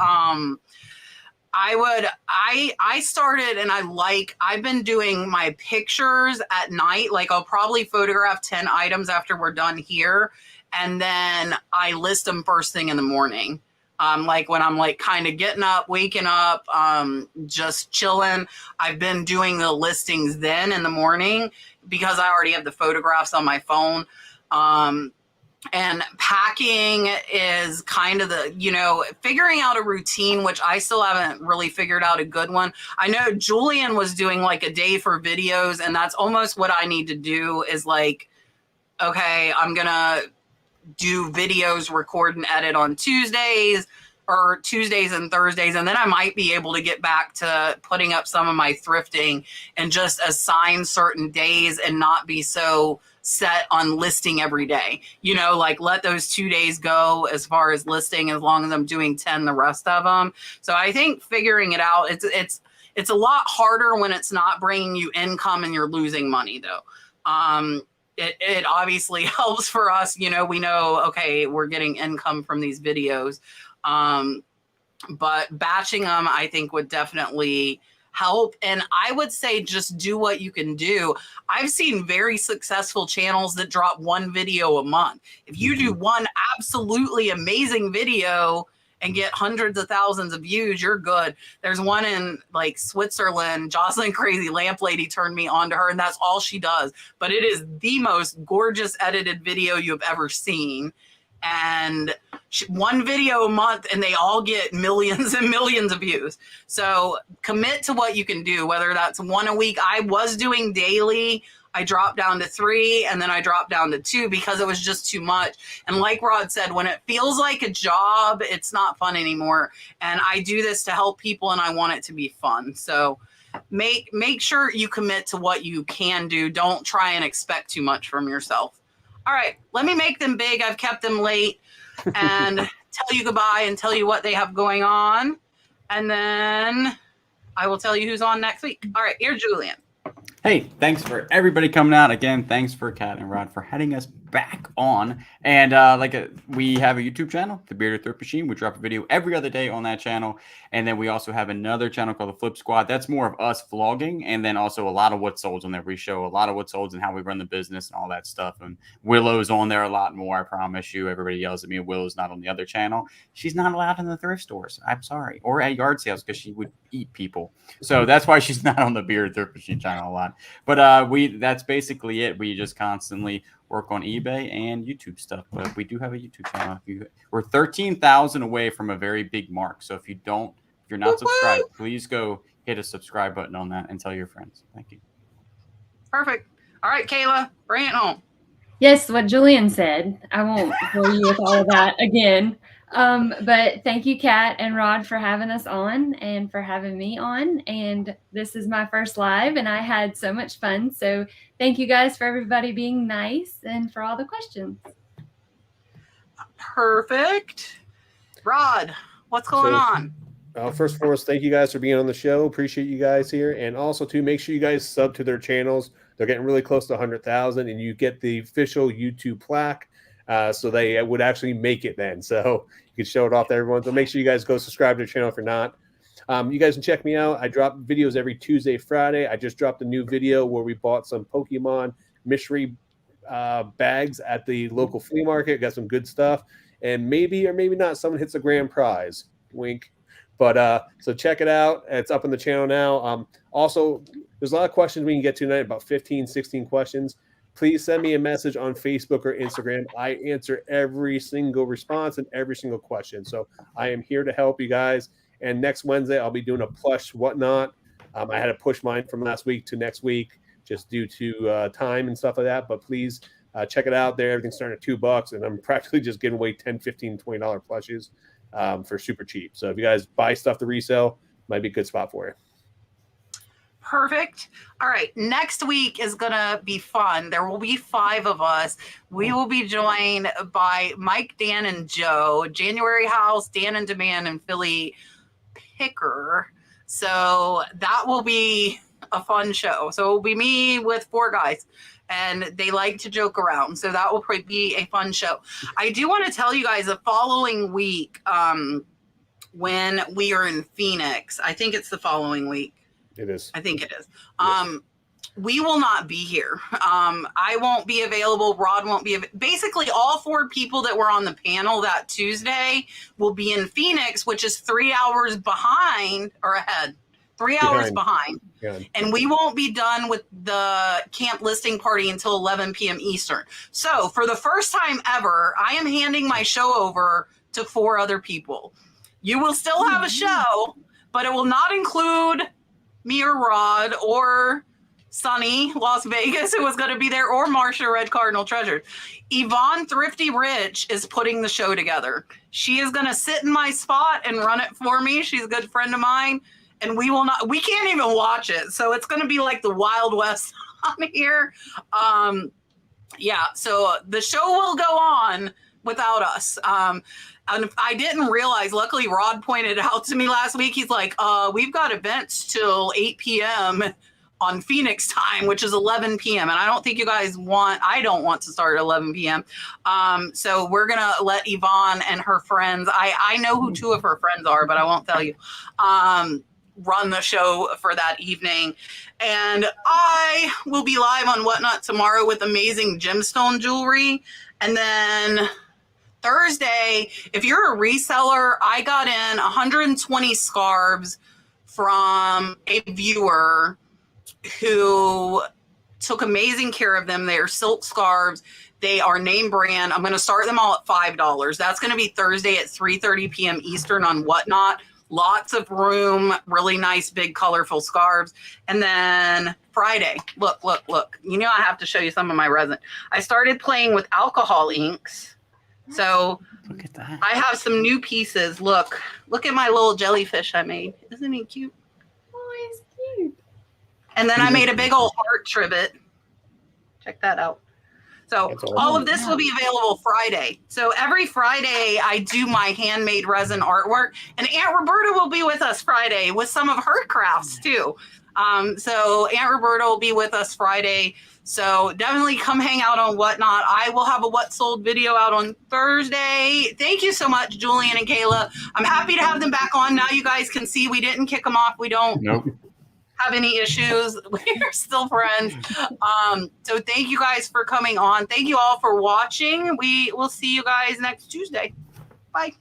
I started, and I've been doing my pictures at night. Like I'll probably photograph 10 items after we're done here. And then I list them first thing in the morning. Like when I'm like kind of getting up, waking up, just chilling. I've been doing the listings then in the morning because I already have the photographs on my phone. And packing is kind of figuring out a routine, which I still haven't really figured out a good one. I know Julian was doing like a day for videos, and that's almost what I need to do is like, okay, I'm going to do videos, record and edit on Tuesdays and Thursdays. And then I might be able to get back to putting up some of my thrifting and just assign certain days and not be so set on listing every day, like let those 2 days go as far as listing, as long as I'm doing 10 the rest of them. So I think figuring it out, it's a lot harder when it's not bringing you income and you're losing money though. It obviously helps for us, we know, okay, we're getting income from these videos. But batching them, I think would definitely help. And I would say just do what you can do. I've seen very successful channels that drop 1 video a month. If you do one absolutely amazing video and get hundreds of thousands of views, you're good. There's one in like Switzerland, Jocelyn Crazy Lamp Lady turned me on to her, and that's all she does. But it is the most gorgeous edited video you've ever seen. And 1 video a month, and they all get millions and millions of views. So commit to what you can do, whether that's 1 a week. I was doing daily. I dropped down to 3, and then I dropped down to 2 because it was just too much. And like Rod said, when it feels like a job, it's not fun anymore. And I do this to help people, and I want it to be fun. So make sure you commit to what you can do. Don't try and expect too much from yourself. All right, let me make them big. I've kept them late, and tell you goodbye and tell you what they have going on. And then I will tell you who's on next week. All right, here's Julian. Hey, thanks for everybody coming out. Again, thanks for Kat and Rod for heading us back on. And we have a YouTube channel, The Bearded Thrift Machine. We drop a video every other day on that channel. And then we also have another channel called The Flip Squad. That's more of us vlogging, and then also a lot of what solds on there. We show a lot of what solds and how we run the business and all that stuff. And Willow's on there a lot more, I promise you. Everybody yells at me, Willow's not on the other channel. She's not allowed in the thrift stores. I'm sorry. Or at yard sales because she would eat people. So that's why she's not on the Bearded Thrift Machine channel a lot. But that's basically it. We just constantly work on eBay and YouTube stuff. But we do have a YouTube channel. We're 13,000 away from a very big mark. So if you're not subscribed, please go hit a subscribe button on that and tell your friends. Thank you. Perfect. All right, Kayla, bring it home. Yes, what Julian said. I won't bore you with all of that again. But thank you, Kat and Rod, for having us on and for having me on. And this is my first live, and I had so much fun. So thank you guys for everybody being nice and for all the questions. Perfect. Rod, what's going on? First and foremost, thank you guys for being on the show. Appreciate you guys here. And also, to make sure you guys sub to their channels. They're getting really close to 100,000, and you get the official YouTube plaque. So they would actually make it then. So you can show it off to everyone. So make sure you guys go subscribe to the channel if you're not. You guys can check me out. I drop videos every Tuesday, Friday. I just dropped a new video where we bought some Pokemon mystery bags at the local flea market. Got some good stuff. And maybe or maybe not, someone hits a grand prize. Wink. But so check it out. It's up on the channel now. Also, there's a lot of questions we can get to tonight, about 15, 16 questions. Please send me a message on Facebook or Instagram. I answer every single response and every single question. So I am here to help you guys. And next Wednesday, I'll be doing a plush whatnot. I had to push mine from last week to next week just due to time and stuff like that. But please check it out there. Everything's starting at $2, and I'm practically just giving away $10, $15, $20 plushes for super cheap. So if you guys buy stuff to resell, might be a good spot for you. Perfect. All right. Next week is going to be fun. There will be 5 of us. We will be joined by Mike, Dan, and Joe, January House, Dan and Demand, and Philly Picker. So that will be a fun show. So it will be me with 4 guys, and they like to joke around. So that will probably be a fun show. I do want to tell you guys the following week, when we are in Phoenix, I think it's the following week. It is. I think it is. Yes. We will not be here. I won't be available. Rod won't be. Basically, all 4 people that were on the panel that Tuesday will be in Phoenix, which is 3 hours behind or ahead. 3 hours behind. Yeah. And we won't be done with the camp listing party until 11 p.m. Eastern. So for the first time ever, I am handing my show over to 4 other people. You will still have a show, but it will not include me or Rod or Sunny, Las Vegas, who was going to be there, or Marsha, Red Cardinal Treasures. Yvonne Thrifty Rich is putting the show together. She is going to sit in my spot and run it for me. She's a good friend of mine, and we can't even watch it. So it's going to be like the Wild West on here. Yeah, so the show will go on without us. And I didn't realize, luckily Rod pointed out to me last week, he's like, we've got events till 8 p.m. on Phoenix time, which is 11 p.m. And I don't think you guys I don't want to start at 11 p.m. So we're going to let Yvonne and her friends, I know who 2 of her friends are, but I won't tell you, run the show for that evening. And I will be live on Whatnot tomorrow with amazing gemstone jewelry. And then Thursday, if you're a reseller, I got in 120 scarves from a viewer who took amazing care of them. They are silk scarves. They are name brand. I'm going to start them all at $5. That's going to be Thursday at 3:30 p.m. Eastern on Whatnot. Lots of room, really nice, big, colorful scarves. And then Friday, look. You know I have to show you some of my resin. I started playing with alcohol inks. So Look at that. I have some new pieces. Look at my little jellyfish I made. Isn't he cute? Oh, he's cute. And then I made a big old heart trivet. Check that out. So That's awesome. all of this will be available Friday. So every Friday I do my handmade resin artwork, and Aunt Roberta will be with us Friday with some of her crafts too. So Aunt Roberta will be with us Friday. So definitely come hang out on Whatnot. I will have a What Sold video out on Thursday. Thank you so much, Julian and Kayla. I'm happy to have them back on. Now you guys can see we didn't kick them off. We don't have any issues. We're still friends. So thank you guys for coming on. Thank you all for watching. We will see you guys next Tuesday. Bye.